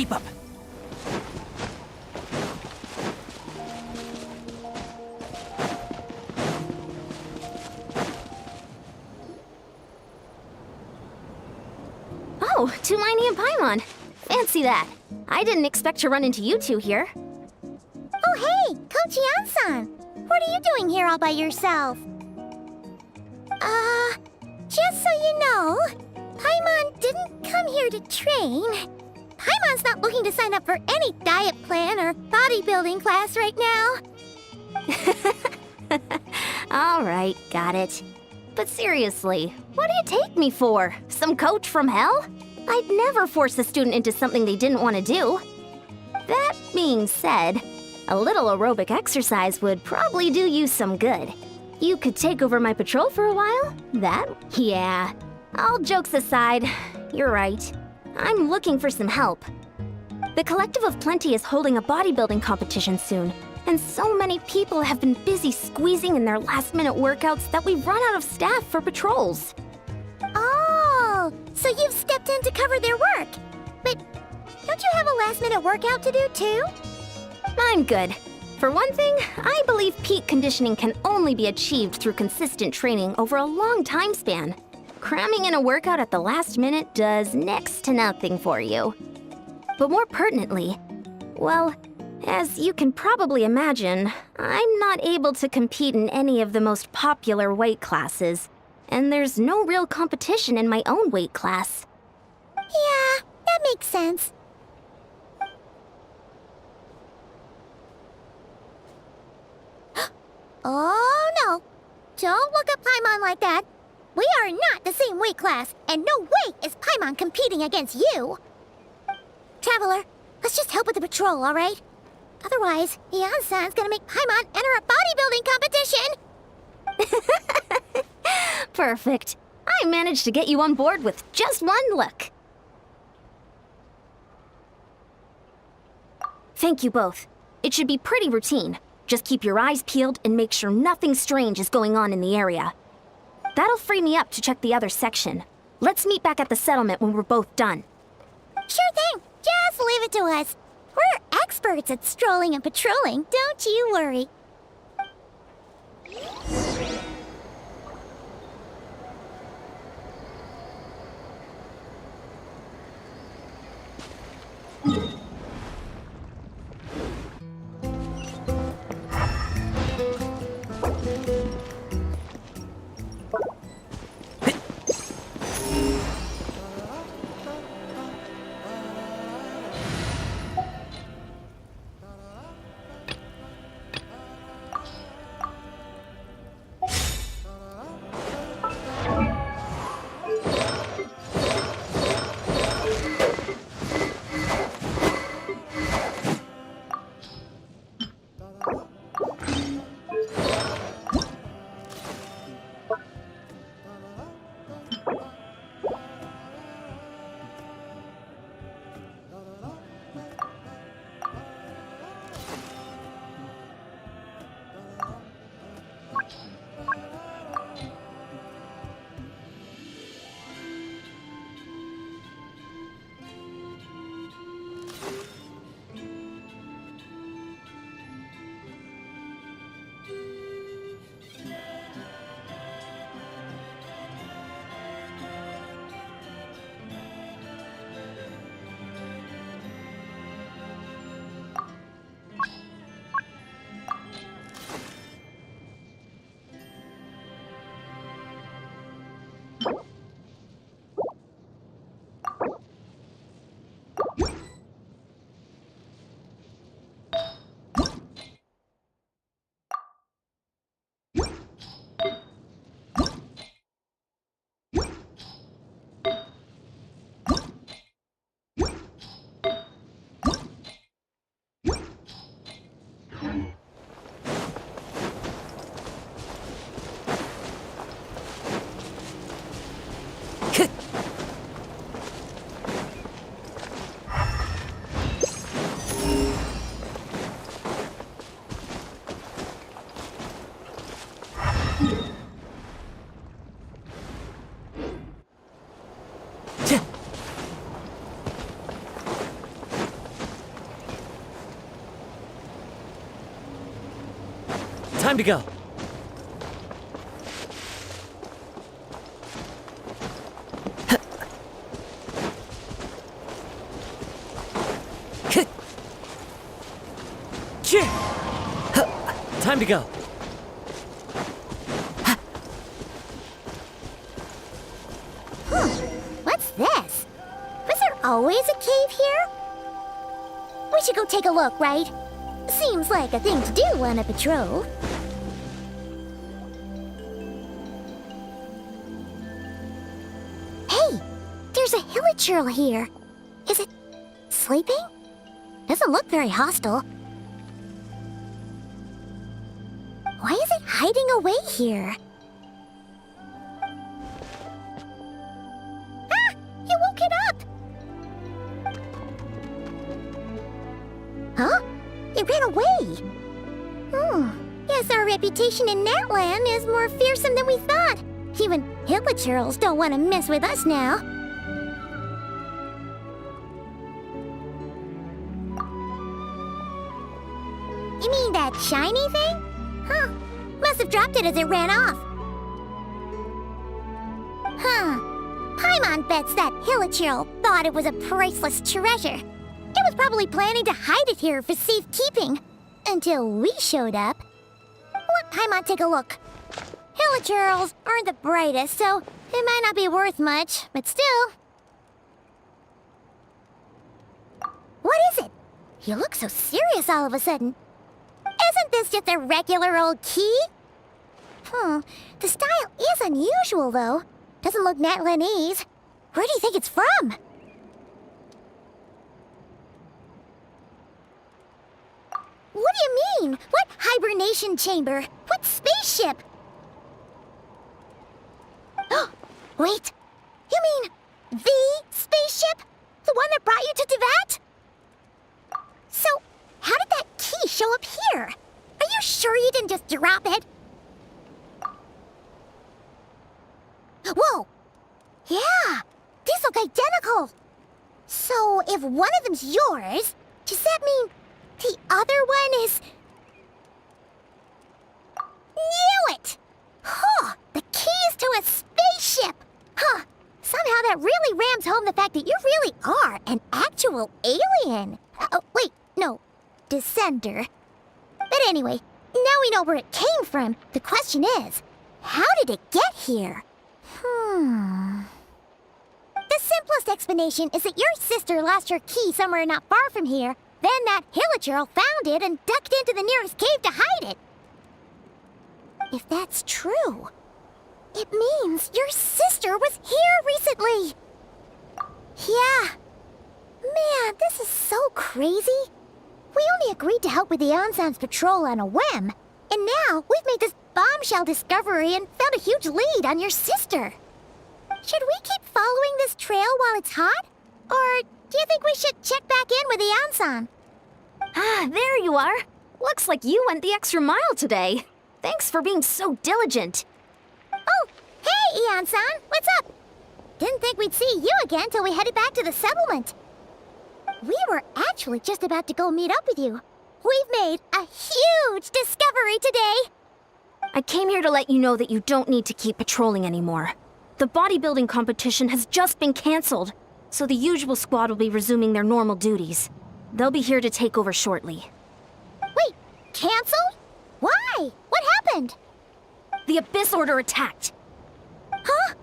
keep up. Oh, Tumini and Paimon. Fancy that. I didn't expect to run into you two here. Oh, hey, Coach Yan-san. What are you doing here all by yourself? Just so you know, Paimon didn't come here to train. Paimon's not looking to sign up for any diet plan or bodybuilding class right now. All right, got it. But seriously, what do you take me for? Some coach from hell? I'd never force a student into something they didn't want to do. That being said, a little aerobic exercise would probably do you some good. You could take over my patrol for a while? Yeah. All jokes aside, you're right. I'm looking for some help. The Collective of Plenty is holding a bodybuilding competition soon, and so many people have been busy squeezing in their last-minute workouts that we've run out of staff for patrols. Oh, so you've stepped in to cover their work. But don't you have a last-minute workout to do too? I'm good. For one thing, I believe peak conditioning can only be achieved through consistent training over a long time span. Cramming in a workout at the last minute does next to nothing for you. But more pertinently, well, as you can probably imagine, I'm not able to compete in any of the most popular weight classes, and there's no real competition in my own weight class. Yeah, that makes sense. Oh no! Don't look at Paimon like that. We are not the same weight class, and no way is Paimon competing against you. Traveler, let's just help with the patrol, all right? Otherwise, Yan-san's gonna make Paimon enter a bodybuilding competition! Perfect. I managed to get you on board with just one look. Thank you both. It should be pretty routine. Just keep your eyes peeled and make sure nothing strange is going on in the area. That'll free me up to check the other section. Let's meet back at the settlement when we're both done. Sure thing. Just leave it to us. We're experts at strolling and patrolling, don't you worry. Time to go. Time to go. What's this? Was there always a cave here? We should go take a look, right? Seems like a thing to do on a patrol. Hey, there's a hilichurl here. Is it sleeping? Doesn't look very hostile. Why is it hiding away here? Ah! You woke it up! Huh? It ran away! Guess our reputation in Natland is more fearsome than we thought. Even hilichurls don't want to mess with us now. You mean that shiny thing? Huh. Must have dropped it as it ran off. Huh. Paimon bets that hilichurl thought it was a priceless treasure. It was probably planning to hide it here for safekeeping. Until we showed up. Let Paimon take a look. Hilichurls aren't the brightest, so it might not be worth much, but still. What is it? You look so serious all of a sudden. Isn't this just a regular old key? The style is unusual, though. Doesn't look Natlanese. Where do you think it's from? What do you mean? What hibernation chamber? What spaceship? Wait, you mean the spaceship? The one that brought you to Teyvat? So, how did that key show up here? Are you sure you didn't just drop it? Whoa! Yeah, these look identical. So, if one of them's yours, does that mean the other one is... Knew it! Huh, the keys to a spaceship! Huh, somehow that really rams home the fact that you really are an actual alien. Wait, no, descender. But anyway, now we know where it came from. The question is, how did it get here? The simplest explanation is that your sister lost her key somewhere not far from here. Then that hilichurl found it and ducked into the nearest cave to hide it. If that's true, it means your sister was here recently. Yeah. Man, this is so crazy. We only agreed to help with the Ansan's patrol on a whim. And now we've made this bombshell discovery and found a huge lead on your sister. Should we keep following this trail while it's hot? Or do you think we should check back in with the Ansan? Ah, there you are. Looks like you went the extra mile today. Thanks for being so diligent. Oh, hey, Ansan, what's up? Didn't think we'd see you again till we headed back to the settlement. We were actually just about to go meet up with you. We've made a huge discovery today. I came here to let you know that you don't need to keep patrolling anymore. The bodybuilding competition has just been canceled, so the usual squad will be resuming their normal duties. They'll be here to take over shortly. Wait, canceled? Why? What happened? The Abyss Order attacked. Huh?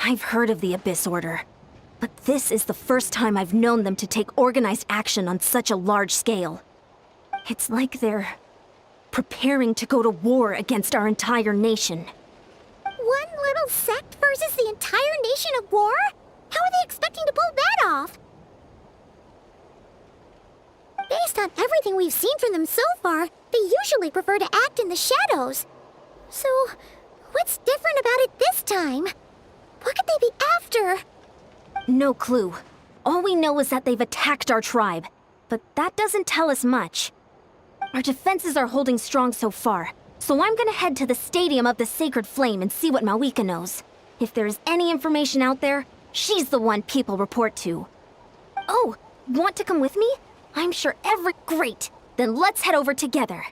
I've heard of the Abyss Order, but this is the first time I've known them to take organized action on such a large scale. It's like they're preparing to go to war against our entire nation. One little sect versus the entire nation of war? How are they expecting to pull that off? Based on everything we've seen from them so far, they usually prefer to act in the shadows. So, what's different about it this time? What could they be after? No clue. All we know is that they've attacked our tribe, but that doesn't tell us much. Our defenses are holding strong so far, so I'm gonna head to the Stadium of the Sacred Flame and see what Malika knows. If there's any information out there, she's the one people report to. Oh, want to come with me? I'm sure Great! Then let's head over together.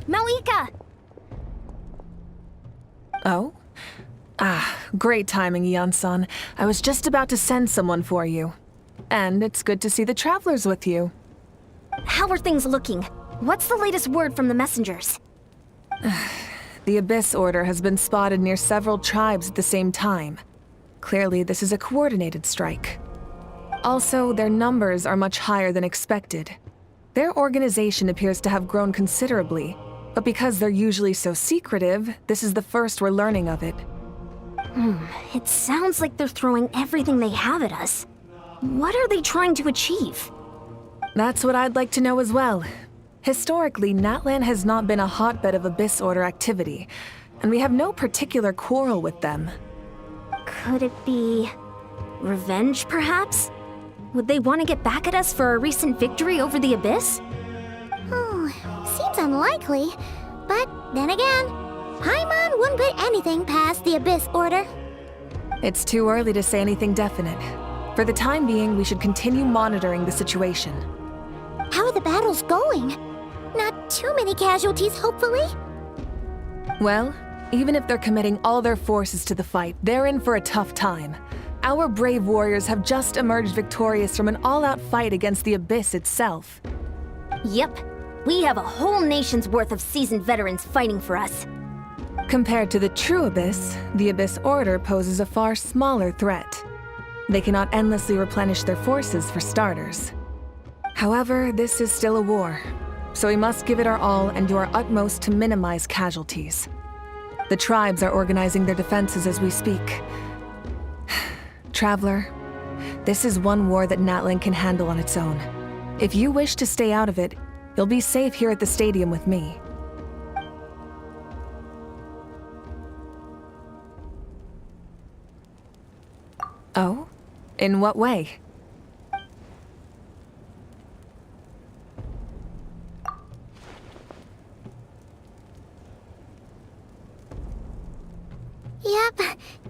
Malika! Oh? Great timing, Eon-san. I was just about to send someone for you. And it's good to see the travelers with you. How are things looking? What's the latest word from the messengers? The Abyss Order has been spotted near several tribes at the same time. Clearly, this is a coordinated strike. Also, their numbers are much higher than expected. Their organization appears to have grown considerably, but because they're usually so secretive, this is the first we're learning of it. It sounds like they're throwing everything they have at us. What are they trying to achieve? That's what I'd like to know as well. Historically, Natlan has not been a hotbed of Abyss Order activity, and we have no particular quarrel with them. Could it be revenge, perhaps? Would they want to get back at us for our recent victory over the Abyss? Seems unlikely. But then again, Paimon wouldn't put anything past the Abyss Order. It's too early to say anything definite. For the time being, we should continue monitoring the situation. How are the battles going? Not too many casualties, hopefully? Well, even if they're committing all their forces to the fight, they're in for a tough time. Our brave warriors have just emerged victorious from an all-out fight against the Abyss itself. Yep. We have a whole nation's worth of seasoned veterans fighting for us. Compared to the true Abyss, the Abyss Order poses a far smaller threat. They cannot endlessly replenish their forces for starters. However, this is still a war, so we must give it our all and do our utmost to minimize casualties. The tribes are organizing their defenses as we speak. Traveler, this is one war that Natlan can handle on its own. If you wish to stay out of it, you'll be safe here at the stadium with me. Oh? In what way? Yep,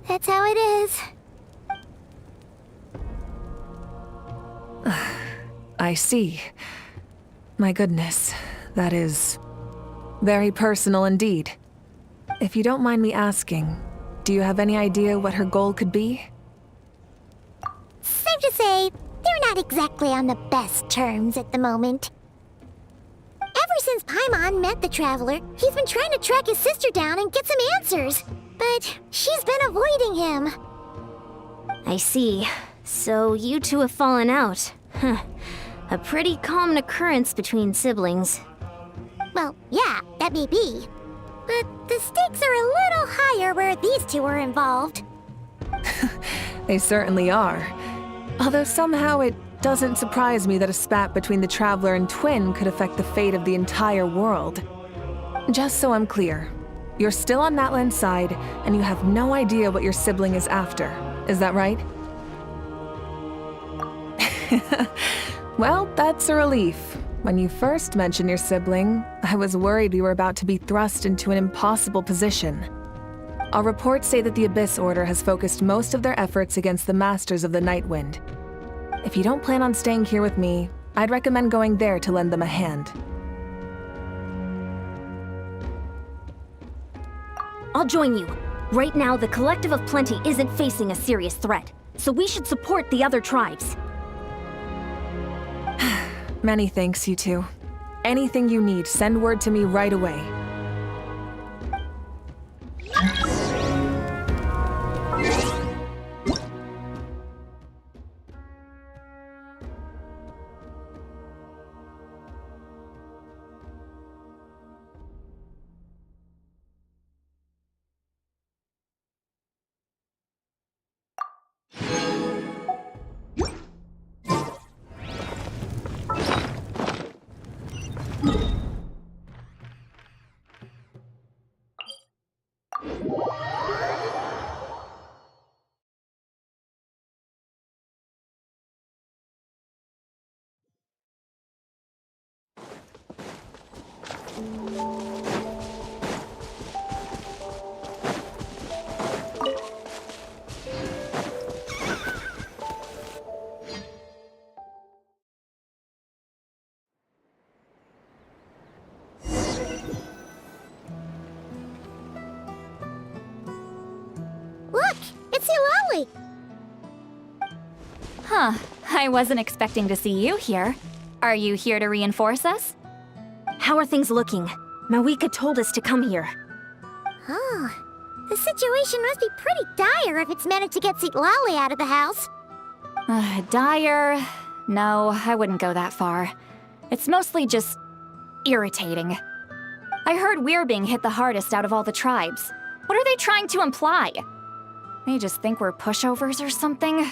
that's how it is. I see. My goodness, that is very personal indeed. If you don't mind me asking, do you have any idea what her goal could be? Safe to say, they're not exactly on the best terms at the moment. Ever since Paimon met the Traveler, he's been trying to track his sister down and get some answers. But she's been avoiding him. I see. So you two have fallen out. Huh. A pretty common occurrence between siblings. Well, yeah, that may be. But the stakes are a little higher where these two are involved. They certainly are. Although somehow it doesn't surprise me that a spat between the Traveler and Twin could affect the fate of the entire world. Just so I'm clear, you're still on Natlan's side, and you have no idea what your sibling is after. Is that right? Well, that's a relief. When you first mentioned your sibling, I was worried we were about to be thrust into an impossible position. Our reports say that the Abyss Order has focused most of their efforts against the Masters of the Nightwind. If you don't plan on staying here with me, I'd recommend going there to lend them a hand. I'll join you. Right now, the Collective of Plenty isn't facing a serious threat, so we should support the other tribes. Many thanks, you two. Anything you need, send word to me right away. Look! It's Eulalie! Huh. I wasn't expecting to see you here. Are you here to reinforce us? How are things looking? Mawika told us to come here. Oh, the situation must be pretty dire if it's managed to get Eulalie out of the house. Dire? No, I wouldn't go that far. It's mostly just irritating. I heard we're being hit the hardest out of all the tribes. What are they trying to imply? They just think we're pushovers or something?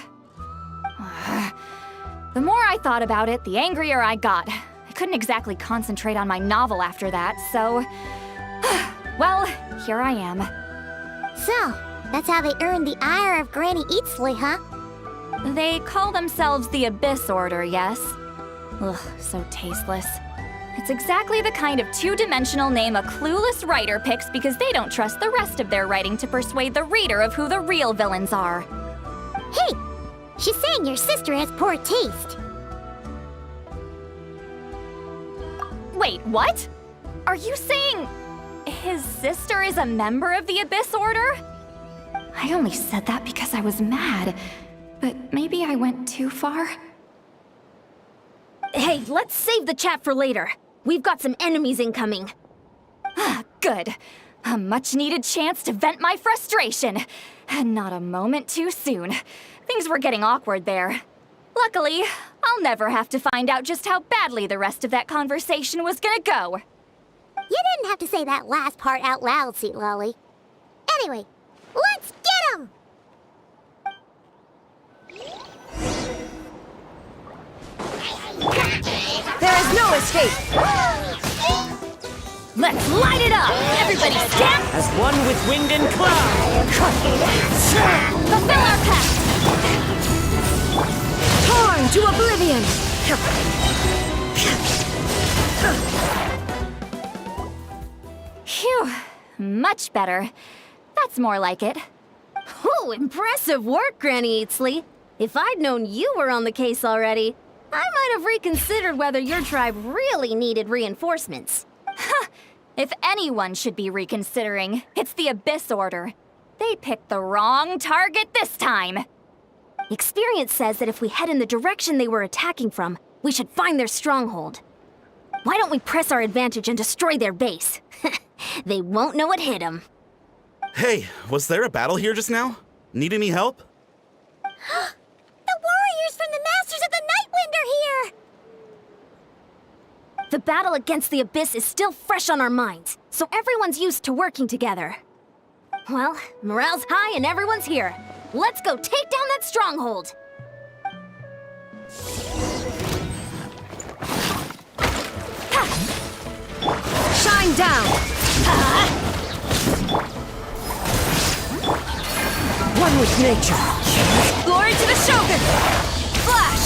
The more I thought about it, the angrier I got. I couldn't exactly concentrate on my novel after that, so... well, here I am. So, that's how they earned the ire of Granny Eatsley, huh? They call themselves the Abyss Order, yes? Ugh, so tasteless. It's exactly the kind of two-dimensional name a clueless writer picks because they don't trust the rest of their writing to persuade the reader of who the real villains are. Hey! She's saying your sister has poor taste. Wait, what? Are you saying his sister is a member of the Abyss Order? I only said that because I was mad, but maybe I went too far. Hey, let's save the chat for later. We've got some enemies incoming. Good. A much-needed chance to vent my frustration. And not a moment too soon. Things were getting awkward there. Luckily, I'll never have to find out just how badly the rest of that conversation was gonna go. You didn't have to say that last part out loud, Eulalie. Anyway, let's get 'em! There is no escape! Let's light it up! Everybody stamp! As one with wind and cloud! Fulfill our pact! Torn to oblivion! Phew, much better. That's more like it. Oh, impressive work, Granny Eatsley. If I'd known you were on the case already, I might have reconsidered whether your tribe really needed reinforcements. If anyone should be reconsidering, it's the Abyss Order. They picked the wrong target this time. Experience says that if we head in the direction they were attacking from, we should find their stronghold. Why don't we press our advantage and destroy their base? They won't know what hit them. Hey, was there a battle here just now? Need any help? The warriors from the Masters of the Nightwind are here! The battle against the Abyss is still fresh on our minds, so everyone's used to working together. Well, morale's high and everyone's here. Let's go take down that stronghold! Shine down! One with nature. Glory to the Shogun! Flash!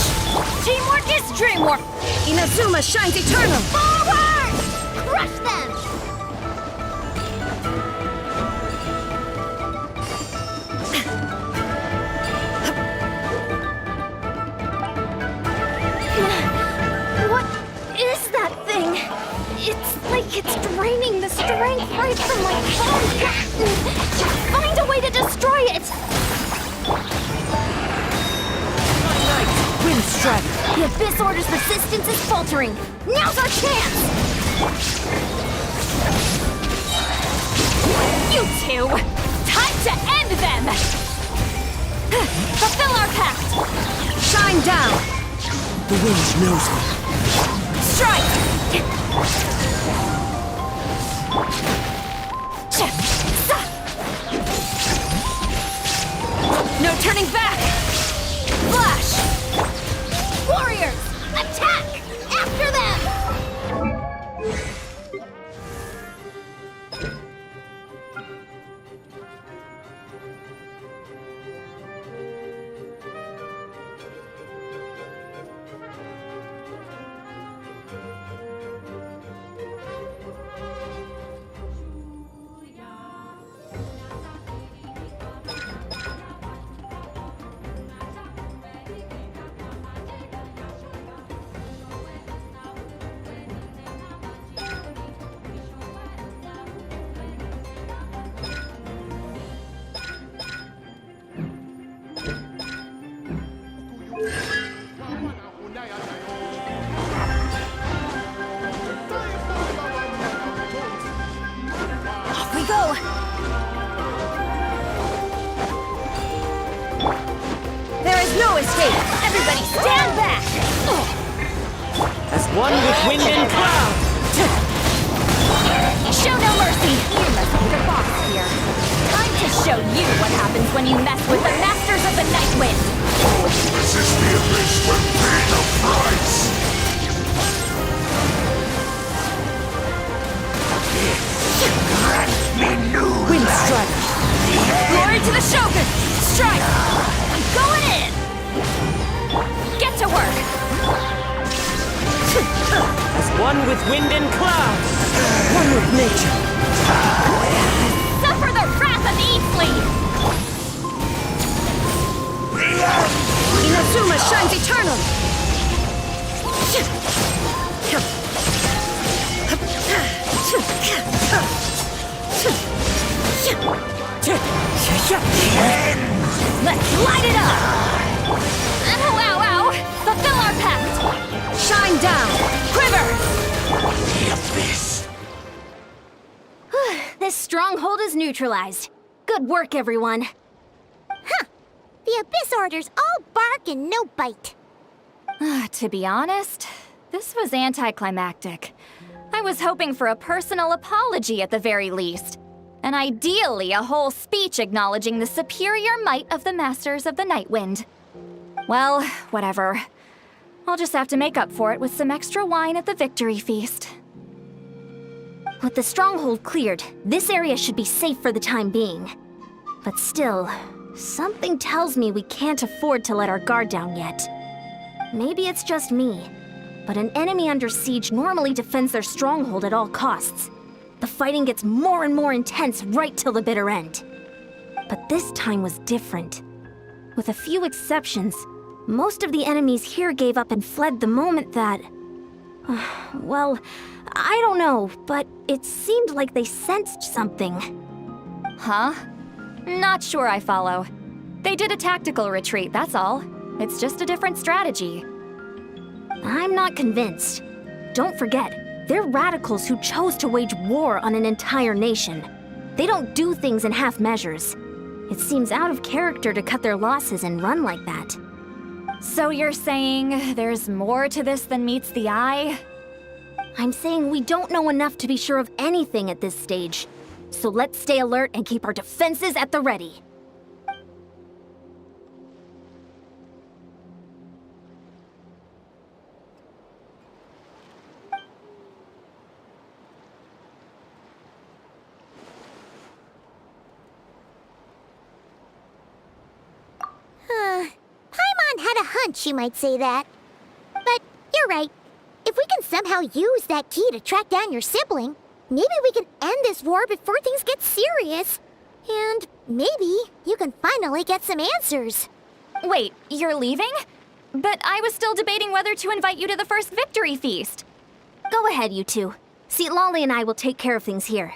Teamwork is dreamwork! Inazuma shines eternal! Forward! Crush them! What is that thing? It's like it's draining the strength right from my bones. Find a way to destroy it! Wind strike. The Abyss Order's resistance is faltering. Now's our chance! You two! Time to end them! Fulfill our pact! Shine down! The wind knows me. Strike! No turning back! Flash! Warriors! Attack! After them! No escape! Everybody stand back! As one with wind and cloud. Show no mercy! You must be the boss here. Time to show you what happens when you mess with the Masters of the Night Wind! Resist the abyss when paying a price! Grant me new Wind life. strike. Glory to the Shogun! Strike! I'm going in! Get to work! As one with wind and cloud. One with nature. Suffer the wrath of Eatsley! Inazuma shines eternal! Let's light it up! Ow, ow, ow! Fulfill our pact! Shine down! Quiver! The abyss. This stronghold is neutralized. Good work, everyone. The Abyss Order's all bark and no bite. To be honest, this was anticlimactic. I was hoping for a personal apology at the very least. And ideally, a whole speech acknowledging the superior might of the Masters of the Night Wind. Well, whatever. I'll just have to make up for it with some extra wine at the victory feast. With the stronghold cleared, this area should be safe for the time being. But still, something tells me we can't afford to let our guard down yet. Maybe it's just me, but an enemy under siege normally defends their stronghold at all costs. The fighting gets more and more intense right till the bitter end. But this time was different. With a few exceptions, most of the enemies here gave up and fled the moment that... well, I don't know, but it seemed like they sensed something. Huh? Not sure I follow. They did a tactical retreat, that's all. It's just a different strategy. I'm not convinced. Don't forget, they're radicals who chose to wage war on an entire nation. They don't do things in half measures. It seems out of character to cut their losses and run like that. So you're saying there's more to this than meets the eye? I'm saying we don't know enough to be sure of anything at this stage. So let's stay alert and keep our defenses at the ready. Paimon had a hunch you might say that. Alright, if we can somehow use that key to track down your sibling, maybe we can end this war before things get serious. And maybe you can finally get some answers. Wait, you're leaving? But I was still debating whether to invite you to the first victory feast. Go ahead, you two. See, Lolly and I will take care of things here.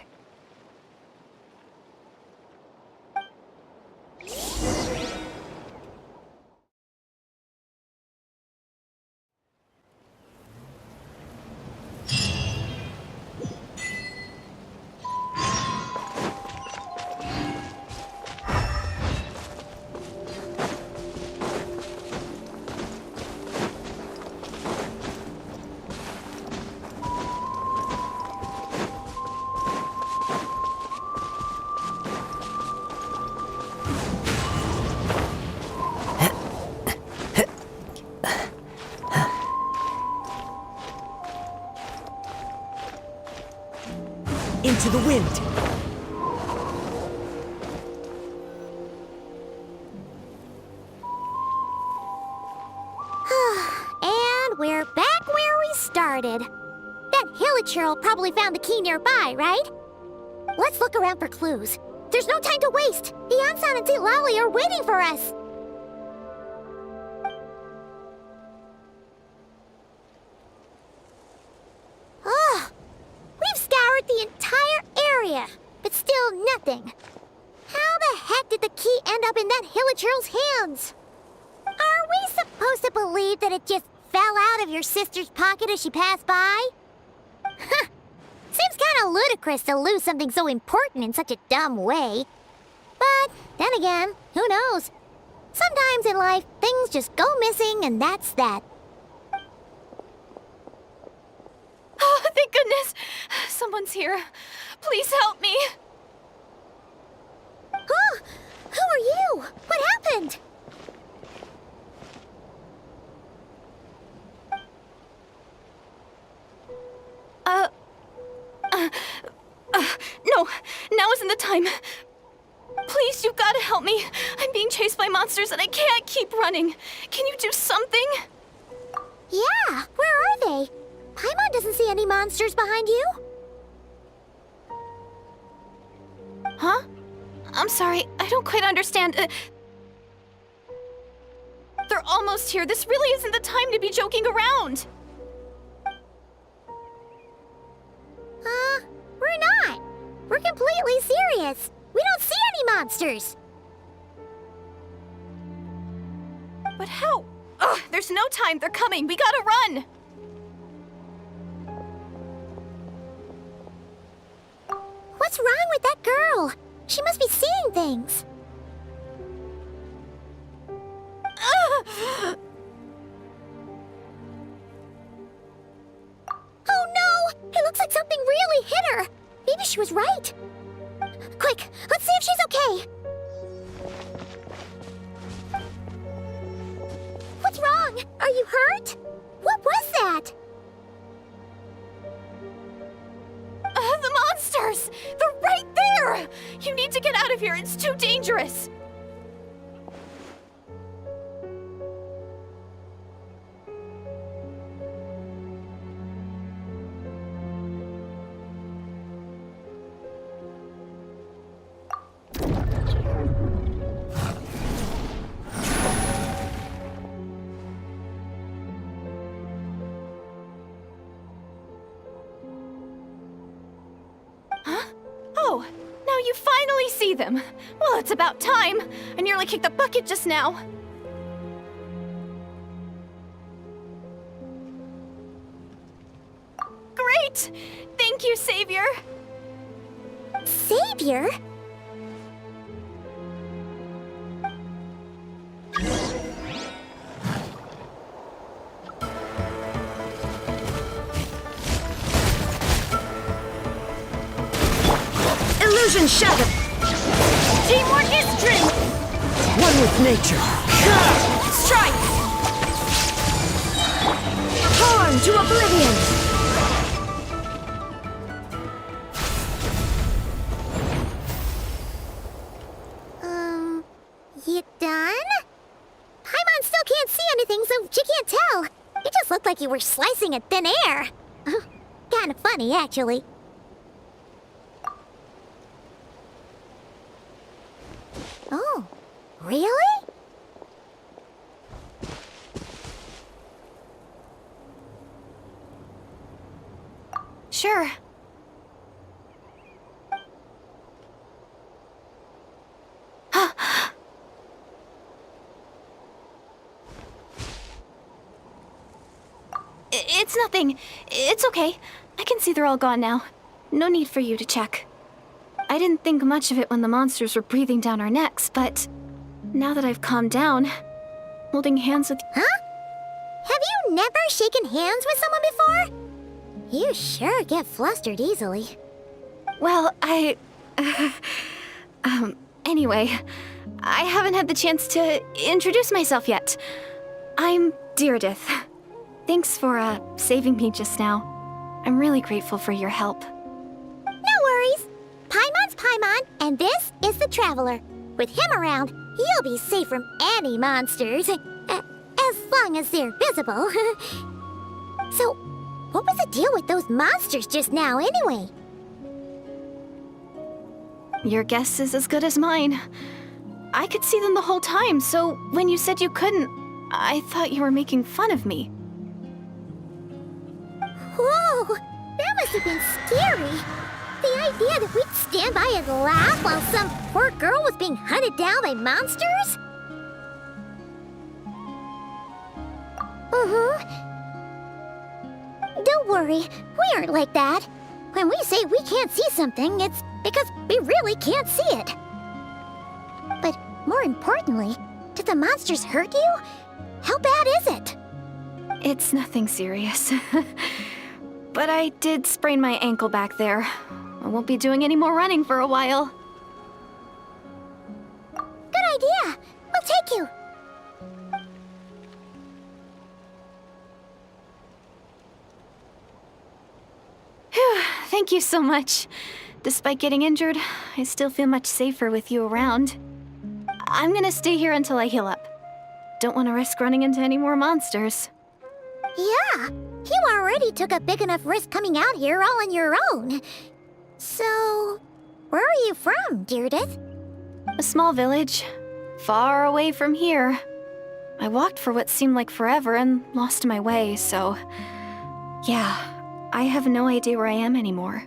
Into the wind. And we're back where we started. That Hilichurl probably found the key nearby, right? Let's look around for clues. There's no time to waste. The Ansan and Lolly are waiting for us. Ugh. We've scoured the entire area, but still nothing. How the heck did the key end up in that Hilichurl's hands? Are we supposed to believe that it just fell out of your sister's pocket as she passed by? Huh. Seems kind of ludicrous to lose something so important in such a dumb way. But then again, who knows? Sometimes in life, things just go missing and that's that. Oh, thank goodness! Someone's here. Please help me! Oh, who are you? What happened? No, now isn't the time. Please, you've got to help me. I'm being chased by monsters and I can't keep running. Can you do something? Yeah, where are they? Paimon doesn't see any monsters behind you. Huh? I'm sorry, I don't quite understand. They're almost here. This really isn't the time to be joking around. We're not. We're completely serious. We don't see any monsters. But how? Ugh, there's no time. They're coming. We gotta run. What's wrong with that girl? She must be seeing things. Oh no! It looks like something really hit her. Maybe she was right. Quick, let's see if she's okay. What's wrong? Are you hurt? What was that? The monsters! They're right there! You need to get out of here. It's too dangerous. Oh, now you finally see them. Well, it's about time. I nearly kicked the bucket just now. Great! Thank you, Savior. Savior? Illusion shattered! Teamwork is strength! One with nature. Strike! Torn to oblivion! You done? Paimon still can't see anything, so she can't tell. It just almost looked like you were slicing in thin air. Kinda funny, actually. Oh, really? Sure. It's nothing. It's okay. I can see they're all gone now. No need for you to check. I didn't think much of it when the monsters were breathing down our necks, but now that I've calmed down, holding hands with... Huh? Have you never shaken hands with someone before? You sure get flustered easily. Well, anyway, I haven't had the chance to introduce myself yet. I'm Deirdith. Thanks for, saving me just now. I'm really grateful for your help. No worries. Paimon's Paimon, and this is the Traveler. With him around, you'll be safe from any monsters. As long as they're visible. So, what was the deal with those monsters just now, anyway? Your guess is as good as mine. I could see them the whole time, so when you said you couldn't, I thought you were making fun of me. Whoa! That must have been scary. The idea that we'd stand by and laugh while some poor girl was being hunted down by monsters? Don't worry, we aren't like that. When we say we can't see something, it's because we really can't see it. But more importantly, did the monsters hurt you? How bad is it? It's nothing serious. But I did sprain my ankle back there. I won't be doing any more running for a while. Good idea. We'll take you. Phew, thank you so much. Despite getting injured, I still feel much safer with you around. I'm gonna stay here until I heal up. Don't want to risk running into any more monsters. Yeah, you already took a big enough risk coming out here all on your own. So, where are you from, Deirdith? A small village, far away from here. I walked for what seemed like forever and lost my way, so... yeah, I have no idea where I am anymore.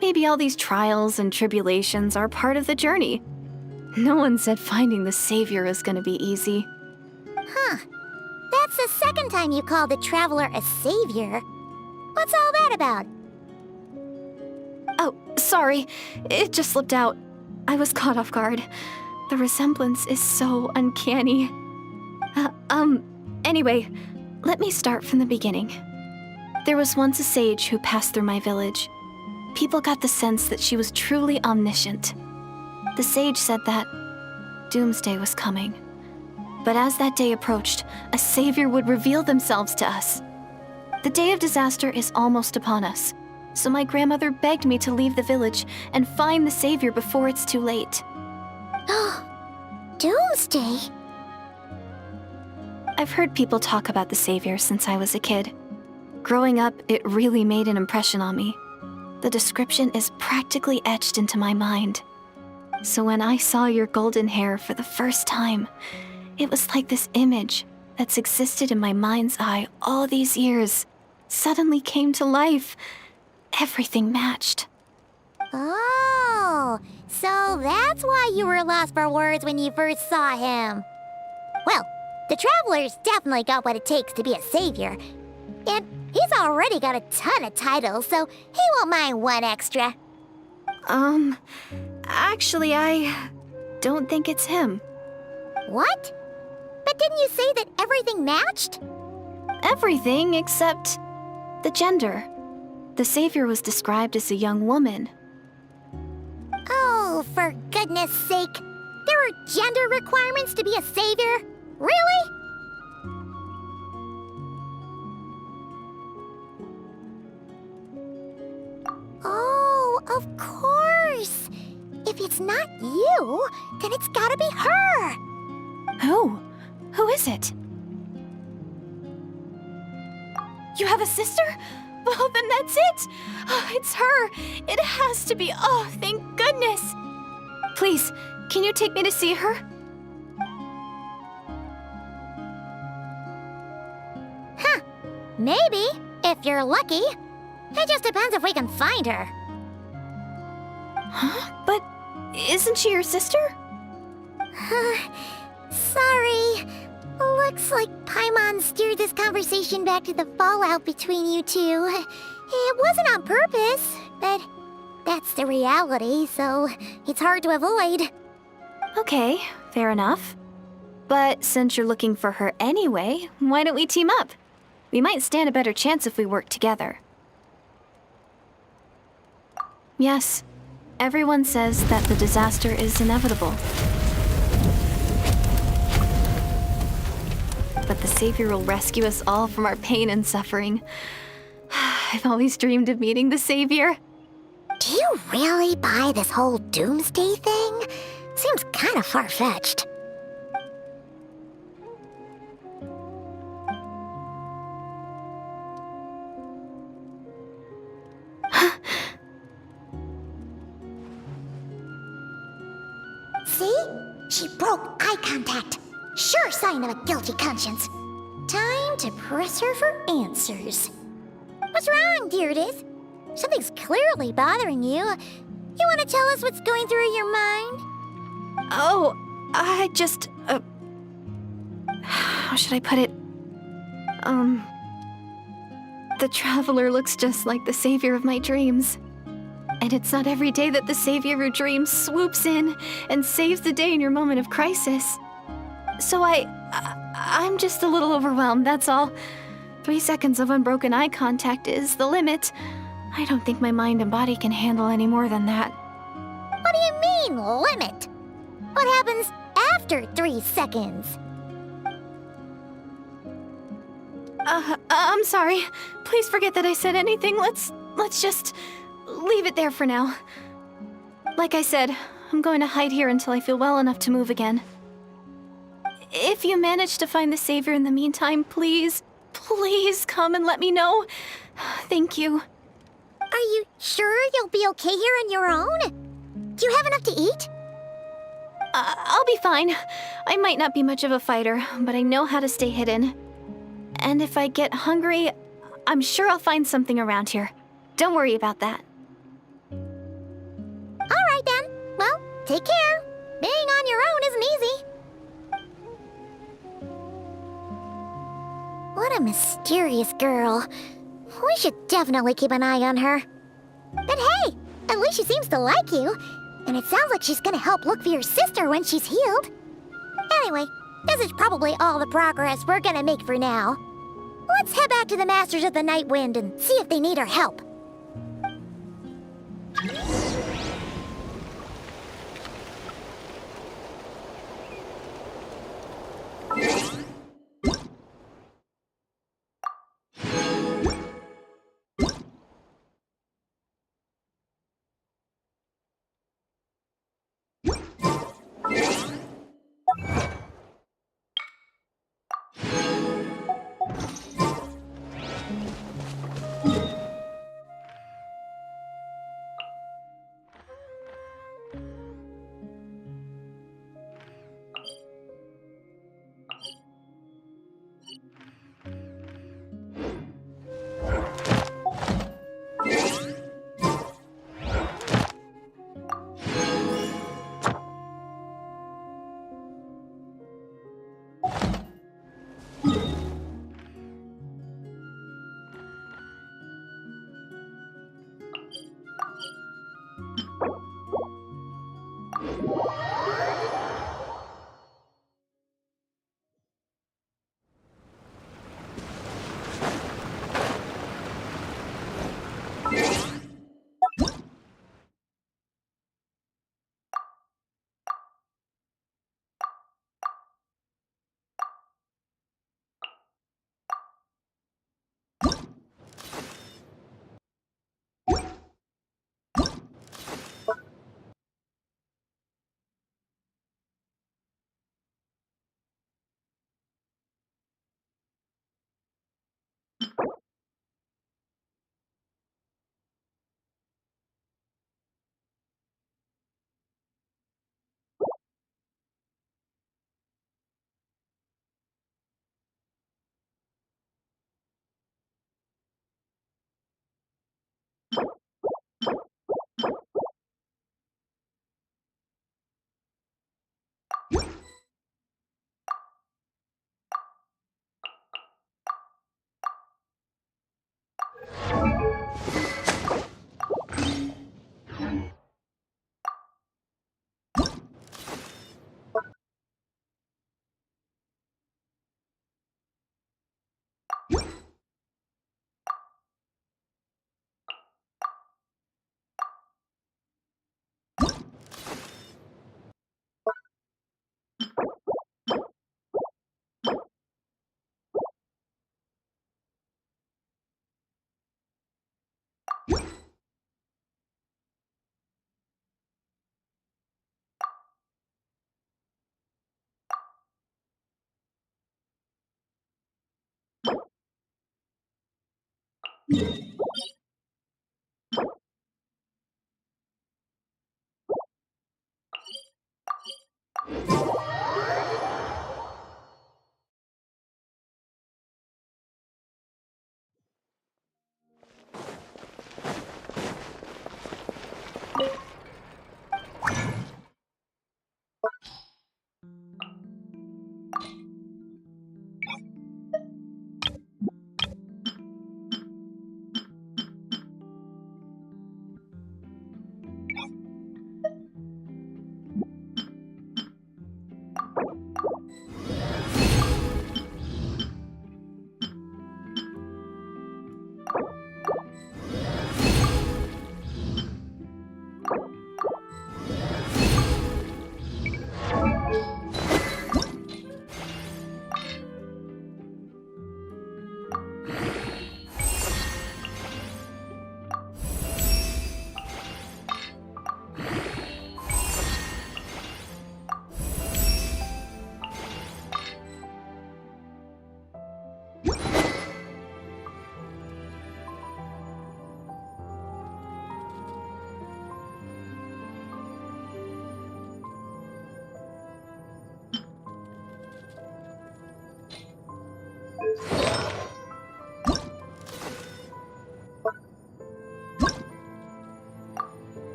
Maybe all these trials and tribulations are part of the journey. No one said finding the Savior is gonna be easy. Huh. That's the second time you called the Traveler a savior. What's all that about? Oh, sorry. It just slipped out. I was caught off guard. The resemblance is so uncanny. Anyway, let me start from the beginning. There was once a sage who passed through my village. People got the sense that she was truly omniscient. The sage said that doomsday was coming. But as that day approached, a savior would reveal themselves to us. The day of disaster is almost upon us, so my grandmother begged me to leave the village and find the savior before it's too late. Doomsday? I've heard people talk about the savior since I was a kid. Growing up, it really made an impression on me. The description is practically etched into my mind. So when I saw your golden hair for the first time, it was like this image that's existed in my mind's eye all these years suddenly came to life. Everything matched. Oh, so that's why you were lost for words when you first saw him. Well, the Traveler's definitely got what it takes to be a savior. And he's already got a ton of titles, so he won't mind one extra. Actually, I don't think it's him. What? But didn't you say that everything matched? Everything except the gender. The savior was described as a young woman. Oh, for goodness sake. There are gender requirements to be a savior? Really? Oh, of course. If it's not you, then it's gotta be her. Who? Who is it? You have a sister? Well, then that's it! Oh, it's her! It has to be! Oh, thank goodness! Please, can you take me to see her? Huh. Maybe, if you're lucky. It just depends if we can find her. Huh? But isn't she your sister? Sorry. Looks like Paimon steered this conversation back to the fallout between you two. It wasn't on purpose, but that's the reality, so it's hard to avoid. Okay, fair enough. But since you're looking for her anyway, why don't we team up? We might stand a better chance if we work together. Yes, everyone says that the disaster is inevitable. But the Savior will rescue us all from our pain and suffering. I've always dreamed of meeting the Savior. Do you really buy this whole doomsday thing? Seems kind of far-fetched. See? She broke eye contact. Sure sign of a guilty conscience. Time to press her for answers. What's wrong, Deirdis? Something's clearly bothering you. You want to tell us what's going through your mind? Oh, I just, how should I put it? The Traveler looks just like the Savior of my dreams. And it's not every day that the Savior of your dreams swoops in and saves the day in your moment of crisis. So I'm just a little overwhelmed, that's all. 3 seconds of unbroken eye contact is the limit. I don't think my mind and body can handle any more than that. What do you mean, limit? What happens after 3 seconds? I'm sorry. Please forget that I said anything. Let's just leave it there for now. Like I said, I'm going to hide here until I feel well enough to move again. If you manage to find the Savior in the meantime, please come and let me know. Thank you. Are you sure you'll be okay here on your own? Do you have enough to eat? I'll be fine. I might not be much of a fighter, but I know how to stay hidden. And if I get hungry, I'm sure I'll find something around here. Don't worry about that. All right then. Well, take care. Being on your own isn't easy. What a mysterious girl. We should definitely keep an eye on her. But hey, at least she seems to like you. And it sounds like she's gonna help look for your sister when she's healed. Anyway, this is probably all the progress we're gonna make for now. Let's head back to the Masters of the Night Wind and see if they need our help.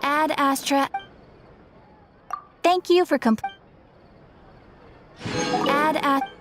Ad Astra. Thank you for Ad Astra.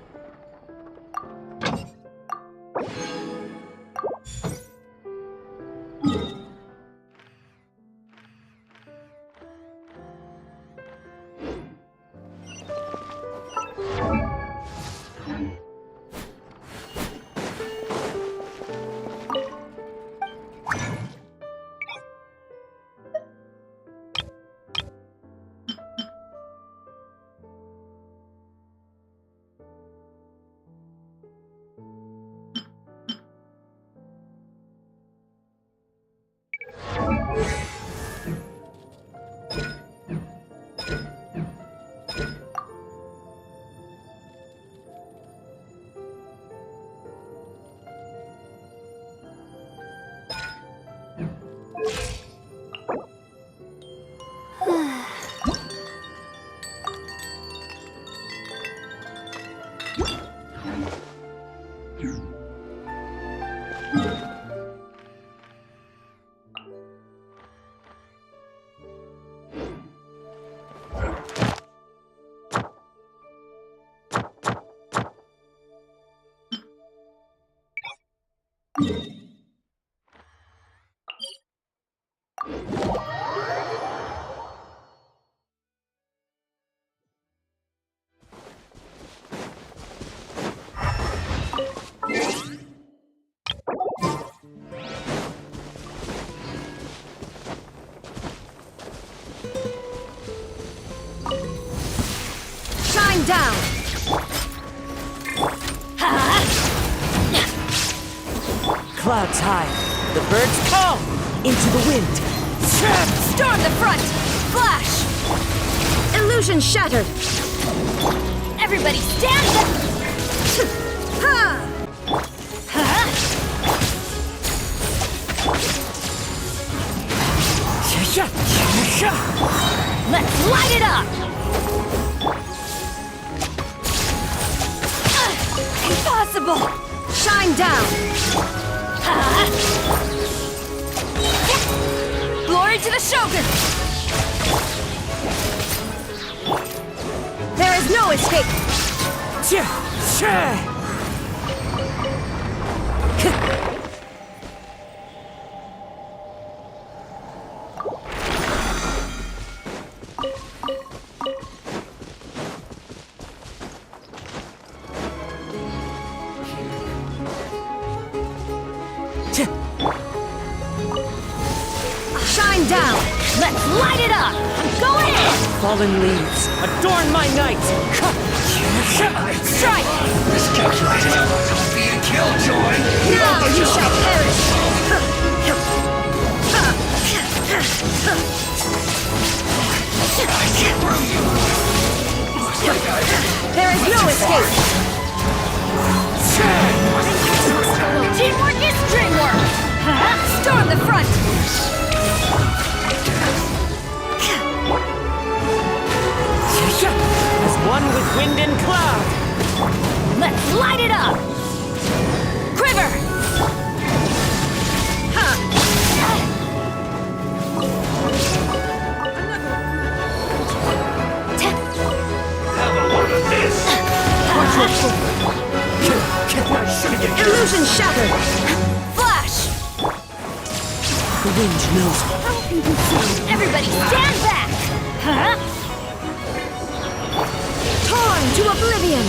Down! Clouds high, the birds call into the wind. Storm the front! Flash! Illusion shattered. Everybody stand up! Let's light it up! Impossible! Shine down! Glory to the Shogun! There is no escape! Shine down! Let's light it up! I'm going in! Fallen leaves, adorn my night! Strike! Miscalculated. Don't be a killjoy. Now you shall perish! I can't through you. Looks like There is no escape! Teamwork is dreamwork! Storm the front! As one with wind and cloud! Let's light it up! Quiver! Have a look at this. Illusion shattered! Flash! The wind knows me. Everybody stand back! Torn to oblivion!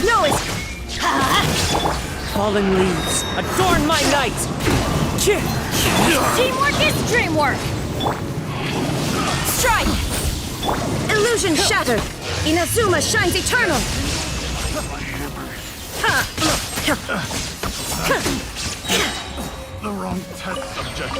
No escape! Fallen leaves, adorn my night! Teamwork is dreamwork! Strike! Illusion shattered! Inazuma shines eternal! The wrong test subject.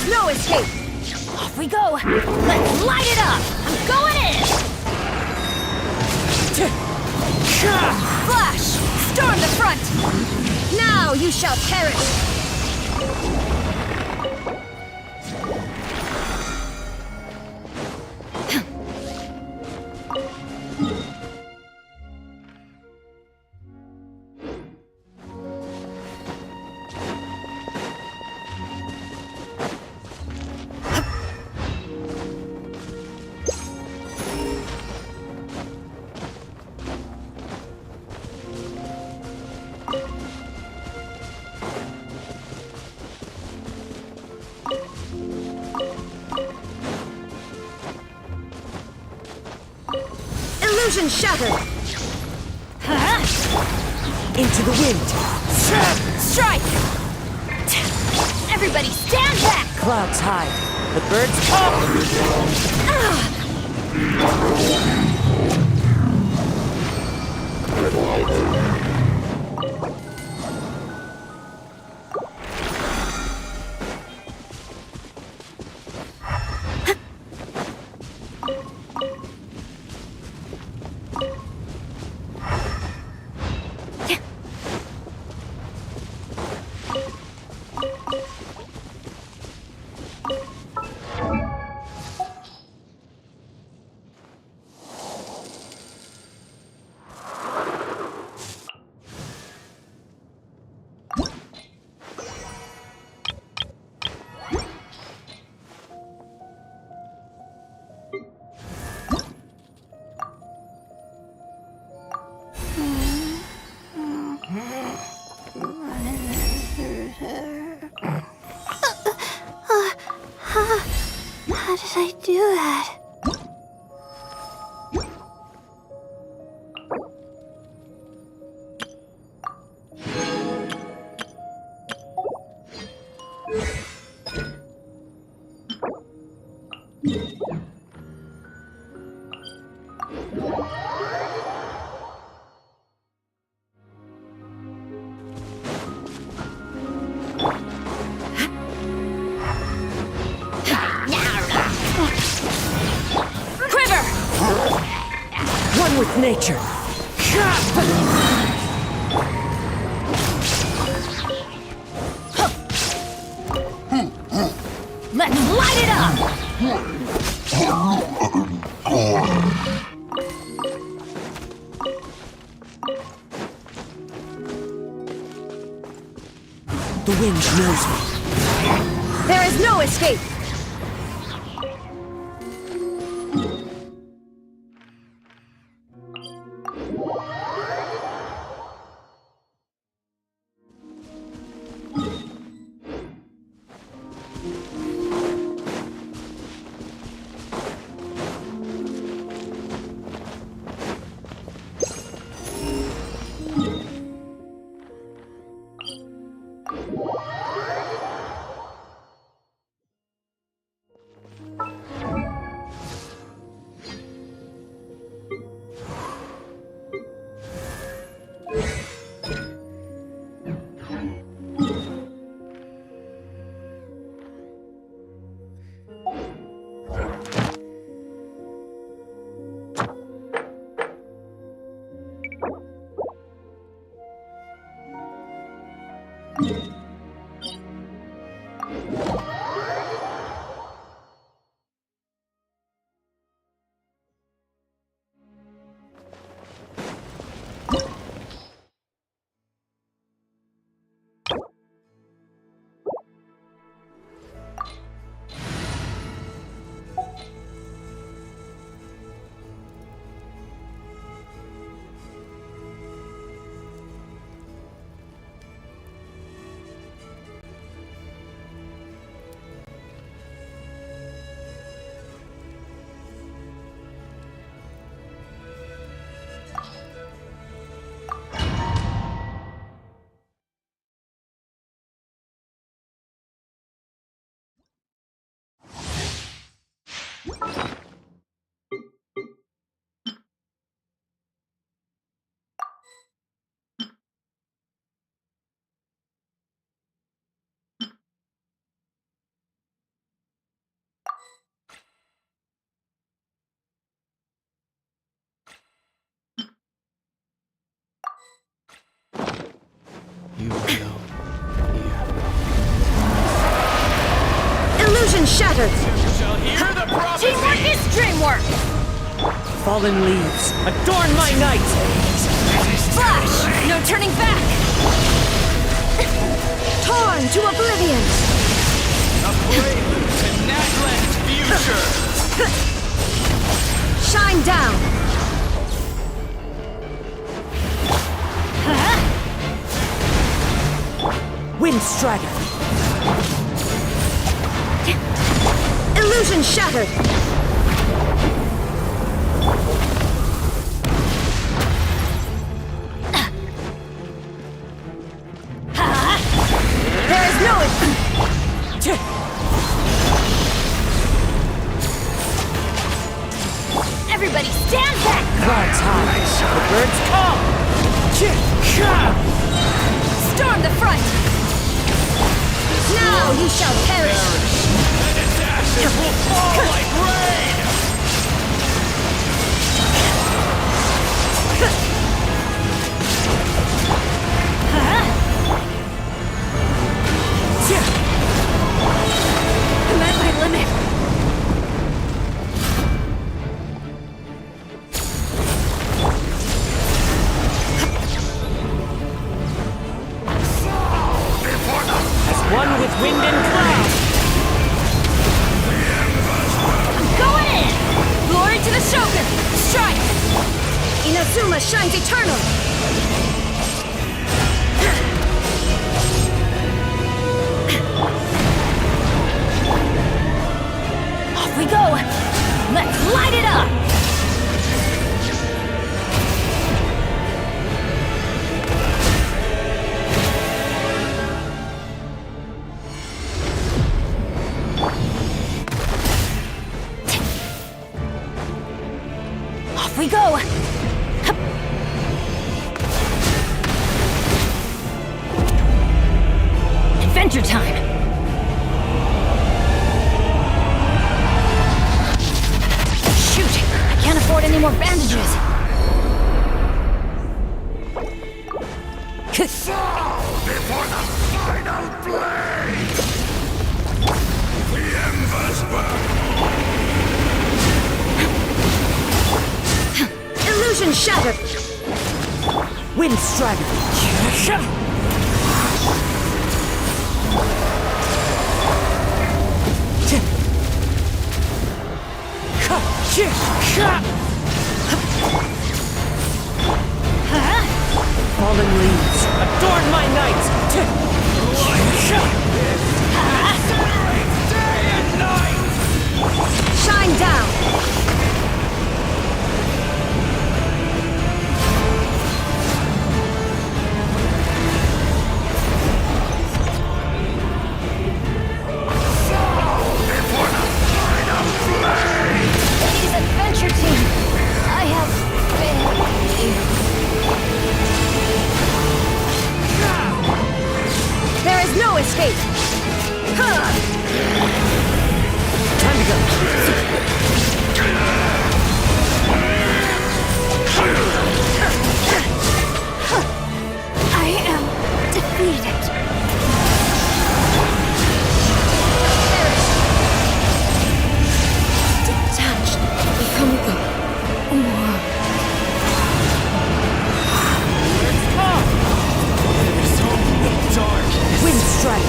No escape! Off we go! Let's light it up! I'm going in! Flash! Storm the front! Now you shall perish! Illusion shattered! Into the wind! Strike! Everybody stand back! Clouds hide, the birds pop! How did I do that? One with nature. Let's light it up! The wind knows me. There is no escape! You will hear. Illusion shattered! Teamwork is dreamwork! Fallen leaves, adorn my night! Flash! No turning back! Torn to oblivion! A prelude to Nadland's future! Shine down! Wind strider! Illusion shattered! There is no... Everybody stand back! Clouds high. The birds come. Storm the front! Now you shall perish! And its ashes will fall like rain! I'm at my limit. As one with wind and cloud. I'm going in! Glory to the Shogun! Strike! Inazuma shines eternal! Off we go! Let's light it up! Off we go! Hup. Adventure time! Shoot! I can't afford any more bandages! Before the final blade! The embers burn! Illusion shattered! Wind strike. Fallen leaves, adorn my night. Day and night! Shine down! Before the final blade! Ladies Adventure Team, I have failed you. There is no escape! Time to go. I am defeated. Detached from the world. Wind strike.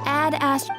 Add Ast.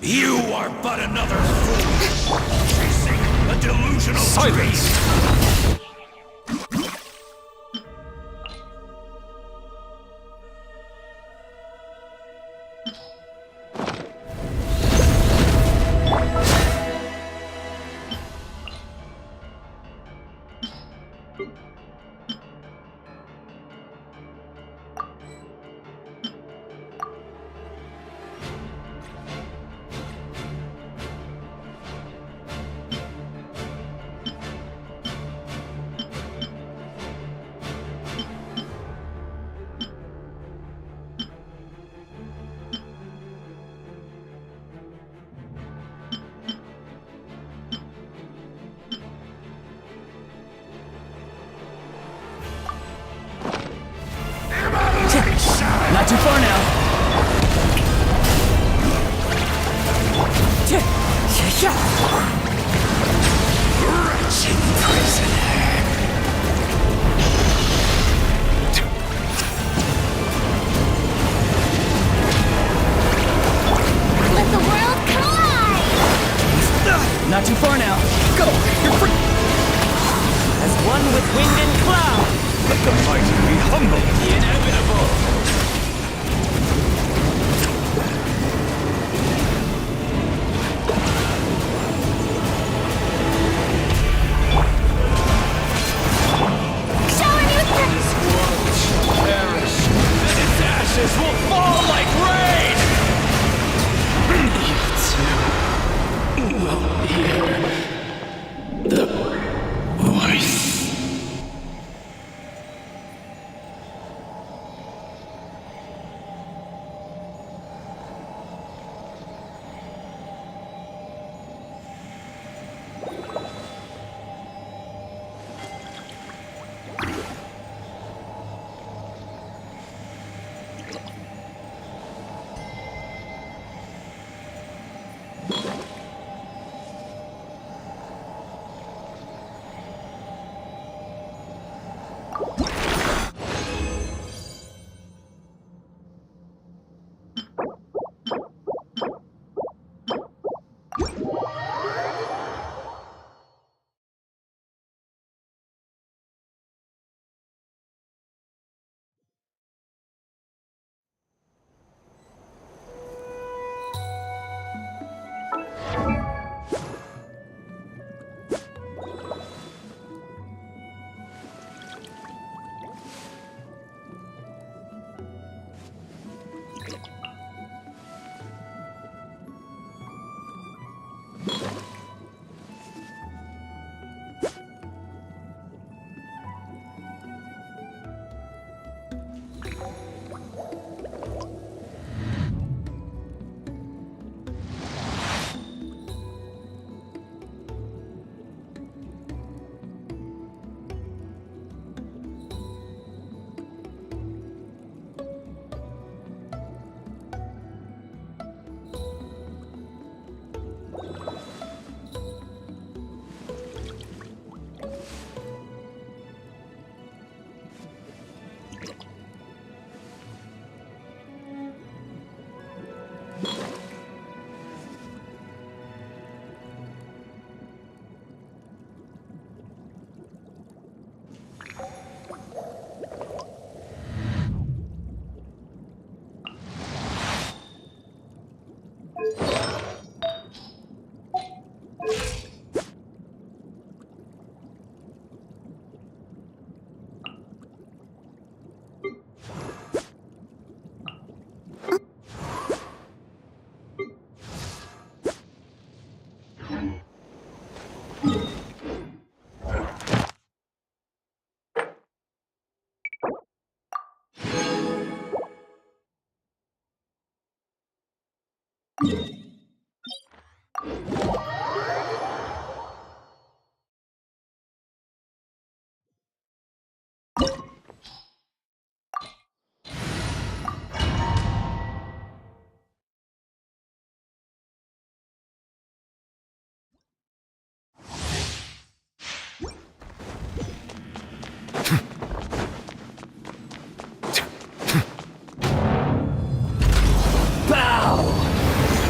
You are but another fool, chasing a delusional dream. Not too far now. Wretched prisoner. Let the world collide! Not too far now. Go! You're free! As one with wind and cloud. Let the mighty be humble. The inevitable.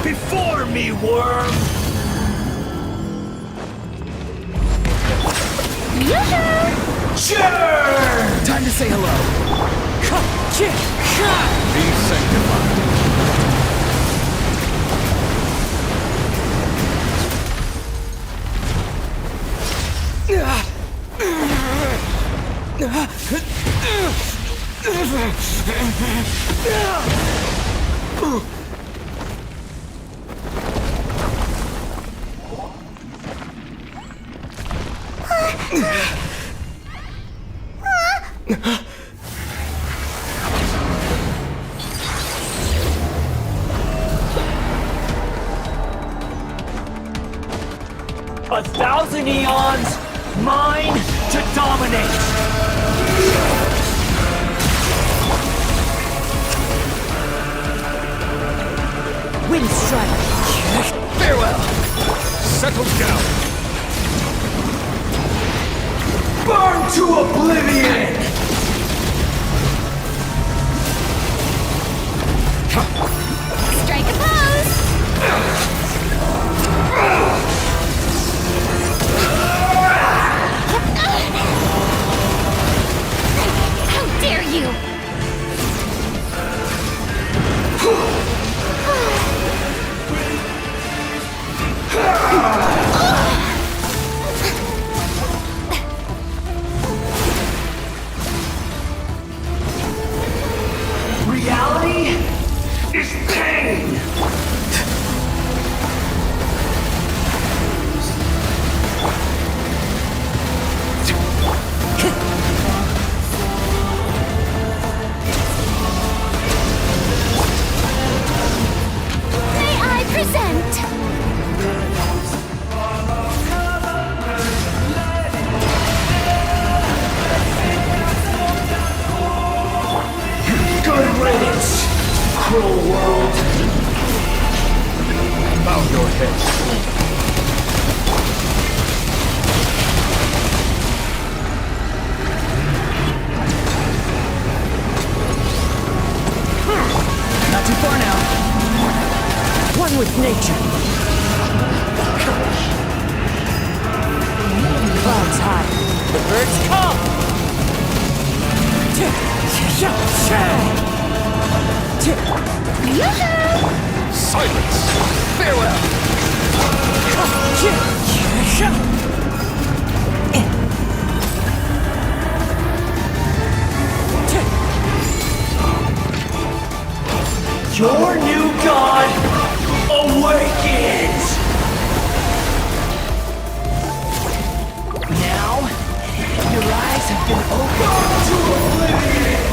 Before me, worm! Sure! Time to say hello. Be sanctified. A thousand eons, mine to dominate! Wind strike. Farewell. Settle down! Burn to oblivion! Strike a pose! How dare you! Reality is pain! May I present? Good riddance, cruel world! Bow your heads. Not too far now. One with nature. Clouds high. The birds come. Silence! Farewell. Your new god awakens! Now, your eyes have been opened. To oblivion!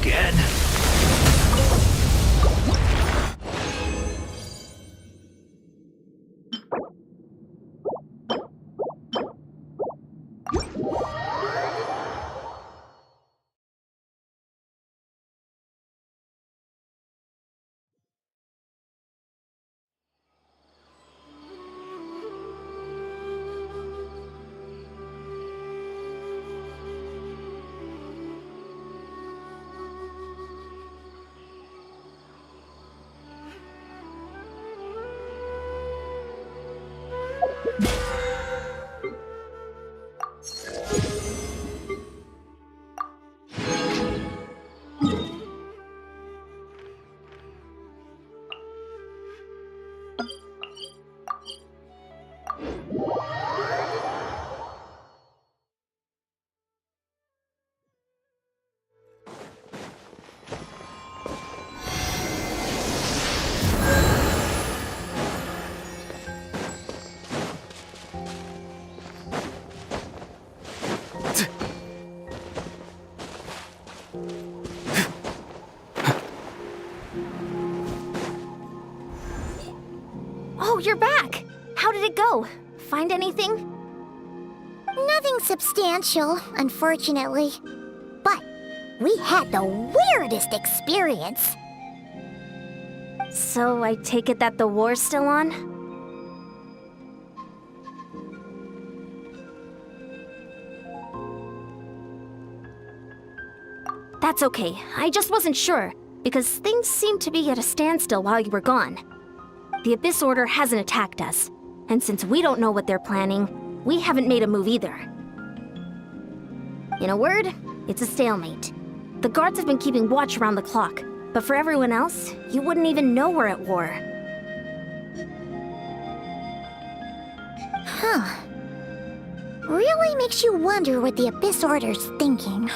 again. Oh, you're back! How did it go? Find anything? Nothing substantial, unfortunately. But we had the weirdest experience. So I take it that the war's still on? That's okay. I just wasn't sure, because things seemed to be at a standstill while you were gone. The Abyss Order hasn't attacked us, and since we don't know what they're planning, we haven't made a move either. In a word, it's a stalemate. The guards have been keeping watch around the clock, but for everyone else, you wouldn't even know we're at war. Huh. Really makes you wonder what the Abyss Order's thinking.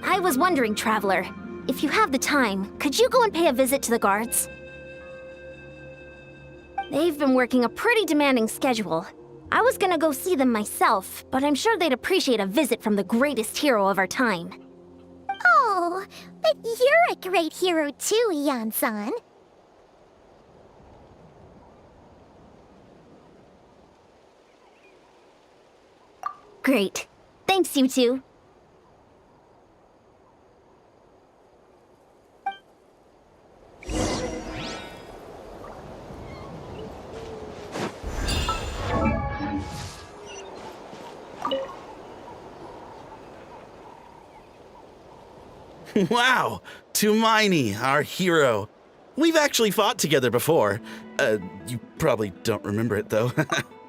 I was wondering, Traveler, if you have the time, could you go and pay a visit to the guards? They've been working a pretty demanding schedule. I was gonna go see them myself, but I'm sure they'd appreciate a visit from the greatest hero of our time. Oh, but you're a great hero too, Yan-san. Great. Thanks, you two. Wow! Tumaini, our hero. We've actually fought together before. You probably don't remember it, though.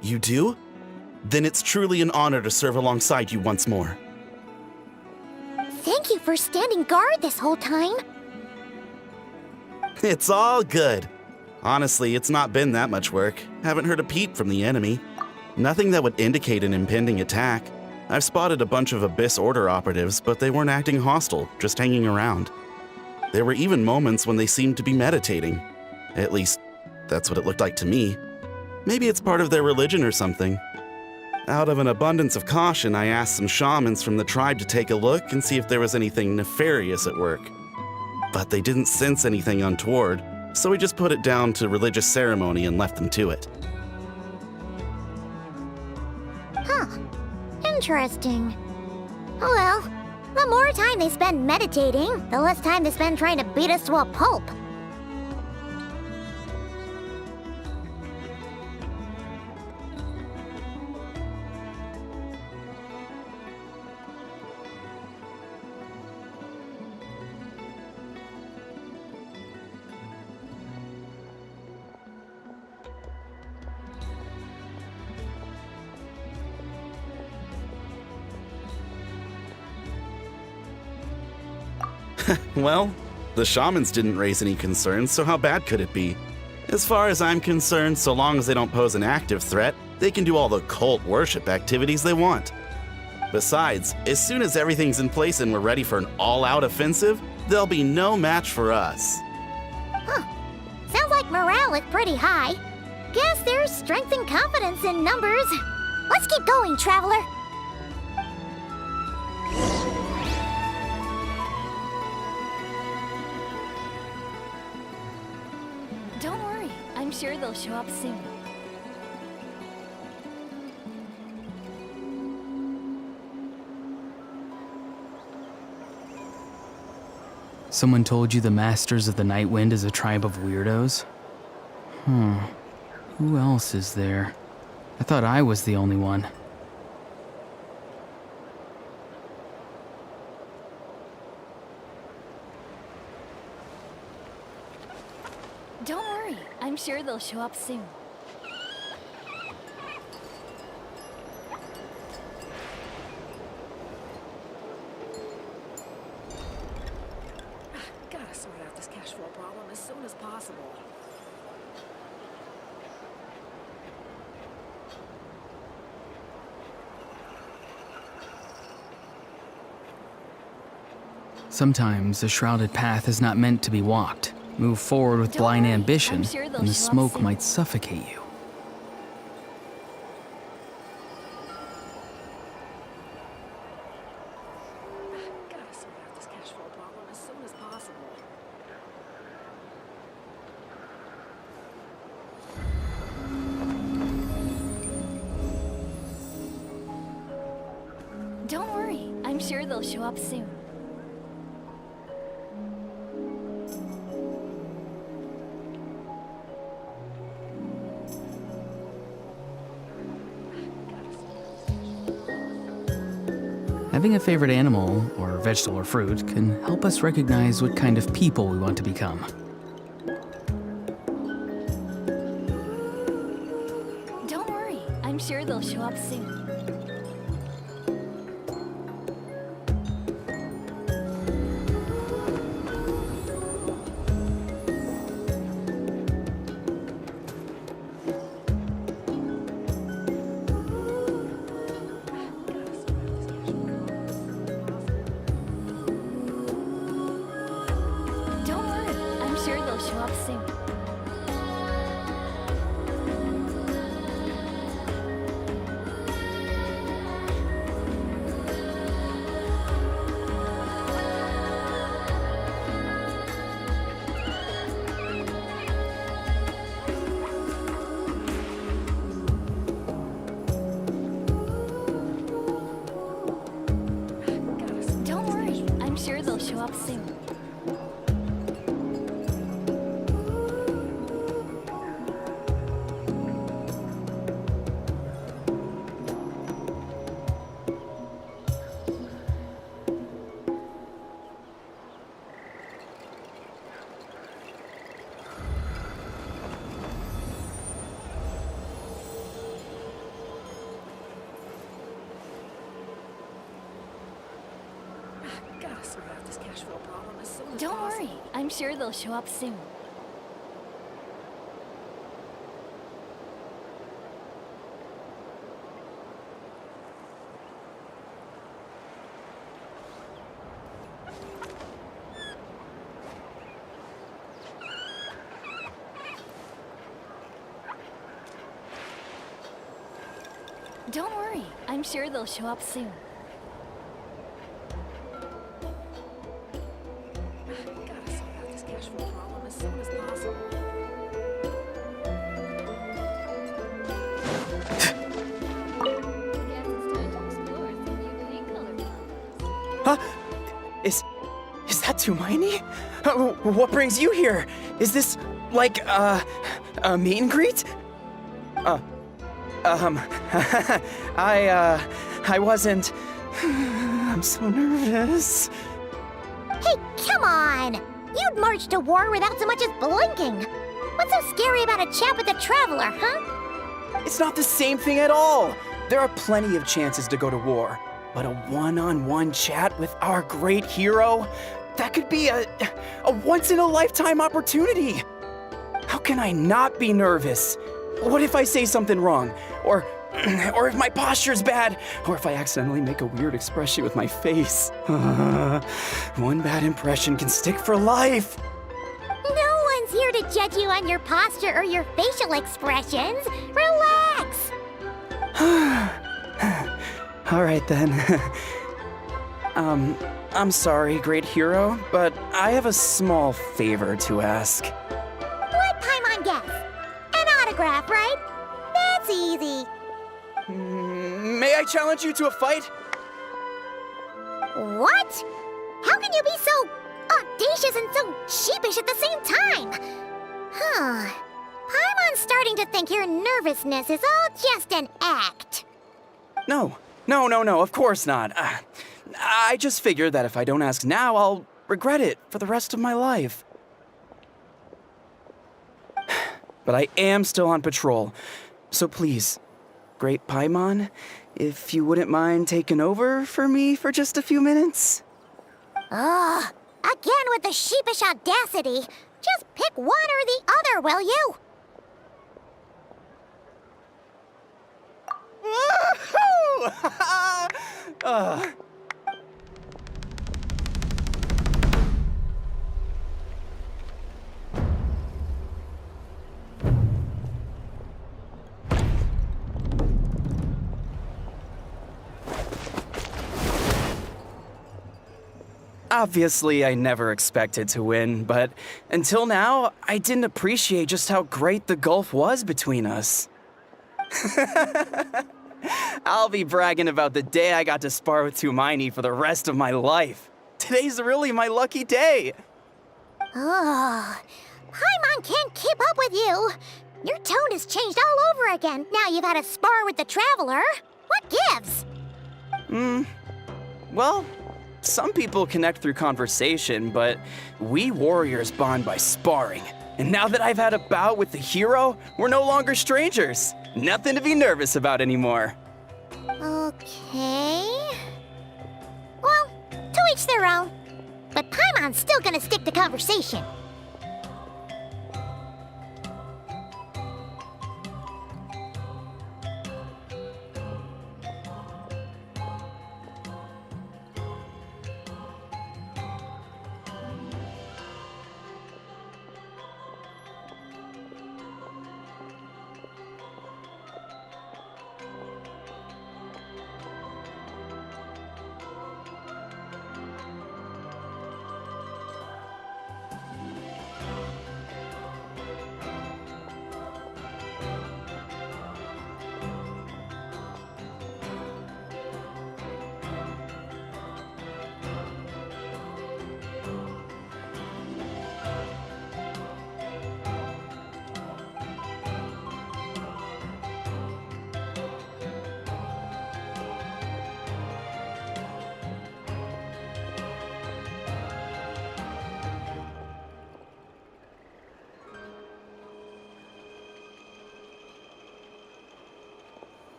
You do? Then it's truly an honor to serve alongside you once more. Thank you for standing guard this whole time. It's all good. Honestly, it's not been that much work. Haven't heard a peep from the enemy. Nothing that would indicate an impending attack. I've spotted a bunch of Abyss Order operatives, but they weren't acting hostile, just hanging around. There were even moments when they seemed to be meditating. At least, that's what it looked like to me. Maybe it's part of their religion or something. Out of an abundance of caution, I asked some shamans from the tribe to take a look and see if there was anything nefarious at work. But they didn't sense anything untoward, so we just put it down to religious ceremony and left them to it. Huh. Interesting. Oh well, the more time they spend meditating, the less time they spend trying to beat us to a pulp. Well, the shamans didn't raise any concerns, so how bad could it be? As far as I'm concerned, so long as they don't pose an active threat, they can do all the cult worship activities they want. Besides, as soon as everything's in place and we're ready for an all-out offensive, there'll be no match for us. Huh. Sounds like morale is pretty high. Guess there's strength and confidence in numbers. Let's keep going, Traveler. worry, I'm sure they'll show up soon. Someone told you the Masters of the Night Wind is a tribe of weirdos? Who else is there? I thought I was the only one. Don't worry, I'm sure they'll show up soon. Gotta sort out this cash flow problem as soon as possible. Sometimes a shrouded path is not meant to be walked. Move forward with Don't blind worry, ambition, I'm sure they'll and the show up smoke soon. might suffocate you. Gotta sort out this cash flow problem as soon as possible. Don't worry, I'm sure they'll show up soon. Having a favorite animal, or vegetable or fruit, can help us recognize what kind of people we want to become. Don't worry, I'm sure they'll show up soon. Don't worry, I'm sure they'll show up soon. Don't worry, I'm sure they'll show up soon. Gotta sort out this cash flow problem as soon as Don't possible. worry, I'm sure they'll show up soon. Don't worry, I'm sure they'll show up soon. Gotta sort out this cash flow problem as soon as possible. Huh? Is that Tumaini? What brings you here? Is this like a meet and greet? I wasn't. I'm so nervous. Hey, come on! You'd march to war without so much as blinking. What's so scary about a chat with a traveler, huh? It's not the same thing at all. There are plenty of chances to go to war, but a one-on-one chat with our great hero, that could be a once-in-a-lifetime opportunity. How can I not be nervous? What if I say something wrong? Or if my posture's bad? Or if I accidentally make a weird expression with my face? One bad impression can stick for life. No one's here to judge you on your posture or your facial expressions. Relax! All right then. I'm sorry, great hero, but I have a small favor to ask. What Paimon guess? autograph, right? That's easy. May I challenge you to a fight? What? How can you be so audacious and so sheepish at the same time? Huh. Paimon's starting to think your nervousness is all just an act. No, of course not. I just figured that if I don't ask now, I'll regret it for the rest of my life. But I am still on patrol, so please, Great Paimon, if you wouldn't mind taking over for me for just a few minutes? Ugh, again with the sheepish audacity. Just pick one or the other, will you? Woohoo! Obviously, I never expected to win, but until now, I didn't appreciate just how great the gulf was between us. I'll be bragging about the day I got to spar with Tumaini for the rest of my life. Today's really my lucky day. Ugh, Paimon can't keep up with you. Your tone has changed all over again. Now you've had a spar with the Traveler. What gives? Well, some people connect through conversation, but we warriors bond by sparring. And now that I've had a bout with the hero, we're no longer strangers. Nothing to be nervous about anymore. Okay. Well, to each their own. But Paimon's still gonna stick to conversation.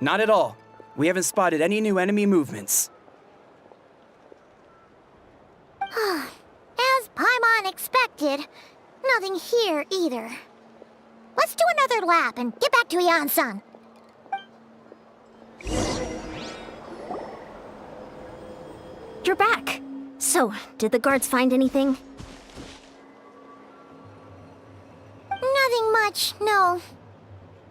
Not at all. We haven't spotted any new enemy movements. As Paimon expected, nothing here either. Let's do another lap and get back to Yan-san. You're back. So, did the guards find anything? Nothing much, no.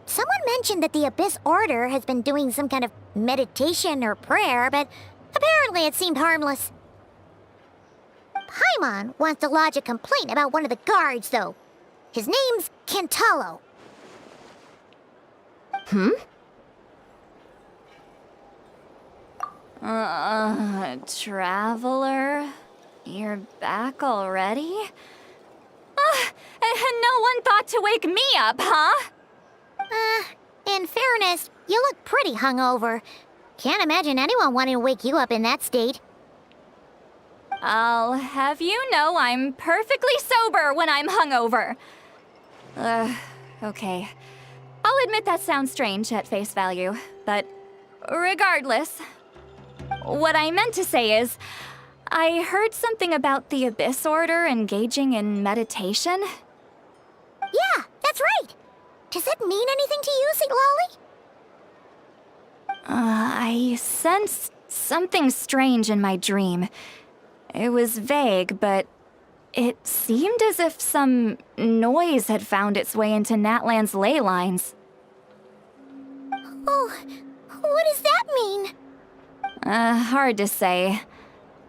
Someone mentioned that the Abyss Order has been doing some kind of meditation or prayer, but apparently it seemed harmless. Paimon wants to lodge a complaint about one of the guards, though. His name's Kentalo. Traveler? You're back already? And no one thought to wake me up, huh? In fairness, you look pretty hungover. Can't imagine anyone wanting to wake you up in that state. I'll have you know I'm perfectly sober when I'm hungover. Okay. I'll admit that sounds strange at face value, but regardless, what I meant to say is, I heard something about the Abyss Order engaging in meditation. Yeah, that's right. Does it mean anything to you, St. Lolly? I sensed something strange in my dream. It was vague, but it seemed as if some noise had found its way into Natlan's ley lines. Oh, what does that mean? Hard to say.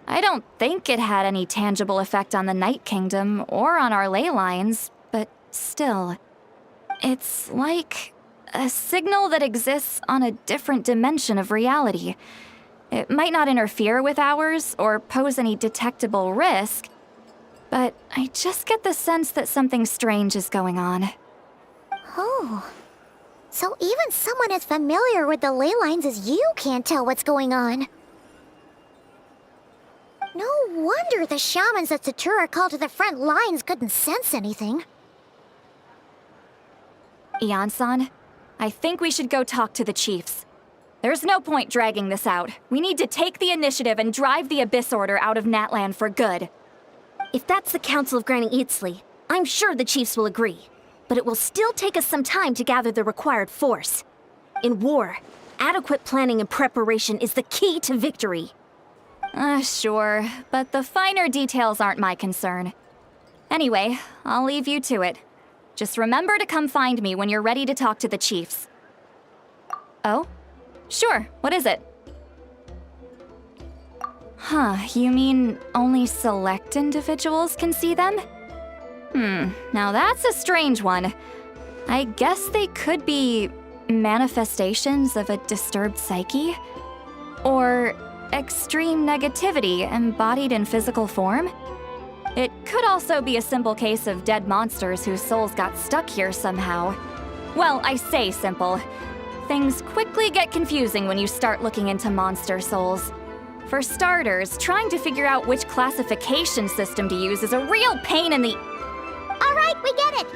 I don't think it had any tangible effect on the Night Kingdom or on our ley lines, but still. It's like a signal that exists on a different dimension of reality. It might not interfere with ours or pose any detectable risk, but I just get the sense that something strange is going on. Oh. So even someone as familiar with the ley lines as you can't tell what's going on. No wonder the shamans that Satura called to the front lines couldn't sense anything. Yan-san, I think we should go talk to the chiefs. There's no point dragging this out. We need to take the initiative and drive the Abyss Order out of Natlan for good. If that's the Council of Granny Eatsley, I'm sure the chiefs will agree. But it will still take us some time to gather the required force. In war, adequate planning and preparation is the key to victory. Sure, but the finer details aren't my concern. Anyway, I'll leave you to it. Just remember to come find me when you're ready to talk to the chiefs. Oh? Sure, what is it? Huh, you mean only select individuals can see them? Now that's a strange one. I guess they could be manifestations of a disturbed psyche? Or extreme negativity embodied in physical form? It could also be a simple case of dead monsters whose souls got stuck here somehow. Well, I say simple. Things quickly get confusing when you start looking into monster souls. For starters, trying to figure out which classification system to use is a real pain in the... All right, we get it.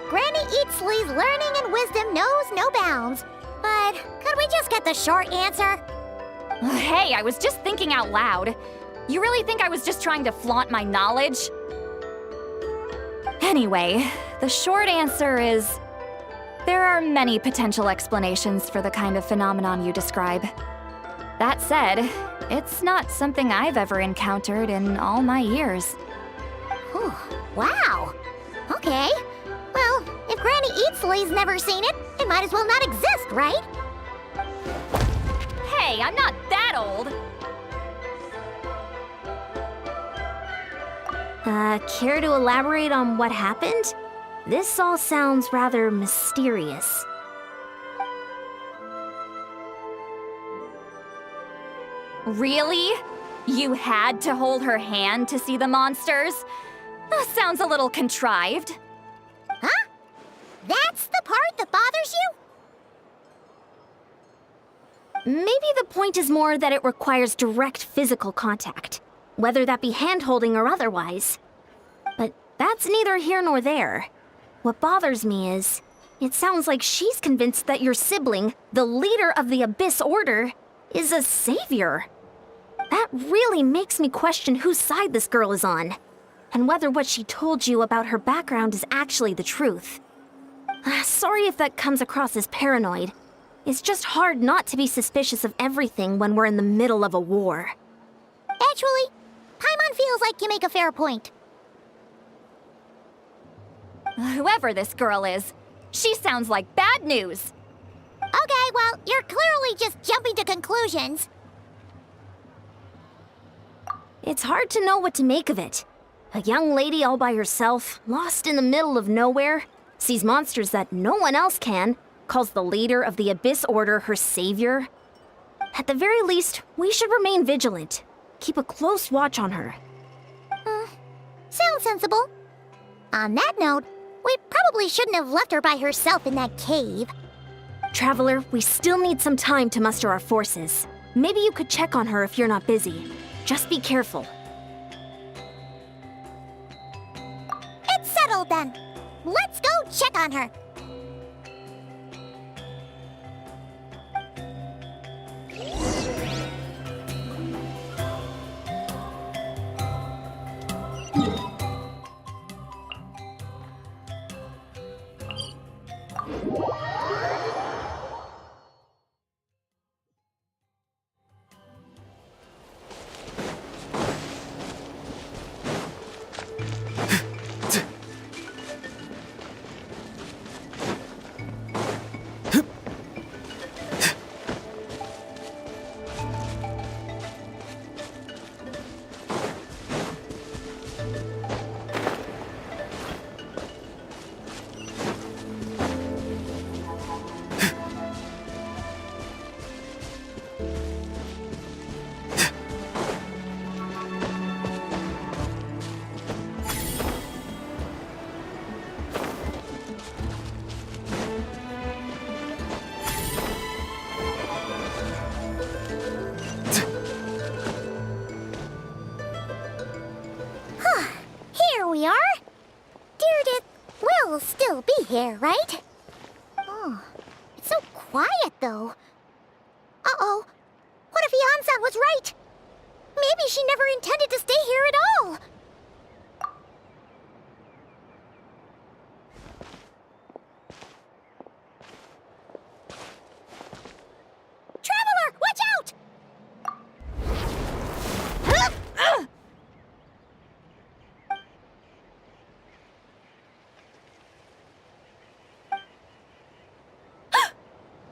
Granny Eatsley's learning and wisdom knows no bounds. But could we just get the short answer? Hey, I was just thinking out loud. You really think I was just trying to flaunt my knowledge? Anyway, the short answer is... there are many potential explanations for the kind of phenomenon you describe. That said, it's not something I've ever encountered in all my years. Whew, wow. Okay. Well, if Granny Eatsley's never seen it, it might as well not exist, right? Hey, I'm not that old! Care to elaborate on what happened? This all sounds rather mysterious. Really? You had to hold her hand to see the monsters? Sounds a little contrived. Huh? That's the part that bothers you? Maybe the point is more that it requires direct physical contact, whether that be hand-holding or otherwise. But that's neither here nor there. What bothers me is, It sounds like she's convinced that your sibling, the leader of the Abyss Order, is a savior. That really makes me question whose side this girl is on, and whether what she told you about her background is actually the truth. Sorry if that comes across as paranoid. It's just hard not to be suspicious of everything when we're in the middle of a war. Actually, Paimon feels like you make a fair point. Whoever this girl is, she sounds like bad news. Okay, well, you're clearly just jumping to conclusions. It's hard to know what to make of it. A young lady all by herself, lost in the middle of nowhere, sees monsters that no one else can, calls the leader of the Abyss Order her savior. At the very least, we should remain vigilant. Keep a close watch on her. Sounds sensible. On that note, we probably shouldn't have left her by herself in that cave. Traveler, we still need some time to muster our forces. Maybe you could check on her if you're not busy. Just be careful. It's settled then. Let's go check on her. Here we are. Deirdre will still be here, right? Oh, it's so quiet, though. Uh-oh. What if Yansan was right? Maybe she never intended to stay here at all. Traveler, watch out!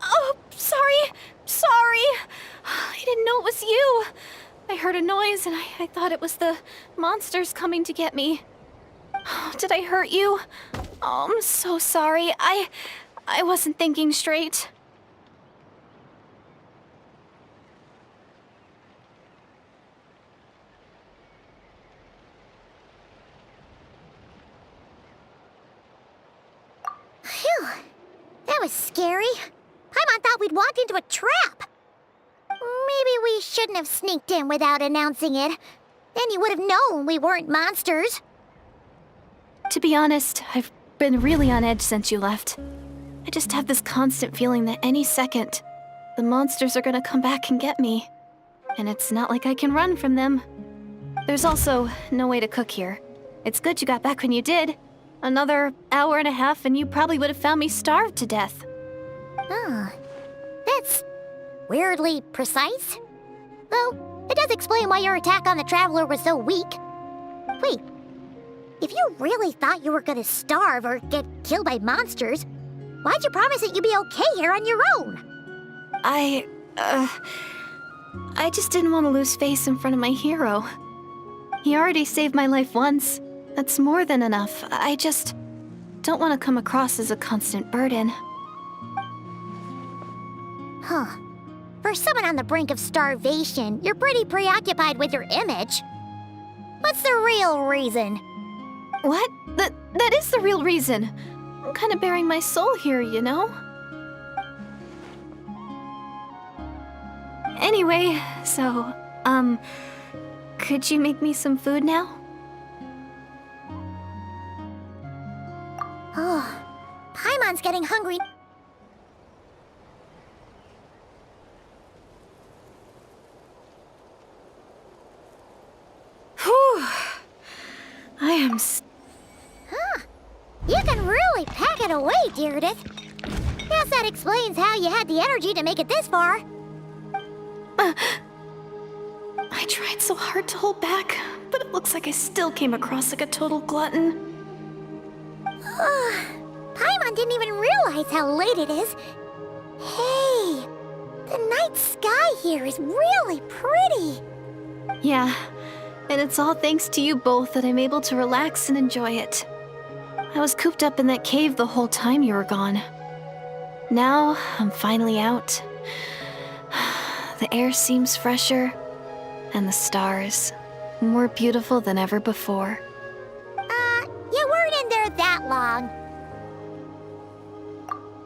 Oh, sorry. I didn't know it was you. I heard a noise and I thought it was the monsters coming to get me. Did I hurt you? Oh, I'm so sorry. I wasn't thinking straight. Phew. That was scary. Paimon thought we'd walked into a trap. Maybe we shouldn't have sneaked in without announcing it. Then you would have known we weren't monsters. To be honest, I've been really on edge since you left. I just have this constant feeling that any second, the monsters are gonna come back and get me. And it's not like I can run from them. There's also no way to cook here. It's good you got back when you did. Another hour and a half and you probably would have found me starved to death. Oh, that's weirdly precise. Though, it does explain why your attack on the Traveler was so weak. Wait, if you really thought you were gonna starve or get killed by monsters, why'd you promise that you'd be okay here on your own? I just didn't want to lose face in front of my hero. He already saved my life once. That's more than enough. I just don't want to come across as a constant burden. Huh. For someone on the brink of starvation, you're pretty preoccupied with your image. What's the real reason? What? That is the real reason. I'm kind of bearing my soul here, you know? Anyway, so, could you make me some food now? Oh, Paimon's getting hungry. Whew. I am You can really pack it away, Deardith. Guess that explains how you had the energy to make it this far. I tried so hard to hold back, but it looks like I still came across like a total glutton. Paimon didn't even realize how late it is. Hey, the night sky here is really pretty. Yeah, and it's all thanks to you both that I'm able to relax and enjoy it. I was cooped up in that cave the whole time you were gone. Now, I'm finally out. The air seems fresher, and the stars more beautiful than ever before. You weren't in there that long.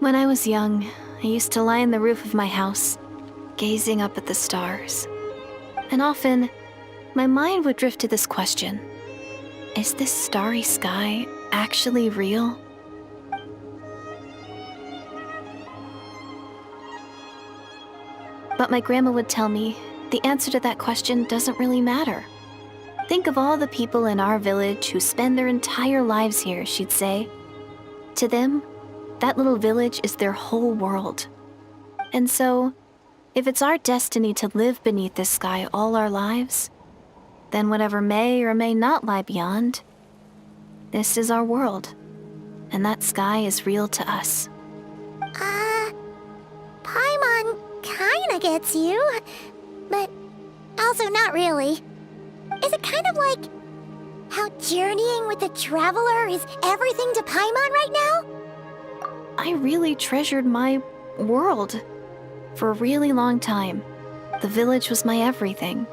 When I was young, I used to lie on the roof of my house, gazing up at the stars. And often, my mind would drift to this question. Is this starry sky actually real? But my grandma would tell me the answer to that question doesn't really matter. Think of all the people in our village who spend their entire lives here, she'd say. To them, that little village is their whole world. And so, if it's our destiny to live beneath this sky all our lives, then whatever may or may not lie beyond, this is our world, and that sky is real to us. Paimon kinda gets you, but also not really. Is it kind of like how journeying with the Traveler is everything to Paimon right now? I really treasured my world. For a really long time, the village was my everything.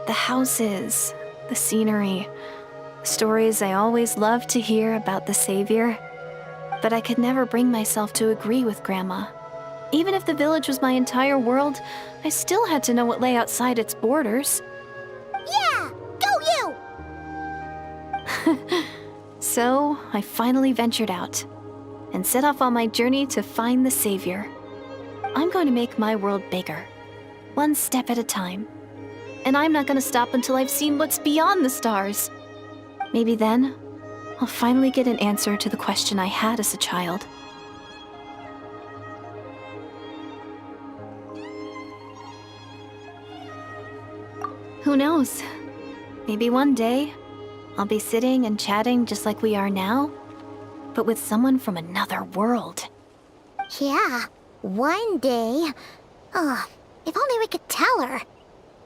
The houses, the scenery, stories I always loved to hear about the Savior. But I could never bring myself to agree with Grandma. Even if the village was my entire world, I still had to know what lay outside its borders. Yeah! Go you! So, I finally ventured out and set off on my journey to find the Savior. I'm going to make my world bigger, one step at a time. And I'm not going to stop until I've seen what's beyond the stars. Maybe then, I'll finally get an answer to the question I had as a child. Who knows? Maybe one day, I'll be sitting and chatting just like we are now, but with someone from another world. Yeah, one day. Oh, if only we could tell her.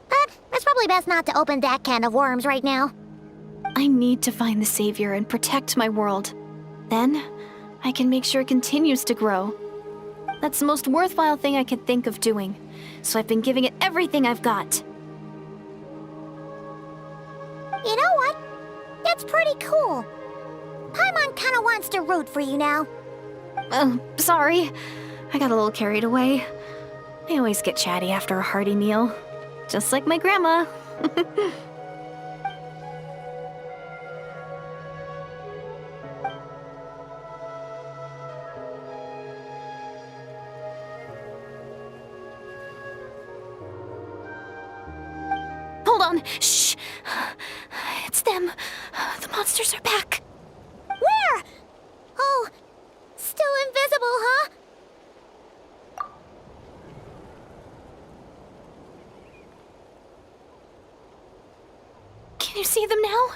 But it's probably best not to open that can of worms right now. I need to find the Savior and protect my world. Then, I can make sure it continues to grow. That's the most worthwhile thing I could think of doing, so I've been giving it everything I've got. You know what? That's pretty cool. Paimon kinda wants to root for you now. Oh, sorry. I got a little carried away. I always get chatty after a hearty meal. Just like my grandma. Hold on. Shh. It's them. The monsters are back. Where? Oh, still invisible, huh? Can you see them now?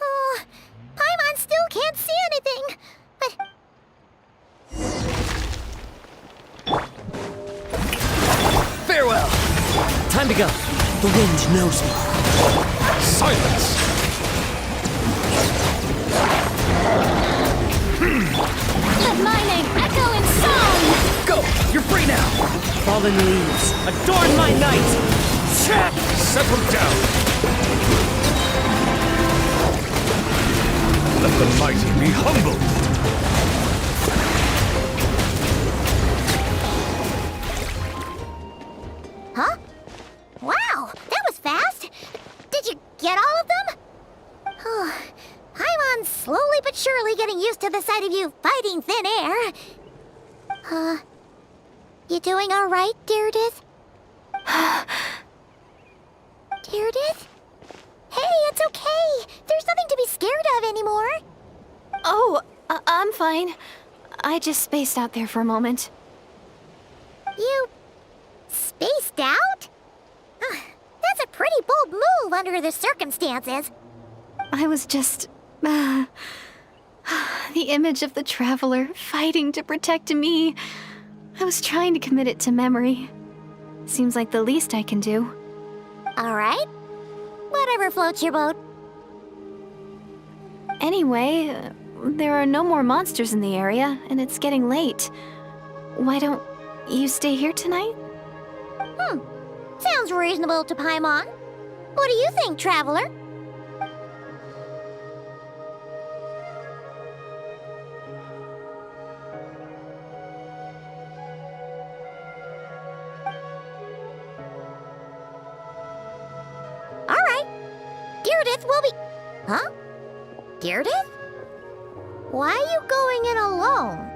Oh, Paimon still can't see anything. But Farewell! Time to go. The wind knows me. Silence! Let my name echo in song! Go! You're free now! Fallen leaves, adorn my night! Check! Settle down! the mighty be humbled. Huh? Wow, that was fast. Did you get all of them? Paimon's slowly but surely getting used to the sight of you fighting thin air. You doing all right, Deirdith? Deirdith? Hey, it's okay. There's nothing to be scared of anymore. Oh, I'm fine. I just spaced out there for a moment. You spaced out? That's a pretty bold move under the circumstances. I was just... the image of the Traveler fighting to protect me. I was trying to commit it to memory. Seems like the least I can do. All right. Whatever floats your boat. Anyway, there are no more monsters in the area, and it's getting late. Why don't you stay here tonight? Sounds reasonable to Paimon. What do you think, Traveler? All right. Deirdith will be... Huh? Deirdith? Why are you going in alone?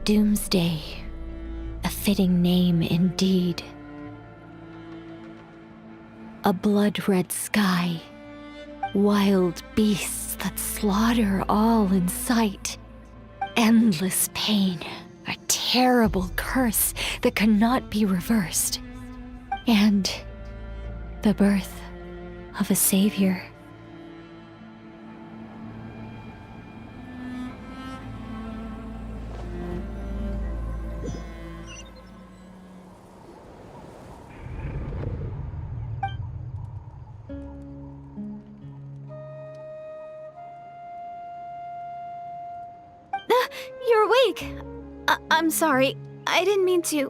Doomsday, a fitting name indeed. A blood-red sky, wild beasts that slaughter all in sight, endless pain, a terrible curse that cannot be reversed, and the birth of a savior. You're awake! I'm sorry. I didn't mean to,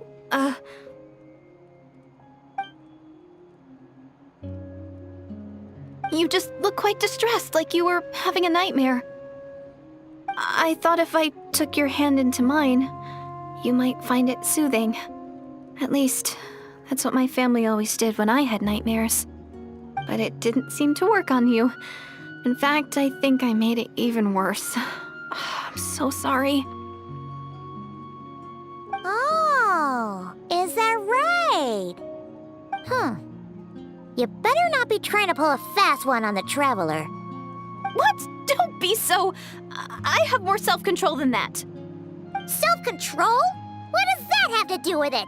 You just look quite distressed, like you were having a nightmare. I thought if I took your hand into mine, you might find it soothing. At least, that's what my family always did when I had nightmares. But it didn't seem to work on you. In fact, I think I made it even worse. I'm so sorry. Oh, is that right? You better not be trying to pull a fast one on the Traveler. What? Don't be so... I have more self-control than that. Self-control? What does that have to do with it?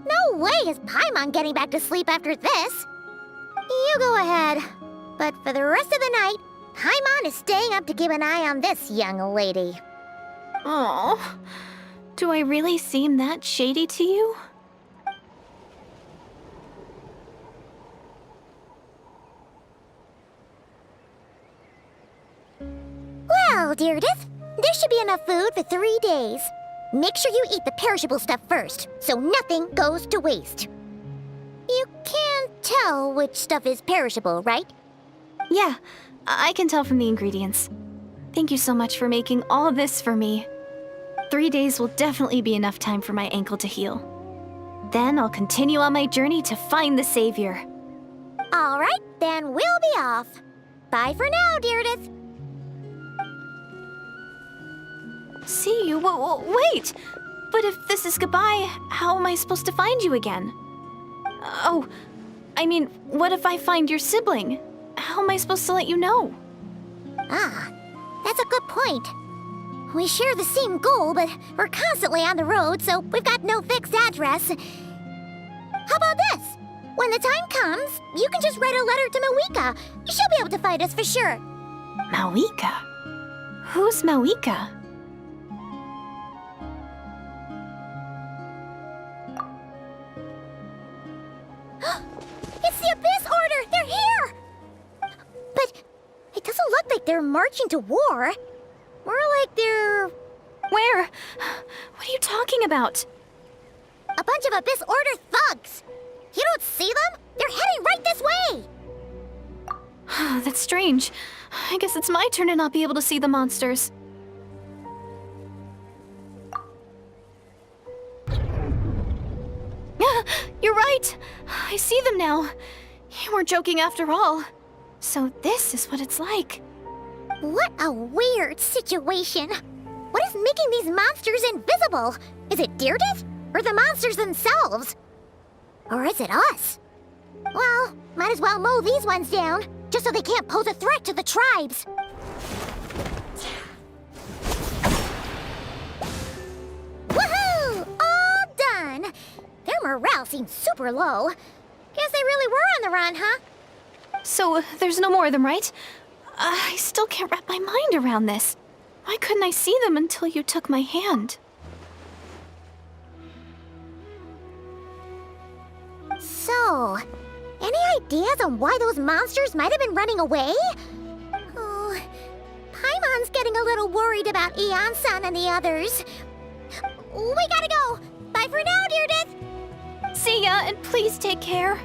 No way is Paimon getting back to sleep after this. You go ahead. But for the rest of the night, Paimon is staying up to keep an eye on this young lady. Oh, do I really seem that shady to you? Well, Deirdith, there should be enough food for 3 days. Make sure you eat the perishable stuff first, so nothing goes to waste. You can't tell which stuff is perishable, right? Yeah, I can tell from the ingredients. Thank you so much for making all this for me. 3 days will definitely be enough time for my ankle to heal. Then I'll continue on my journey to find the Savior. All right, then we'll be off. Bye for now, Deirdre. See you? Wait! But if this is goodbye, how am I supposed to find you again? Oh, I mean, what if I find your sibling? How am I supposed to let you know? Ah, that's a good point. We share the same goal, but we're constantly on the road, so we've got no fixed address. How about this? When the time comes, you can just write a letter to Mawika. She'll be able to find us for sure. Mawika? Who's Mawika? It's the Abyss Order! They're here! But it doesn't look like they're marching to war. More like they're... Where? What are you talking about? a bunch of Abyss Order thugs! You don't see them? They're heading right this way! That's strange. I guess it's my turn to not be able to see the monsters. You're right! I see them now. You weren't joking after all. So this is what it's like. What a weird situation. What is making these monsters invisible? Is it Deirdre? Or the monsters themselves? Or is it us? Well, might as well mow these ones down, just so they can't pose a threat to the tribes. Woohoo! All done! Their morale seems super low. Guess they really were on the run, huh? So, there's no more of them, right? I still can't wrap my mind around this. Why couldn't I see them until you took my hand? So, any ideas on why those monsters might have been running away? Oh, Paimon's getting a little worried about Eon-san and the others. We gotta go! Bye for now, Deirdre! See ya, and please take care.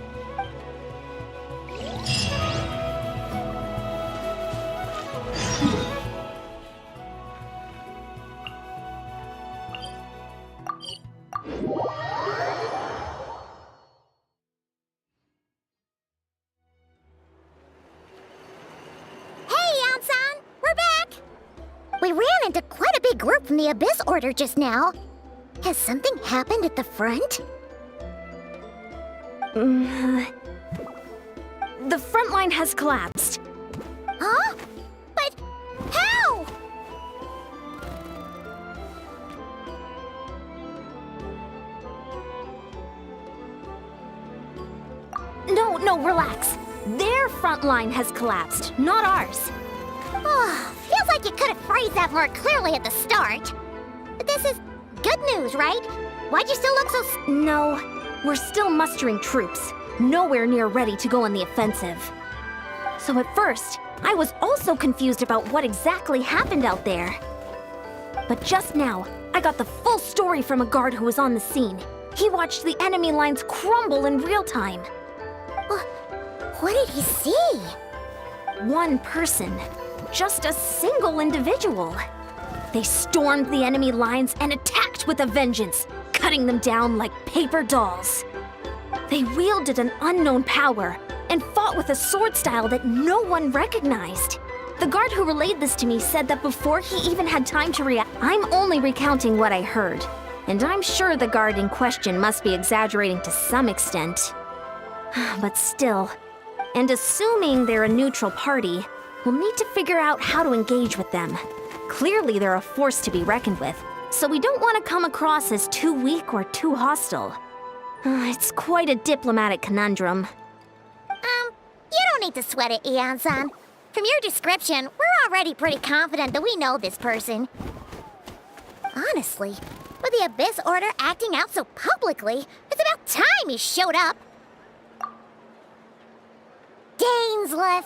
We ran into quite a big group from the Abyss Order just now. Has something happened at the front? The front line has collapsed. Huh? But how? No, relax. Their front line has collapsed, not ours. Oh, feels like you could have phrased that more clearly at the start. But this is good news, right? Why'd you still look so No, we're still mustering troops. Nowhere near ready to go on the offensive. So at first, I was also confused about what exactly happened out there. But just now, I got the full story from a guard who was on the scene. He watched the enemy lines crumble in real time. What did he see? One person. Just a single individual. They stormed the enemy lines and attacked with a vengeance, cutting them down like paper dolls. They wielded an unknown power and fought with a sword style that no one recognized. The guard who relayed this to me said that before he even had time to react. I'm only recounting what I heard, and I'm sure the guard in question must be exaggerating to some extent. But still, and assuming they're a neutral party, we'll need to figure out how to engage with them. Clearly they're a force to be reckoned with, so we don't want to come across as too weak or too hostile. It's quite a diplomatic conundrum. You don't need to sweat it, Eon-san. From your description, we're already pretty confident that we know this person. Honestly, with the Abyss Order acting out so publicly, it's about time he showed up. Dainsleif!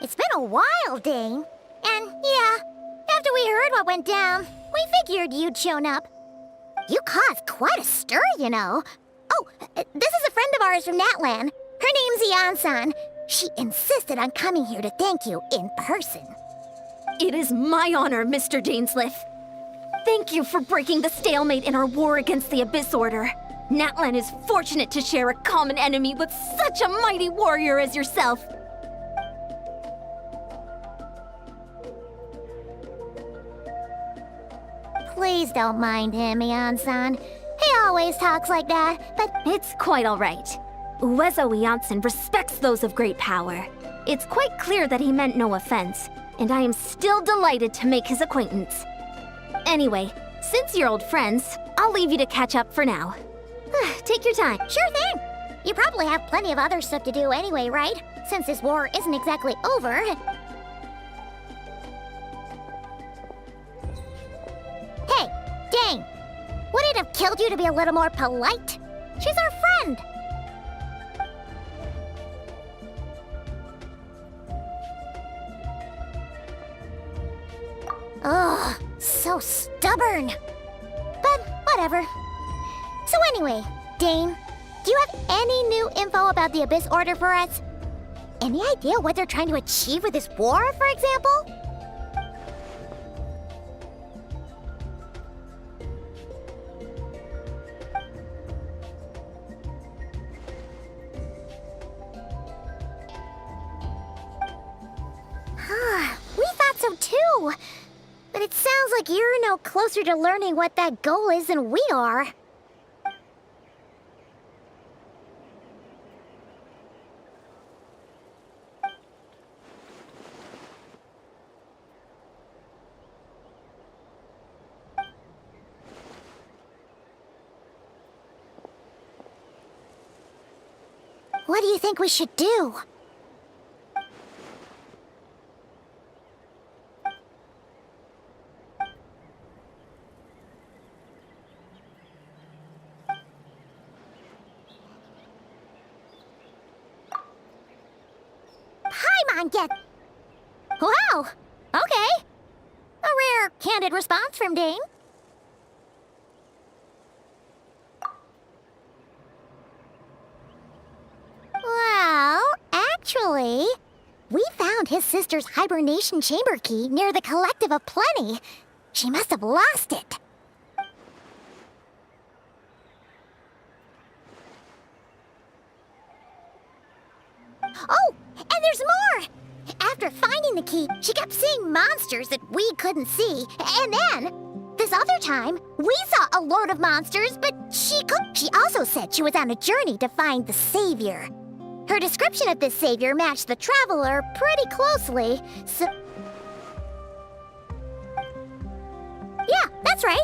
It's been a while, Dane. And yeah, after we heard what went down, we figured you'd shown up. You caused quite a stir, you know. Oh, this is a friend of ours from Natlan. Her name's Ian-san. She insisted on coming here to thank you in person. It is my honor, Mr. Dainsleif. Thank you for breaking the stalemate in our war against the Abyss Order. Natlan is fortunate to share a common enemy with such a mighty warrior as yourself. Please don't mind him, Ian-san. He always talks like that, but It's quite all right. Uezo Iansen respects those of great power. It's quite clear that he meant no offense, and I am still delighted to make his acquaintance. Anyway, since you're old friends, I'll leave you to catch up for now. Take your time. sure thing. You probably have plenty of other stuff to do anyway, right? Since this war isn't exactly over. Hey, Dane! Would it have killed you to be a little more polite? She's our friend! Ugh, so stubborn. But whatever. So anyway, Dane, do you have any new info about the Abyss Order for us? Any idea what they're trying to achieve with this war, for example? We thought so too. But it sounds like you're no closer to learning what that goal is than we are. What do you think we should do? Paimon get... Wow! Okay. A rare, candid response from Dane. Well, actually, we found his sister's hibernation chamber key near the Collective of Plenty. She must have lost it. Oh, and there's more! After finding the key, she kept seeing monsters that we couldn't see. And then, this other time, we saw a load of monsters, but she also said she was on a journey to find the Savior. Her description of this Savior matched the Traveler pretty closely, so... Yeah, that's right.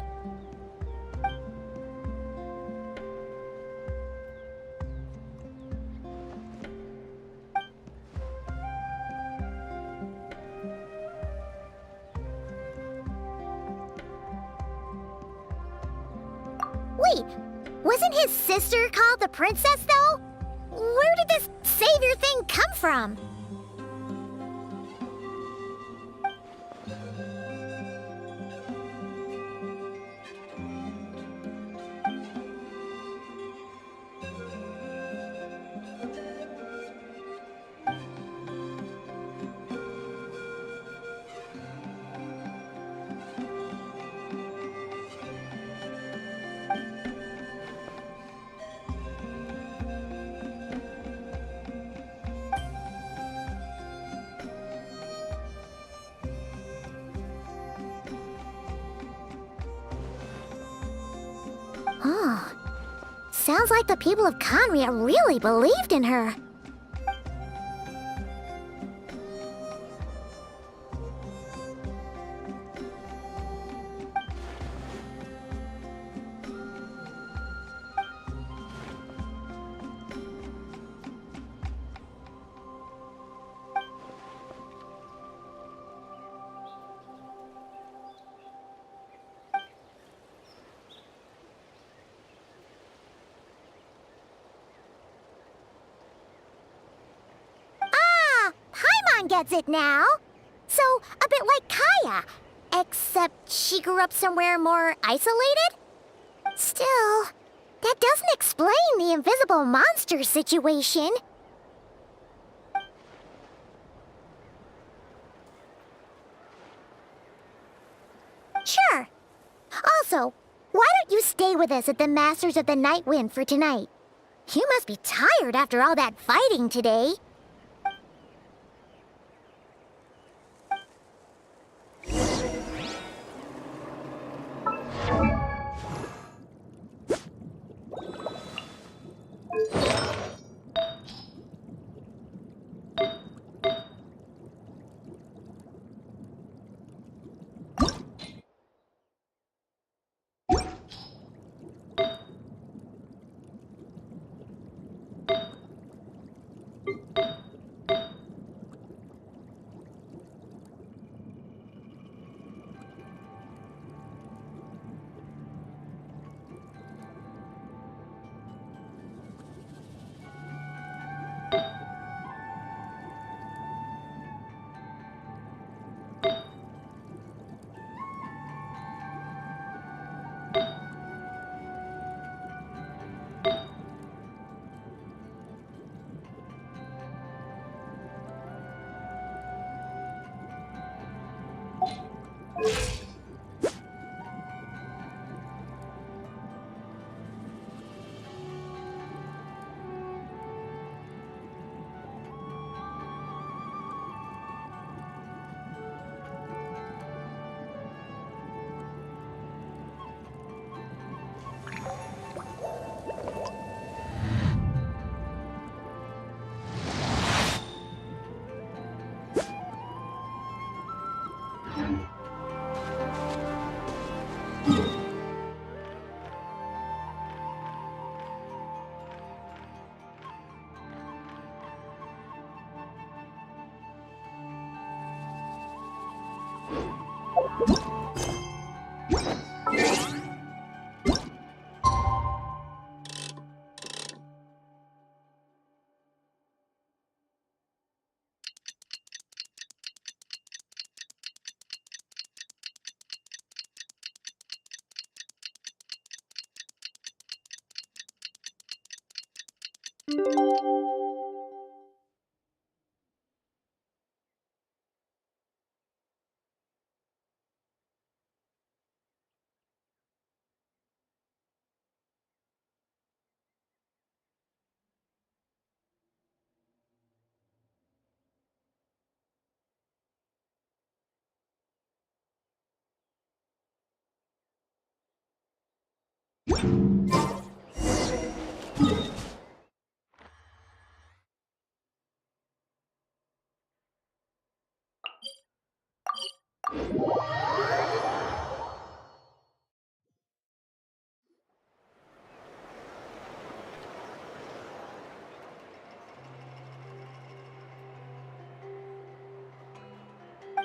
Wait, wasn't his sister called the Princess, though? Where did this Savior thing come from? Oh, sounds like the people of Conria really believed in her. everyone gets it now. So, a bit like Kaya. Except she grew up somewhere more isolated? Still, that doesn't explain the invisible monster situation. Sure. Also, why don't you stay with us at the Masters of the Night Wind for tonight? You must be tired after all that fighting today.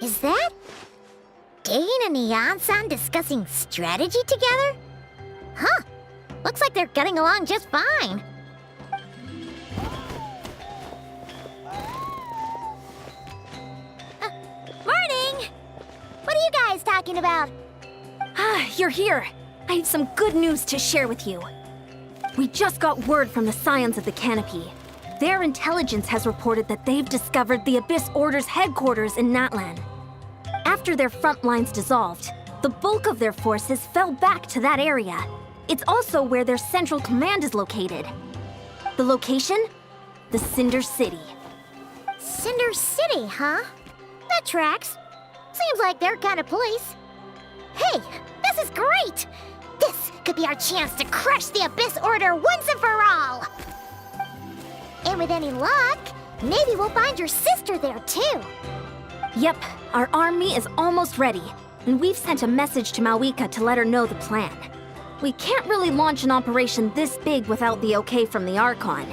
Is that Dane and Neon-san discussing strategy together? Huh. Looks like they're getting along just fine. Morning! What are you guys talking about? Ah, you're here. I have some good news to share with you. We just got word from the Scions of the Canopy. Their intelligence has reported that they've discovered the Abyss Order's headquarters in Natlan. After their front lines dissolved, the bulk of their forces fell back to that area. It's also where their central command is located. The location? The Cinder City. Cinder City, huh? That tracks. Seems like their kind of place. Hey, this is great! This could be our chance to crush the Abyss Order once and for all! And with any luck, maybe we'll find your sister there too. Yep, our army is almost ready, and we've sent a message to Mawika to let her know the plan. We can't really launch an operation this big without the okay from the Archon.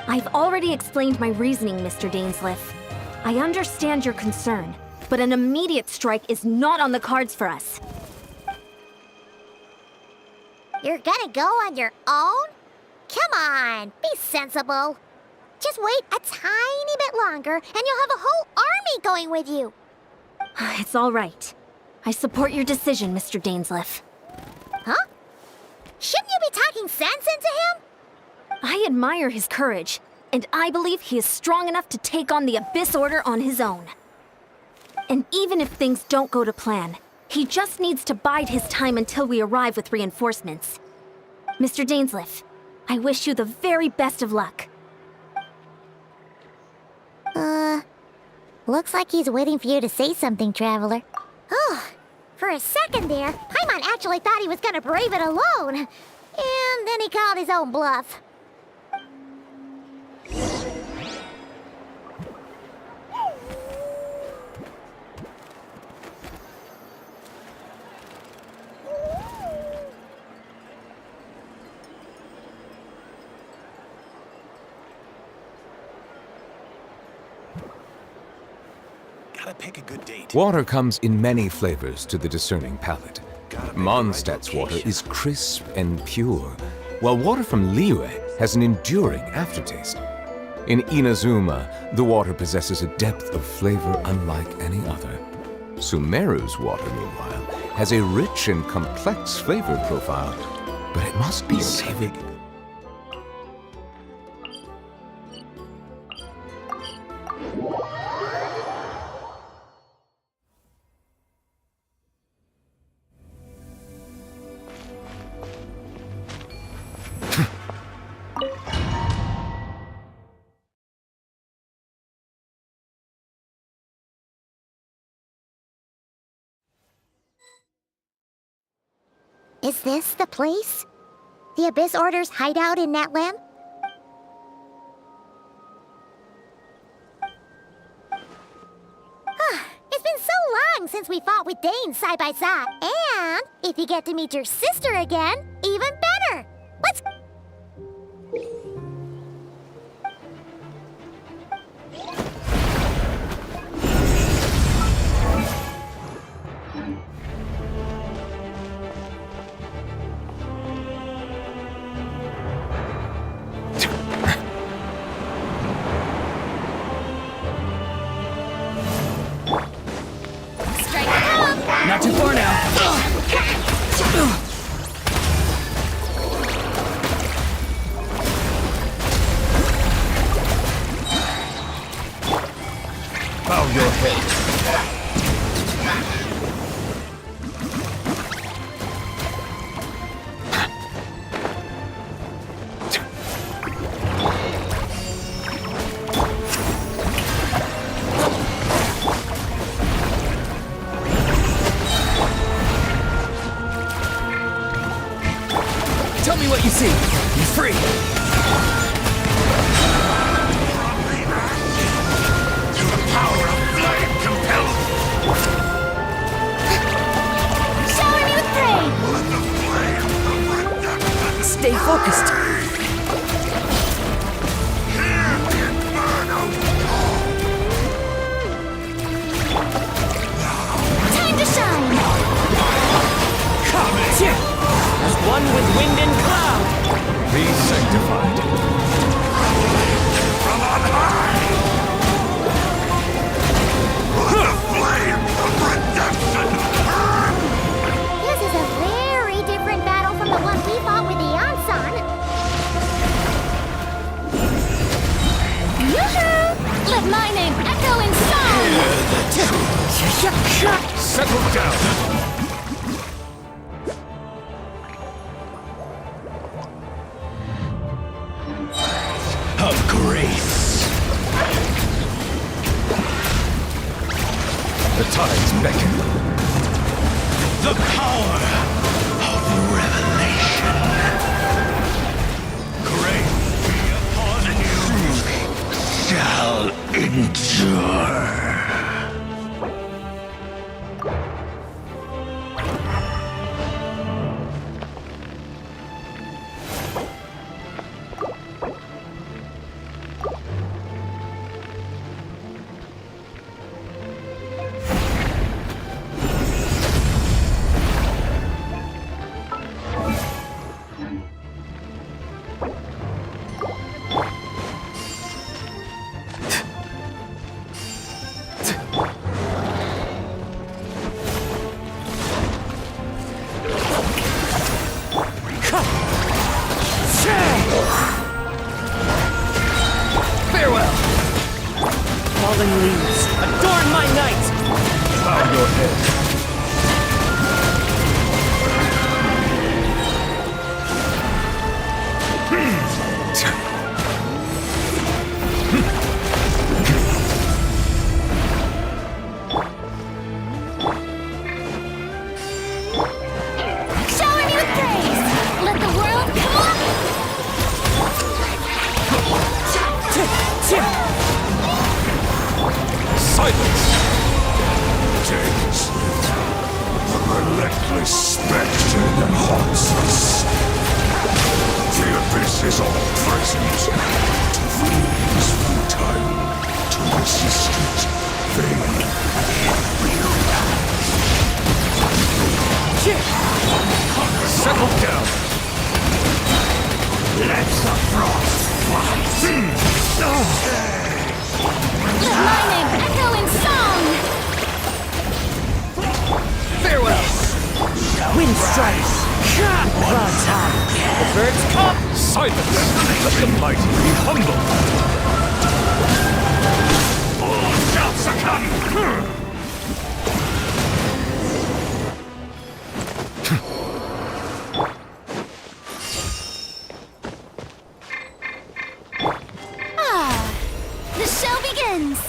I've already explained my reasoning, Mr. Dainsleif. I understand your concern, but an immediate strike is not on the cards for us. You're gonna go on your own? Come on, be sensible. Just wait a tiny bit longer, and you'll have a whole army going with you. It's all right. I support your decision, Mr. Dainsleif. Huh? Shouldn't you be talking sense into him? I admire his courage, and I believe he is strong enough to take on the Abyss Order on his own. And even if things don't go to plan, he just needs to bide his time until we arrive with reinforcements. Mr. Dainsleif, I wish you the very best of luck. Looks like he's waiting for you to say something, Traveler. Oh, for a second there, Paimon actually thought he was gonna brave it alone. And then he called his own bluff. Gotta pick a good date. Water comes in many flavors to the discerning palate. Mondstadt's water is crisp and pure, while water from Liyue has an enduring aftertaste. In Inazuma, the water possesses a depth of flavor unlike any other. Sumeru's water, meanwhile, has a rich and complex flavor profile, but it must be savored. Is this the place? The Abyss Order's hideout in Natlam? It's been so long since we fought with Dane side by side. And if you get to meet your sister again, even better. Let's... Not too far now. Bow your head. Tell me what you see. You're free. The power of flame compels. Shower me with pain! Let the flame of redemption Stay focused. hear the inferno. Time to shine! Coming. As one with wind and cloud. Be sanctified. From on high. Let the flame of redemption burn. This is a very different battle from the one we fought with the Ansan. Yoo-hoo! Let my name echo in song! Settle down. Of grace. The tides beckon. The power of revelation. Grace be upon you. Shall endure. fallen leaves, adorn my night! Bow your head. Shower me with praise! Let the world come up! Silence! James, the relentless spectre that haunts us. The abyss is all present. To flee is futile. To resist it, vain. Settle down. Let the frost fly. Let my name echo in song! Farewell! Wind strikes! Clouds high! The birds come! Silence! Let the mighty be humble! All shall succumb! The show begins!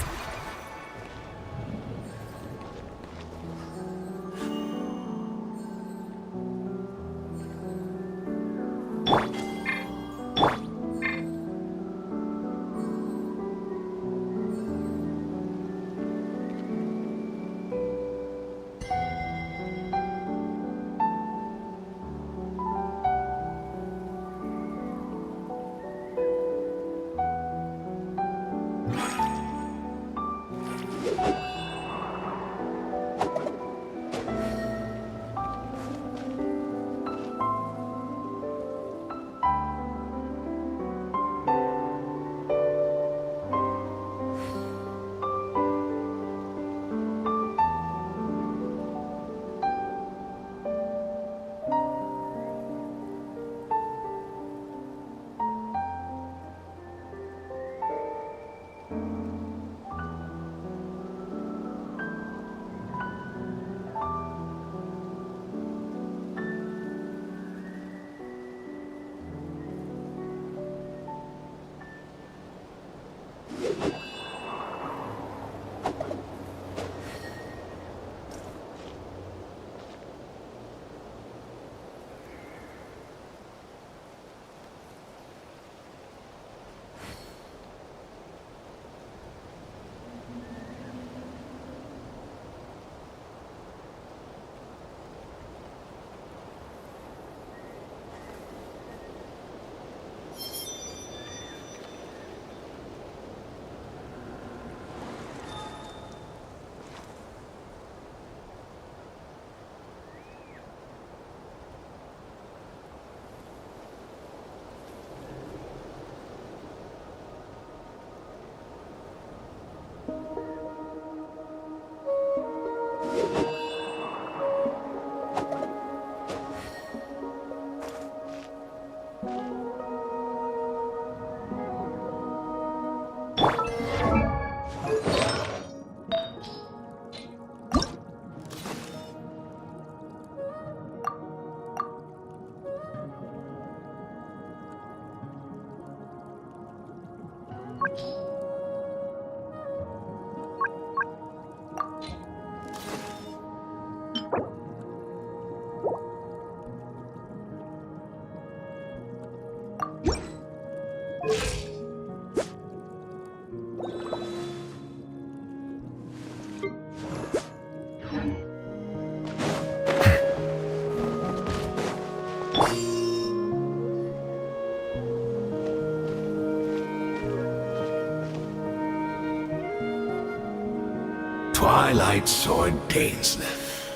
Twilight Sword Dainsleif.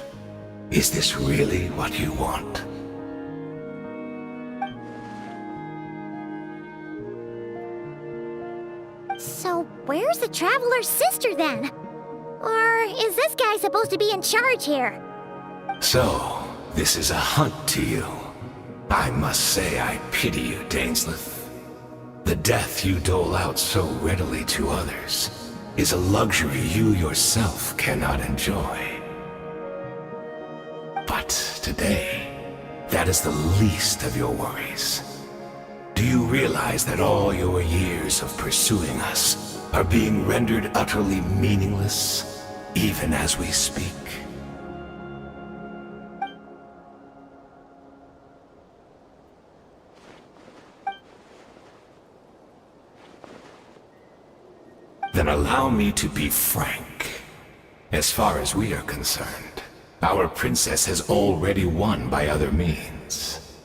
Is this really what you want? So, where's the Traveler's sister then? Or is this guy supposed to be in charge here? So, this is a hunt to you. I must say I pity you, Dainsleif. The death you dole out so readily to others is a luxury you yourself cannot enjoy. But today, that is the least of your worries. Do you realize that all your years of pursuing us are being rendered utterly meaningless, even as we speak? Then allow me to be frank. As far as we are concerned, our princess has already won by other means.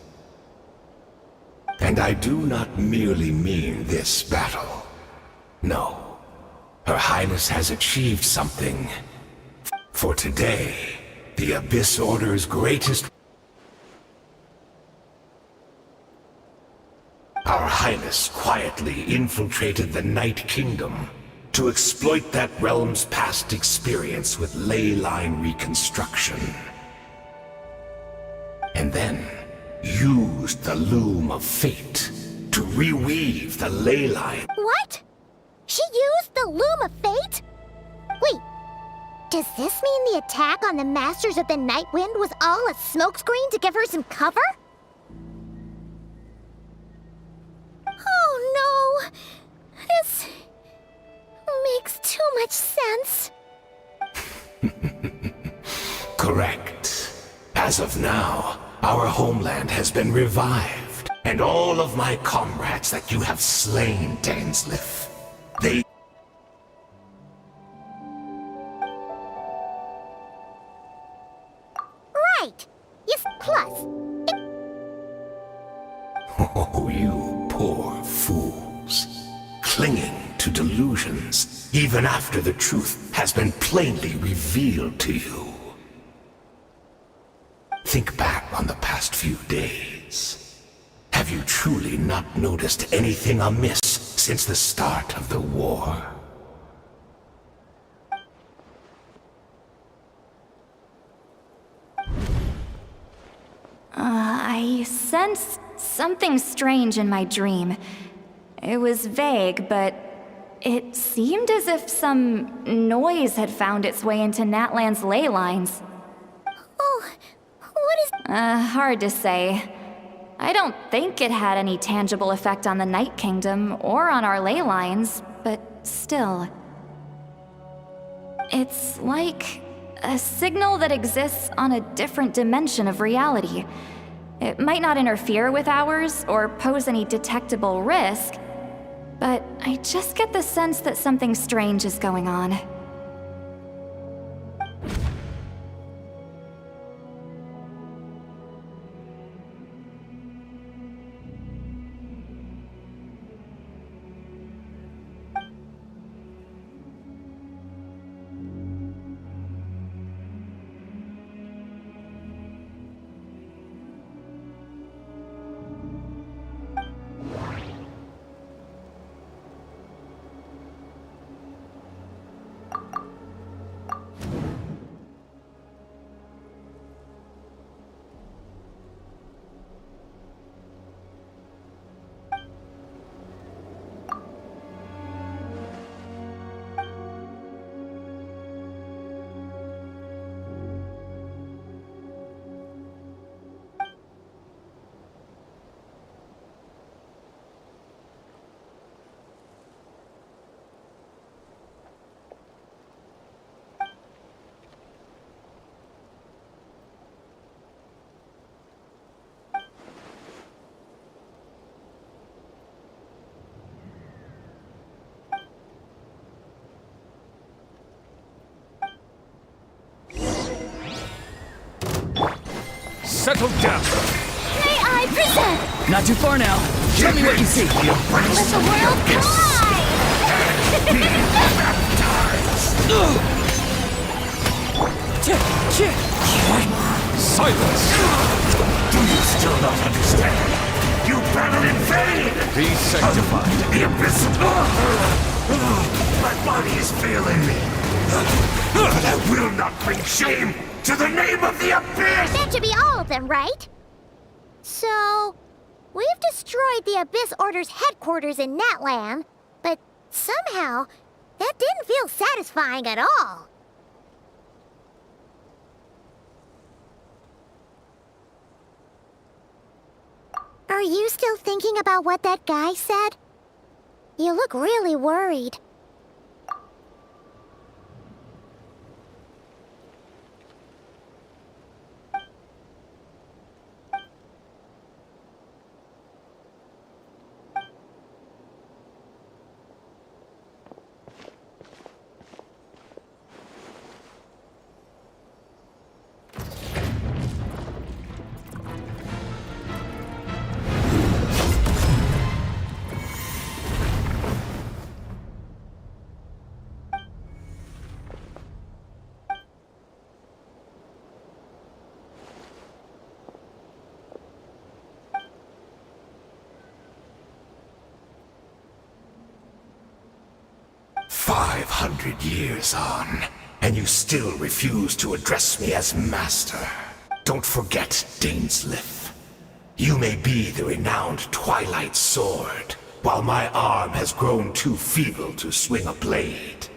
And I do not merely mean this battle. No. Her Highness has achieved something. For today, the Abyss Order's greatest... Our Highness quietly infiltrated the Night Kingdom to exploit that realm's past experience with ley line reconstruction. And then used the Loom of Fate to reweave the ley line. What? She used the Loom of Fate? Wait, does this mean the attack on the Masters of the Night Wind was all a smokescreen to give her some cover? Oh no! This makes too much sense. Correct. As of now, our homeland has been revived, and all of my comrades that you have slain, Danslif, they... Right! Yes, plus... Oh, you poor fools. Clinging to delusions, even after the truth has been plainly revealed to you. Think back on the past few days. Have you truly not noticed anything amiss since the start of the war? I sensed something strange in my dream. It was vague, but it seemed as if some noise had found its way into Natlan's ley lines. Oh, what is... Hard to say. I don't think it had any tangible effect on the Night Kingdom or on our ley lines, but still. It's like a signal that exists on a different dimension of reality. It might not interfere with ours or pose any detectable risk, but I just get the sense that something strange is going on. Settle down! May I present? Not too far now. Show me what you see. Let the world collide! Silence! Do you still not understand? You battle in vain! Be sanctified. The abyss... My body is failing me. But I will not bring shame to the name of the Abyss! That should be all of them, right? So, we've destroyed the Abyss Order's headquarters in Natlan, but somehow, That didn't feel satisfying at all. Are you still thinking about what that guy said? You look really worried. Years on, and you still refuse to address me as master. Don't forget, Daneslith. You may be the renowned Twilight Sword, while my arm has grown too feeble to swing a blade.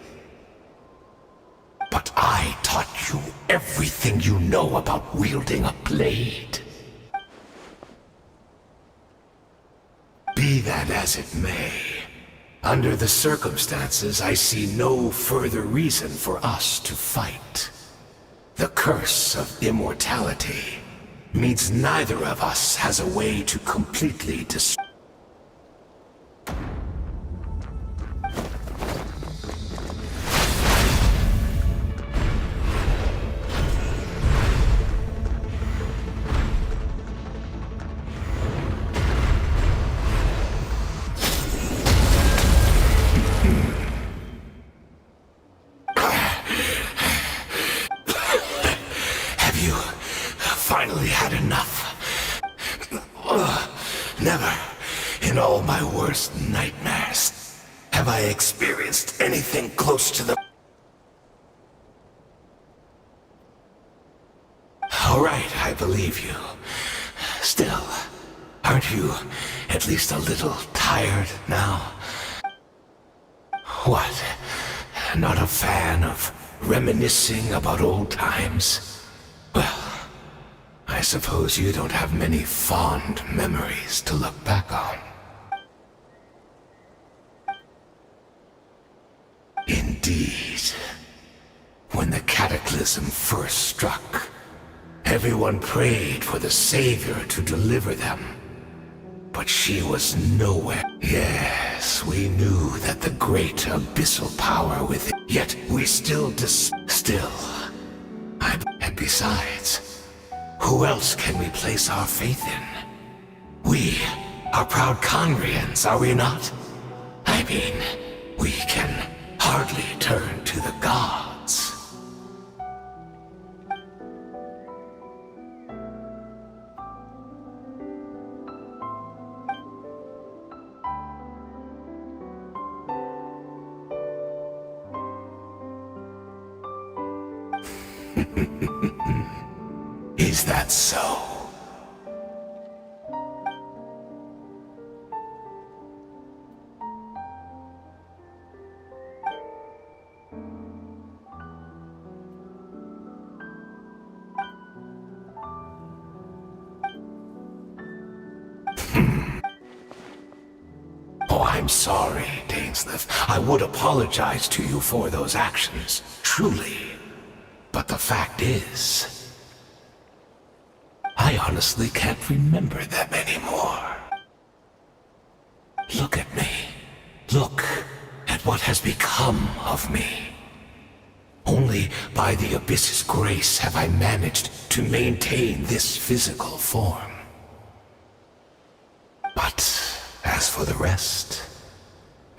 But I taught you everything you know about wielding a blade. Be that as it may, under the circumstances, I see no further reason for us to fight. The curse of immortality means neither of us has a way to completely destroy. Finally had enough. Never, in all my worst nightmares, have I experienced anything close to the... All right, I believe you. Still, aren't you at least a little tired now? What? Not a fan of reminiscing about old times? Well, I suppose you don't have many fond memories to look back on. Indeed. When the cataclysm first struck, everyone prayed for the Savior to deliver them. But she was nowhere. Yes, we knew that the great abyssal power within. Yet we still and besides, who else can we place our faith in? We are proud Conrians, are we not? I mean, we can hardly turn to the gods. Is that so? Oh, I'm sorry, Daneslith. I would apologize to you for those actions, truly. But the fact is, I honestly can't remember them anymore. Look at me. Look at what has become of me. Only by the Abyss's grace have I managed to maintain this physical form. But as for the rest,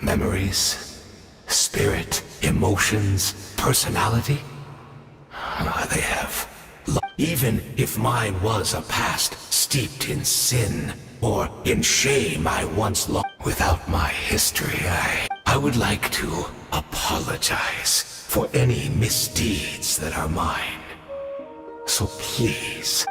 memories, spirit, emotions, personality, they have... Even if mine was a past steeped in sin, or in shame I once lost. Without my history, I would like to apologize for any misdeeds that are mine. So please...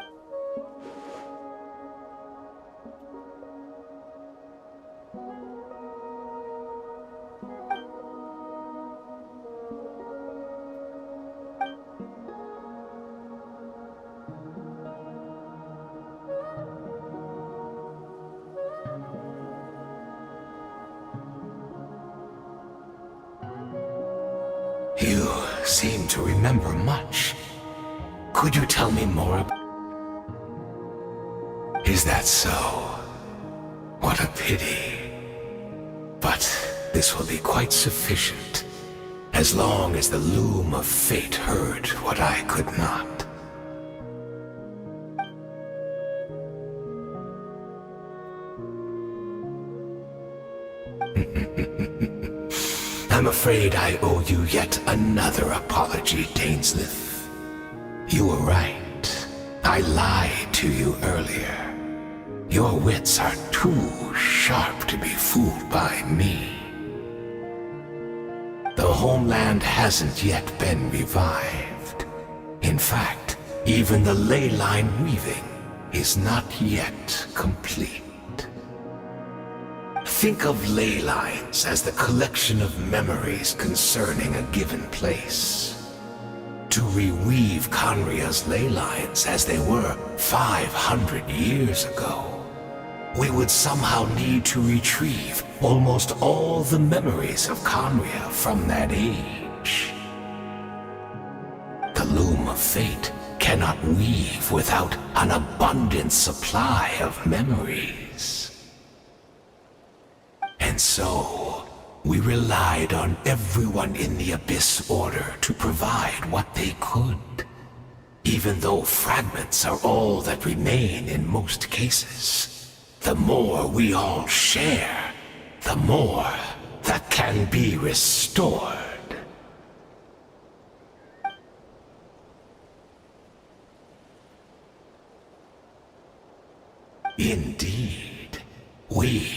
You seem to remember much. Could you tell me more? Is that so? What a pity. But this will be quite sufficient, as long as the loom of fate heard what I could not. I'm afraid I owe you yet another apology, Dainsleif. You were right. I lied to you earlier. Your wits are too sharp to be fooled by me. The homeland hasn't yet been revived. In fact, even the ley line weaving is not yet complete. Think of ley lines as the collection of memories concerning a given place. To reweave Conria's ley lines as they were 500 years ago, we would somehow need to retrieve almost all the memories of Conria from that age. The loom of fate cannot weave without an abundant supply of memories. And so, we relied on everyone in the Abyss Order to provide what they could, even though fragments are all that remain in most cases. The more we all share, the more that can be restored. Indeed, we,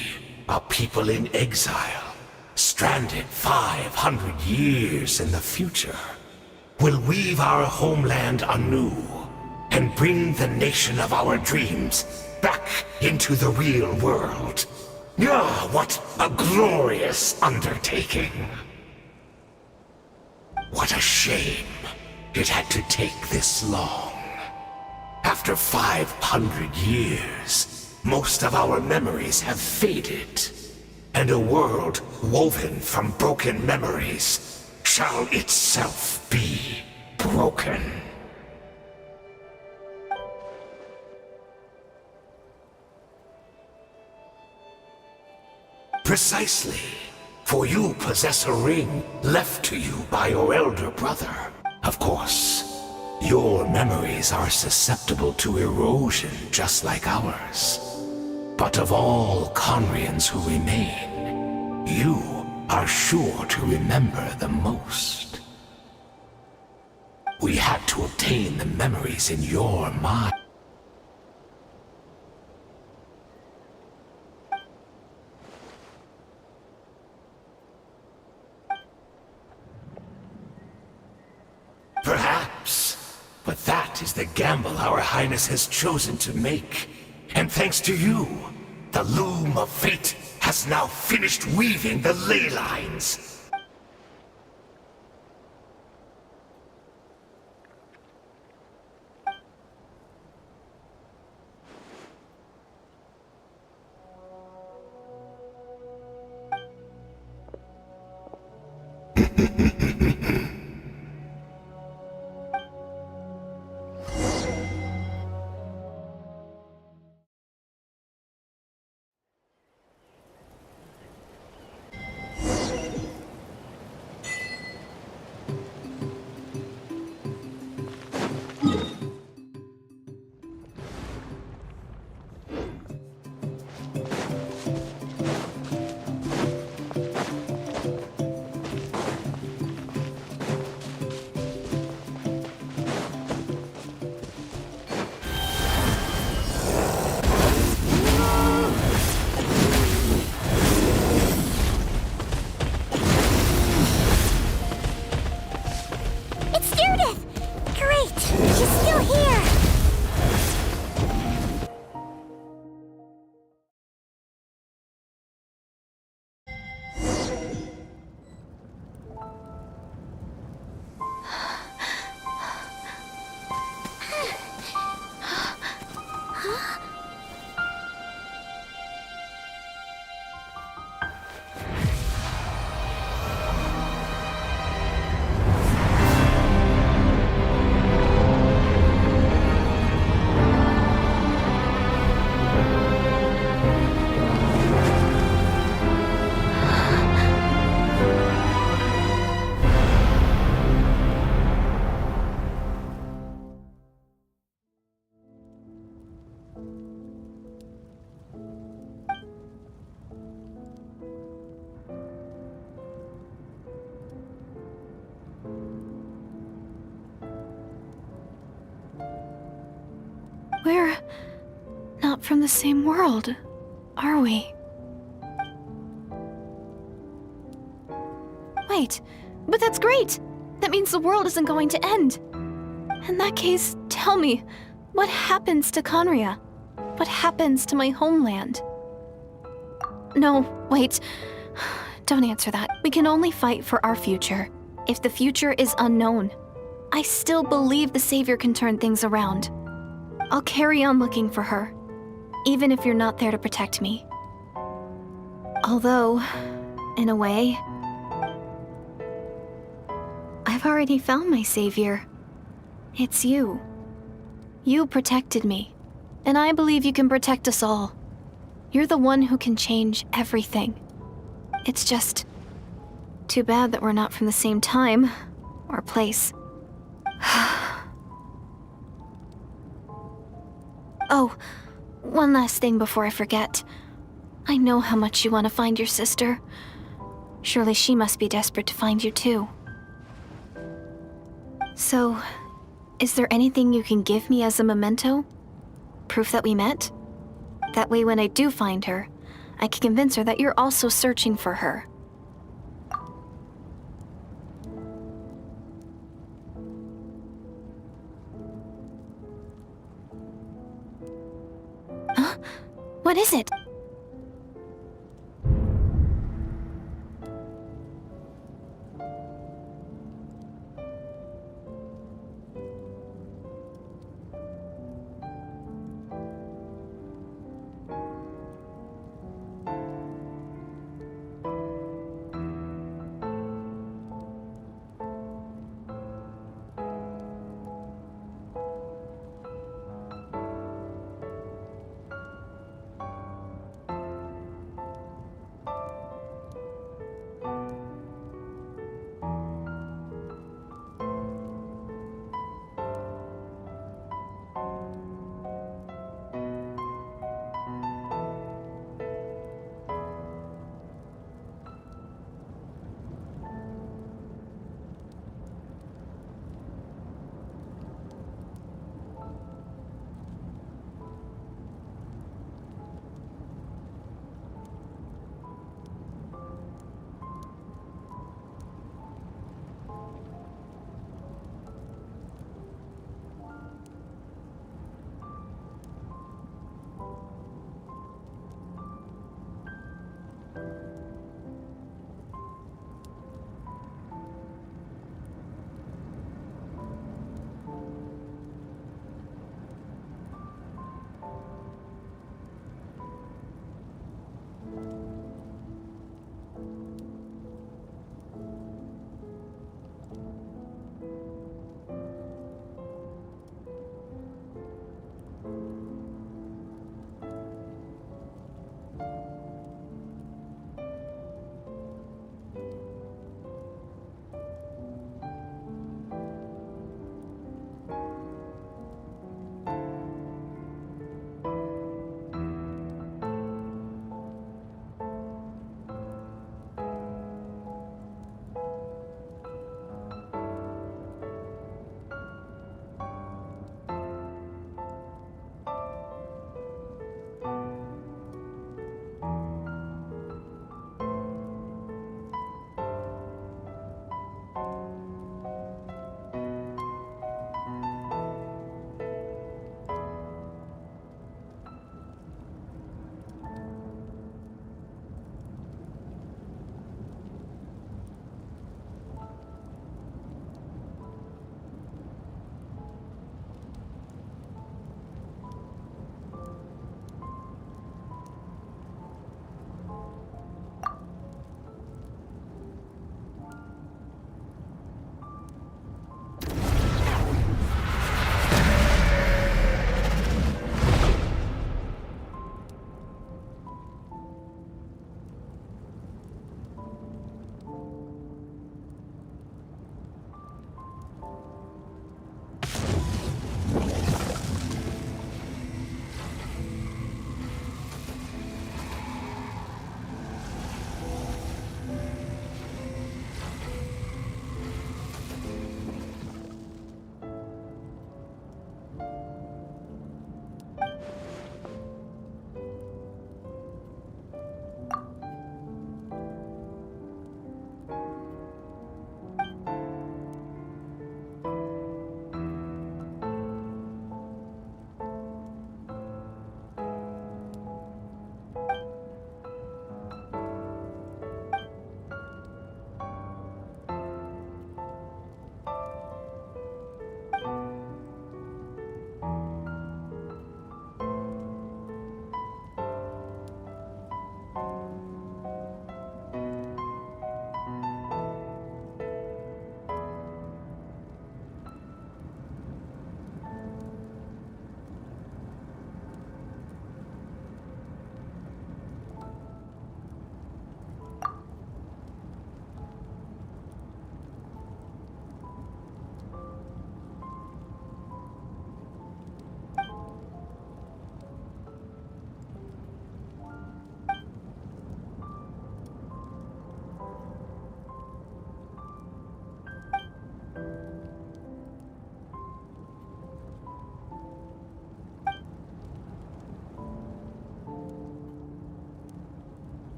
a people in exile, stranded 500 years in the future, will weave our homeland anew and bring the nation of our dreams back into the real world. Ah, what a glorious undertaking! What a shame it had to take this long. After 500 years, most of our memories have faded, and a world woven from broken memories shall itself be broken. Precisely, for you possess a ring left to you by your elder brother. Of course, your memories are susceptible to erosion just like ours. But of all Conrians who remain, you are sure to remember the most. We had to obtain the memories in your mind. Perhaps, but that is the gamble our Highness has chosen to make. And thanks to you, the loom of fate has now finished weaving the ley lines. from the same world, are we? Wait, but that's great! That means the world isn't going to end. In that case, tell me, what happens to Conria? What happens to my homeland? No, wait. Don't answer that. We can only fight for our future. If the future is unknown, I still believe the Savior can turn things around. I'll carry on looking for her, even if you're not there to protect me. Although, in a way, I've already found my Savior. It's you. You protected me, and I believe you can protect us all. You're the one who can change everything. It's just too bad that we're not from the same time or place. Oh, one last thing before I forget. I know how much you want to find your sister. Surely she must be desperate to find you too. So, is there anything you can give me as a memento? Proof that we met? That way when I do find her, I can convince her that you're also searching for her. Huh? What is it?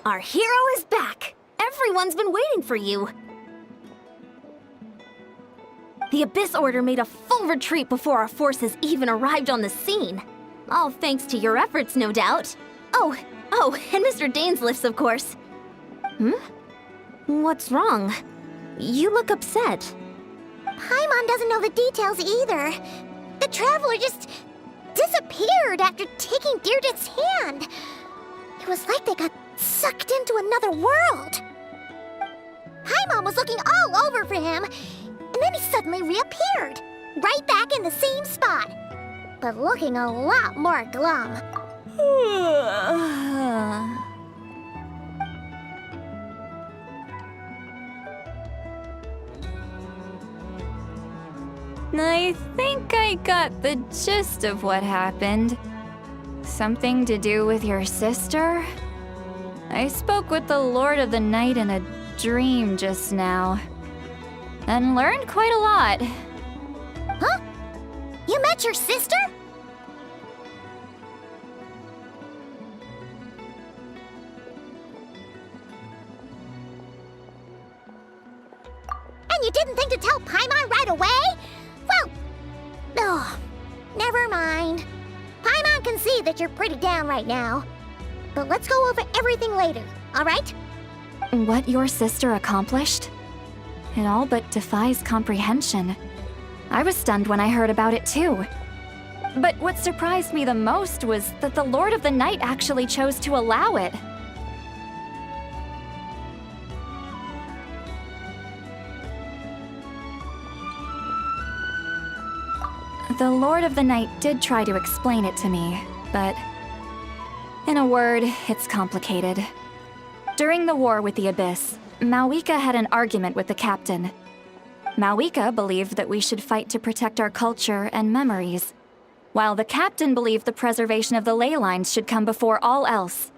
Our hero is back! Everyone's been waiting for you! The Abyss Order made a full retreat before our forces even arrived on the scene. All thanks to your efforts, no doubt. Oh, and Mr. Dainsliff's, of course. What's wrong? You look upset. Paimon doesn't know the details either. The Traveler just disappeared after taking Deirdre's hand. It was like they got sucked into another world. Paimon was looking all over for him, and then he suddenly reappeared, right back in the same spot, but looking a lot more glum. I think I got the gist of what happened. Something to do with your sister? I spoke with the Lord of the Night in a dream just now, and learned quite a lot. Huh? You met your sister? And you didn't think to tell Paimon right away? Well, never mind. Paimon can see that you're pretty down right now. But let's go over everything later, alright? What your sister accomplished? It all but defies comprehension. I was stunned when I heard about it too. But what surprised me the most was that the Lord of the Night actually chose to allow it. The Lord of the Night did try to explain it to me, but in a word, it's complicated. During the war with the Abyss, Mawika had an argument with the captain. Mawika believed that we should fight to protect our culture and memories, while the captain believed the preservation of the ley lines should come before all else.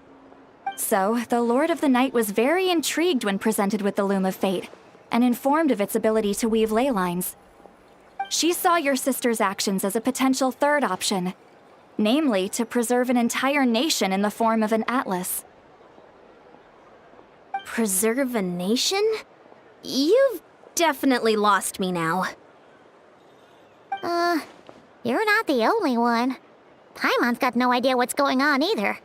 So, the Lord of the Night was very intrigued when presented with the Loom of Fate, and informed of its ability to weave ley lines. She saw your sister's actions as a potential third option, namely to preserve an entire nation in the form of an atlas. Preserve a nation? You've definitely lost me now. You're not the only one. Paimon's got no idea what's going on either.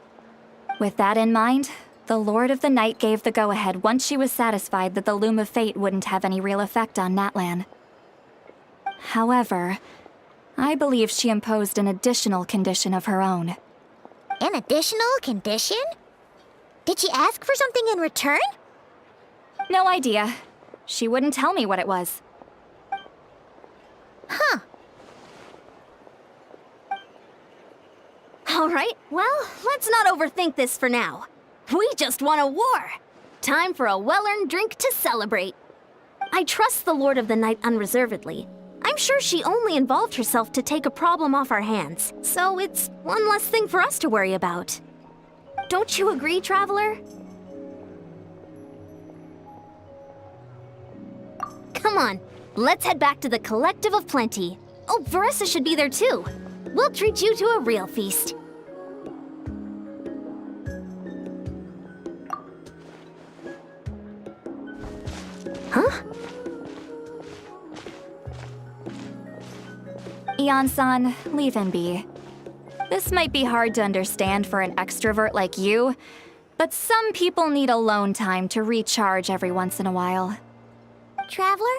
With that in mind, the Lord of the Night gave the go-ahead once she was satisfied that the Loom of Fate wouldn't have any real effect on Natlan. However, I believe she imposed an additional condition of her own. An additional condition? Did she ask for something in return? No idea. She wouldn't tell me what it was. Huh. Alright, well, let's not overthink this for now. We just won a war! Time for a well-earned drink to celebrate. I trust the Lord of the Night unreservedly. I'm sure she only involved herself to take a problem off our hands, so it's one less thing for us to worry about. Don't you agree, Traveler? Come on, let's head back to the Collective of Plenty. Oh, Veressa should be there too. We'll treat you to a real feast. Huh? Ion-san, leave him be. This might be hard to understand for an extrovert like you, but some people need alone time to recharge every once in a while. Traveler?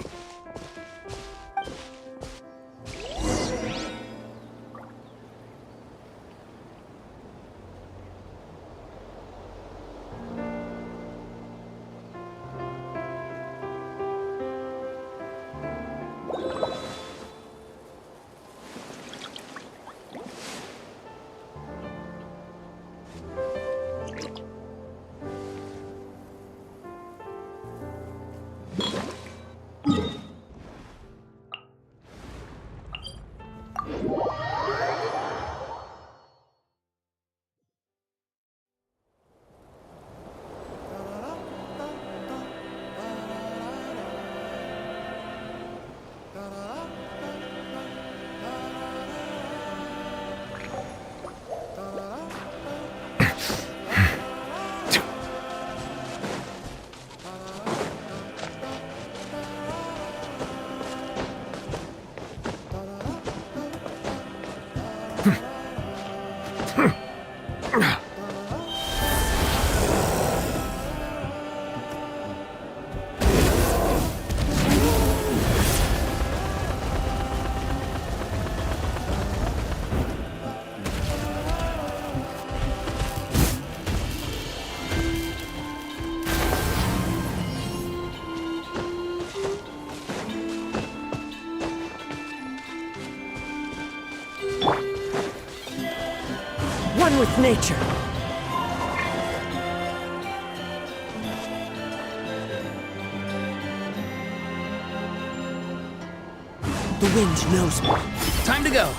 One with nature. The wind knows me. Time to go.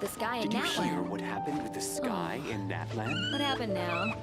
The sky in Did you hear Natland. what happened with the sky in Natland? What happened now?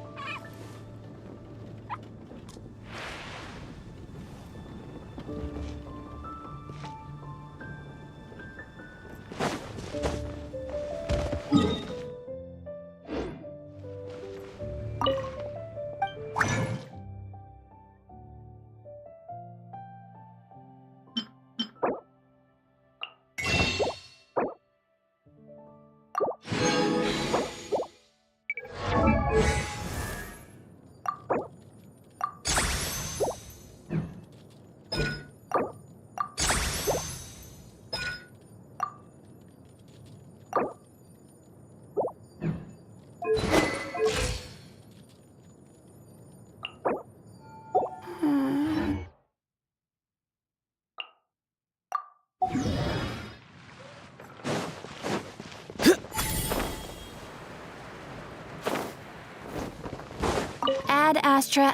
Ad Astra.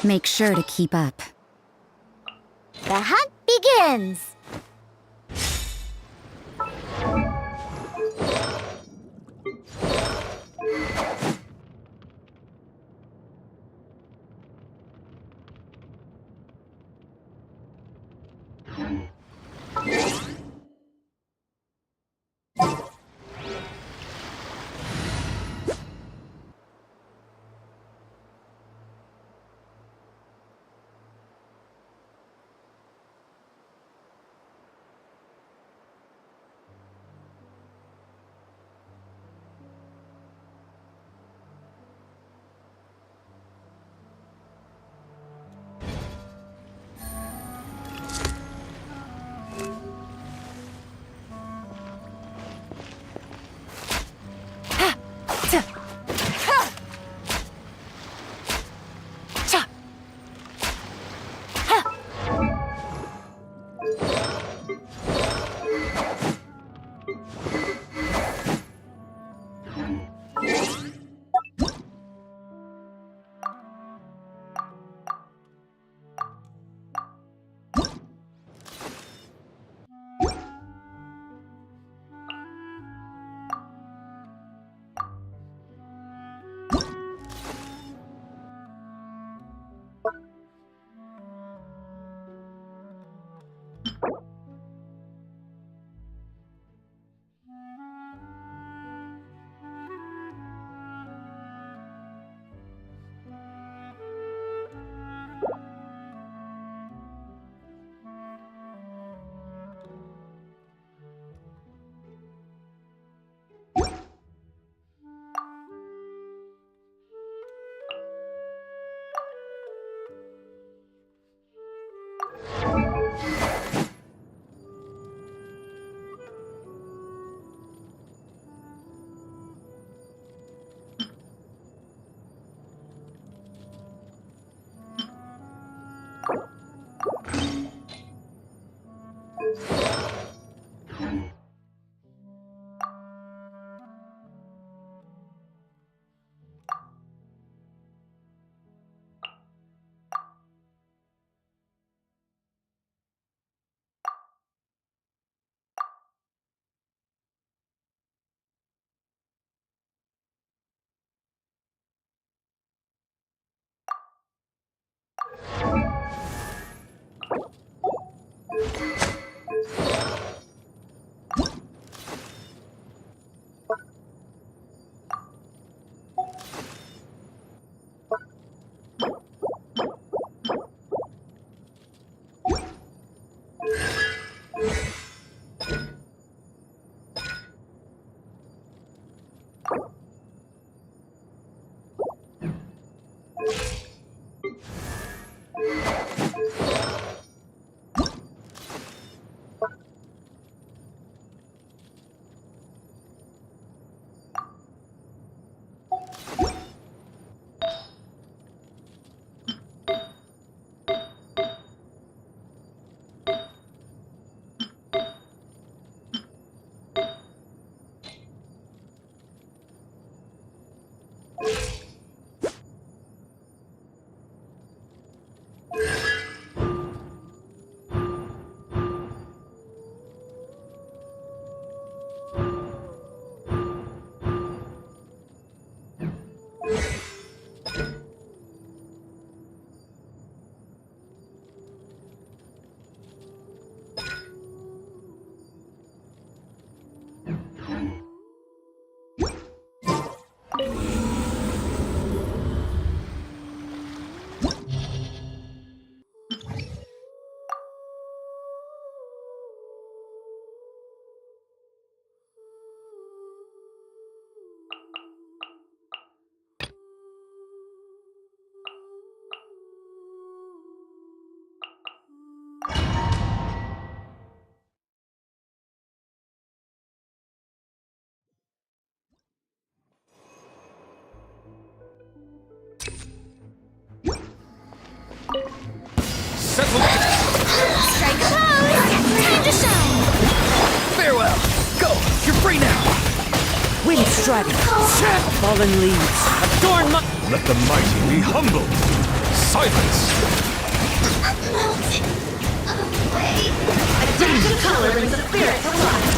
Make sure to keep up. The hunt begins! Settle it! Strike a pose! Time to shine! Farewell! Go! You're free now! Wind striving, fallen leaves, adorn my— Let the mighty be humbled! Silence! A dash of color brings the spirit to life.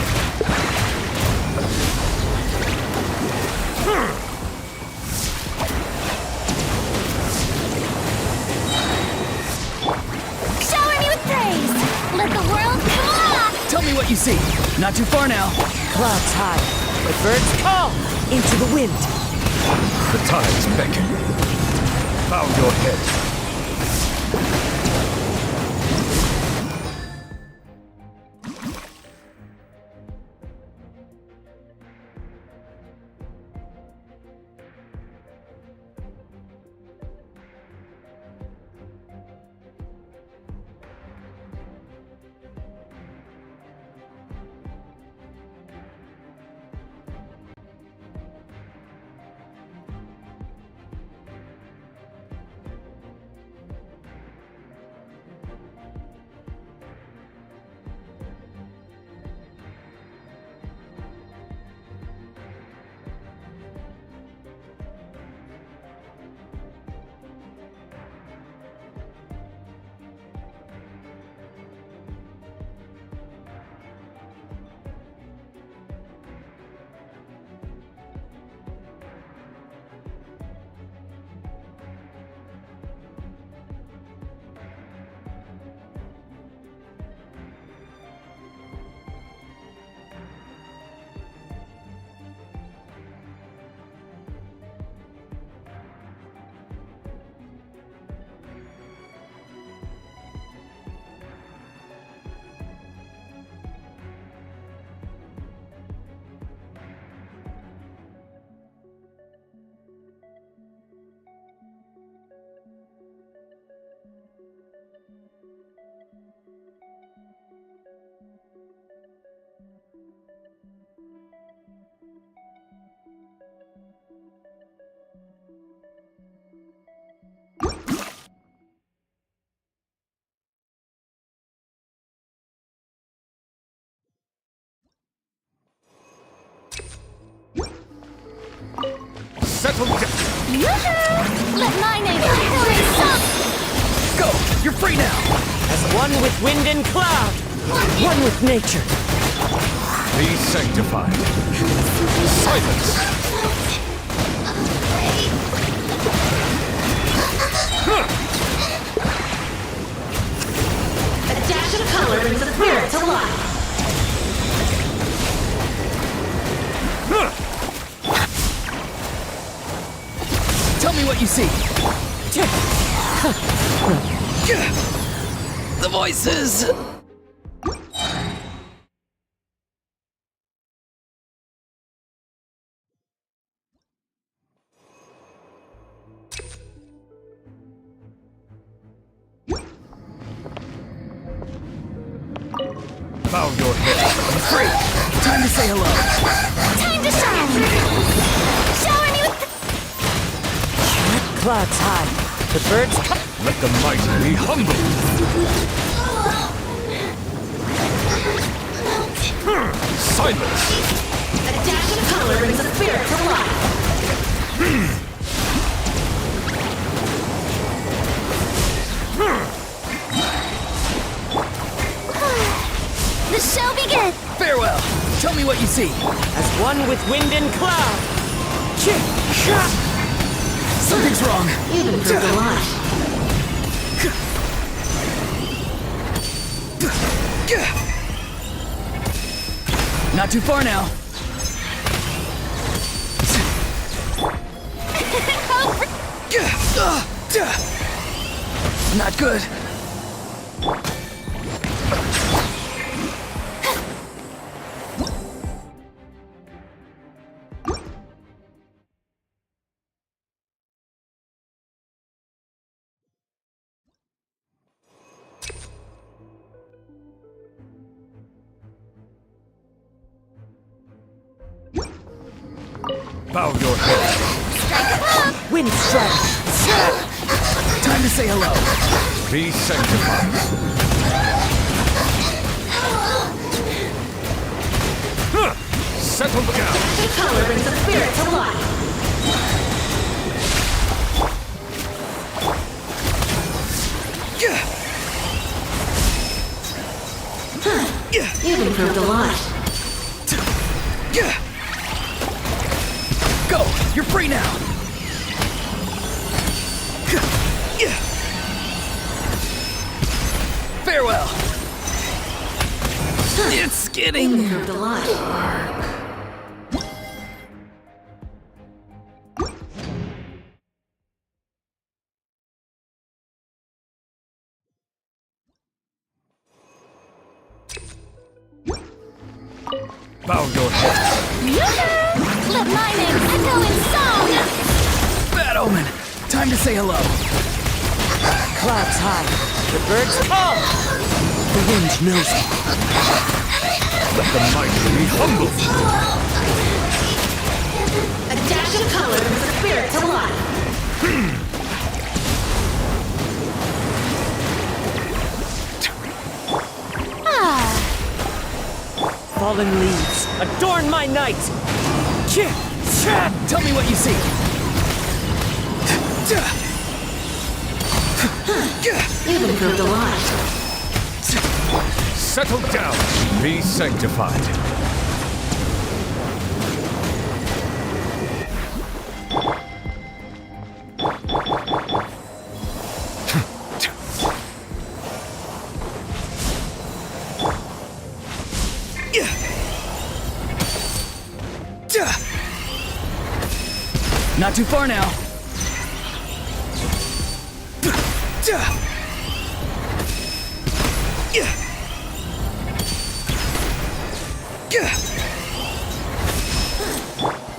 Shower me with praise! Let the world collapse! Tell me what you see. Not too far now. Clouds high. The birds call into the wind. The tides beckon. Bow your head. Settle down. Let my name be Go! You're free now! As one with wind and cloud, one with nature. Be sanctified. Silence! A dash of color brings the spirit to life. Tell me what you see. The voices. Bow your head. I'm free. Time to say hello. Time to shine! Shower me with Clouds high. The birds come. Let the mighty be humble. Silence! A dash of color brings the spirit to life. the show begin! Farewell. Tell me what you see. As one with wind and cloud. Something's wrong. Even for the light. Not too far now. Not good. Bow your head. Wind strike. Time to say hello. Be sanctified. Settle down. The color brings the spirit to life. You've improved a lot. Go! You're free now! Farewell! It's getting You've improved a lot. Bow your head. Let my name echo in song! bad omen. Time to say hello. Clouds high. The birds call. The wind knows it. Let the mighty be humble. A dash of color brings a spirit to life. Fallen leaves, adorn my night! Tell me what you see. You've improved a lot. Settle down. Be sanctified. Not too far now.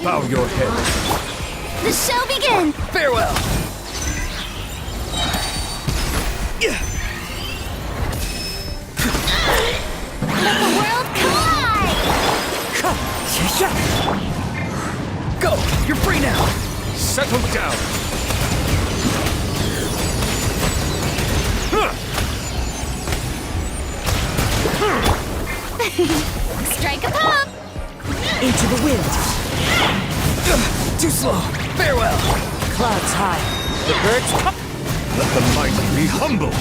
Bow your head. The show begins! Farewell. Let the world collide! Go! You're free now. Settle down. Strike a pop! Into the wind. Too slow. Farewell. Clouds high. The birds come. Let the mighty be humble.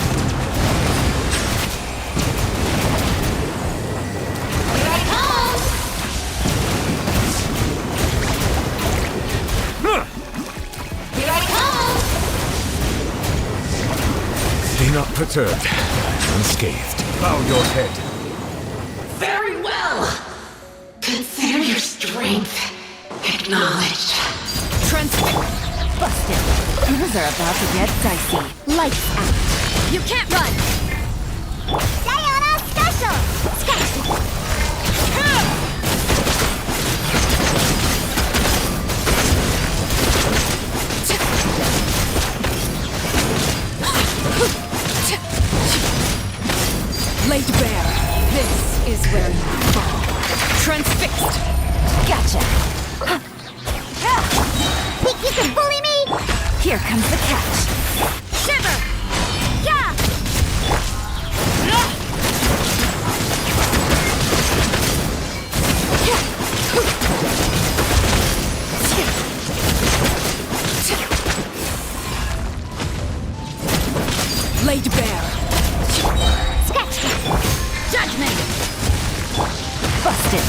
Right home! Be right home! Be not perturbed. Unscathed. Bow your head. Very well. Consider your strength acknowledged. Busted. Things are about to get dicey. Lights out. You can't run! Sayona special! Sketch! Laid bare. This is where you fall. Transfixed. Gotcha. Think you can bully me? Here comes the catch. Shiver! Yeah! Laid bare. Sketch! Judgment! Busted.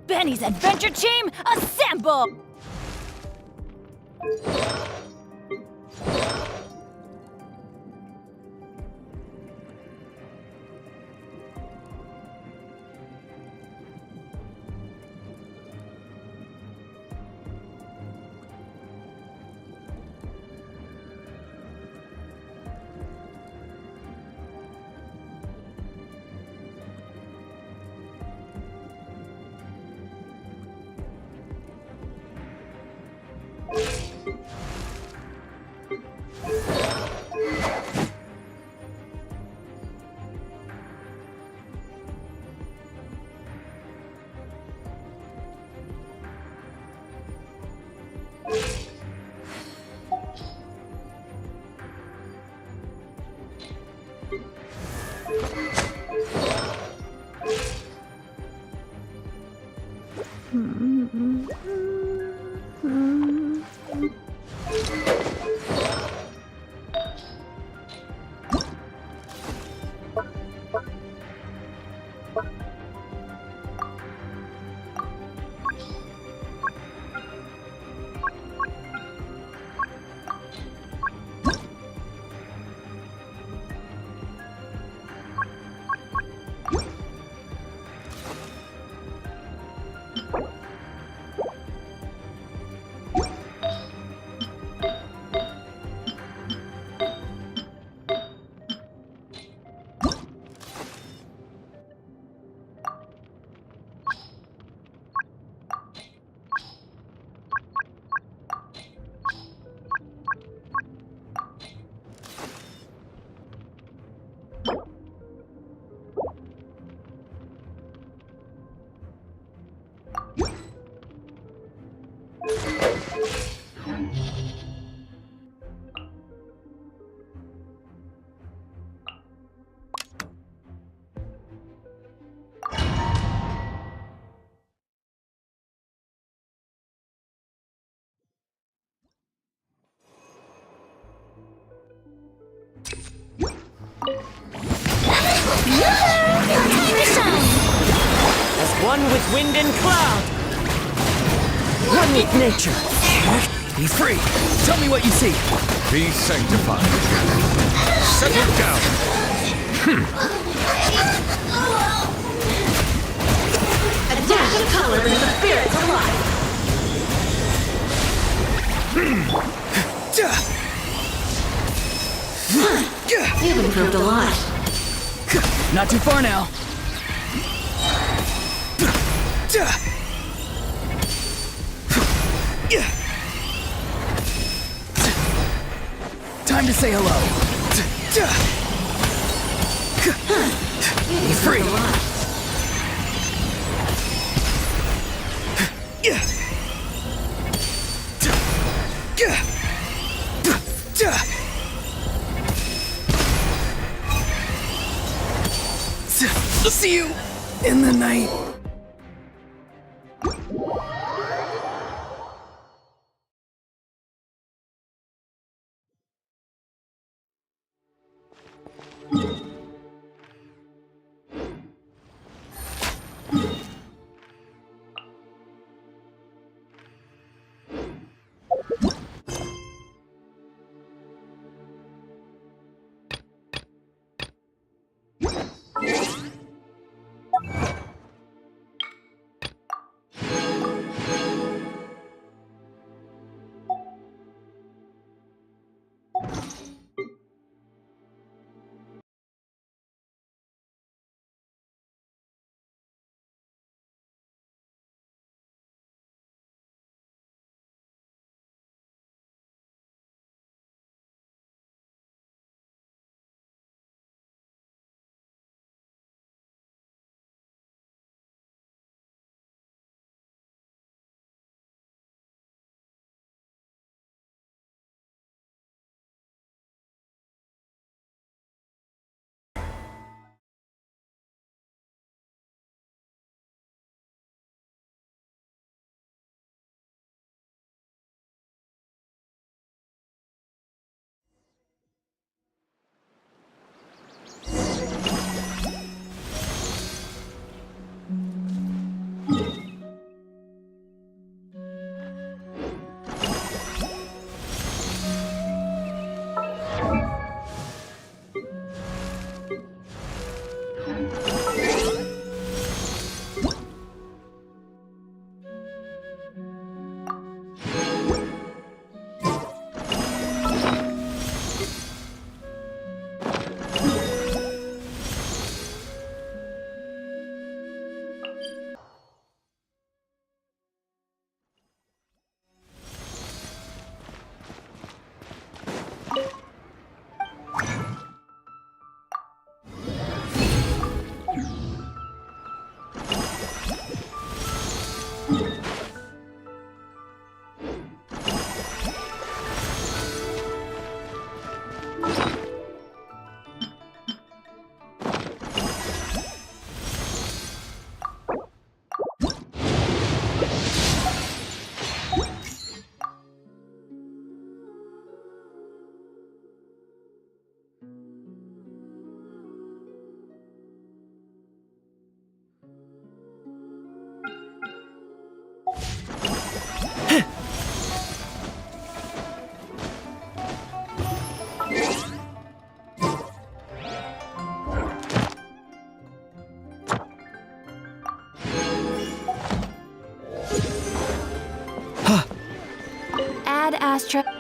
Benny's adventure team, assemble! As one with wind and cloud. One with nature. Be free. Tell me what you see. Be sanctified. Settle down. A dash of color brings the spirits alive. You've improved a lot. Not too far now. Time to say hello. Be free. See you in the night. Add Astra.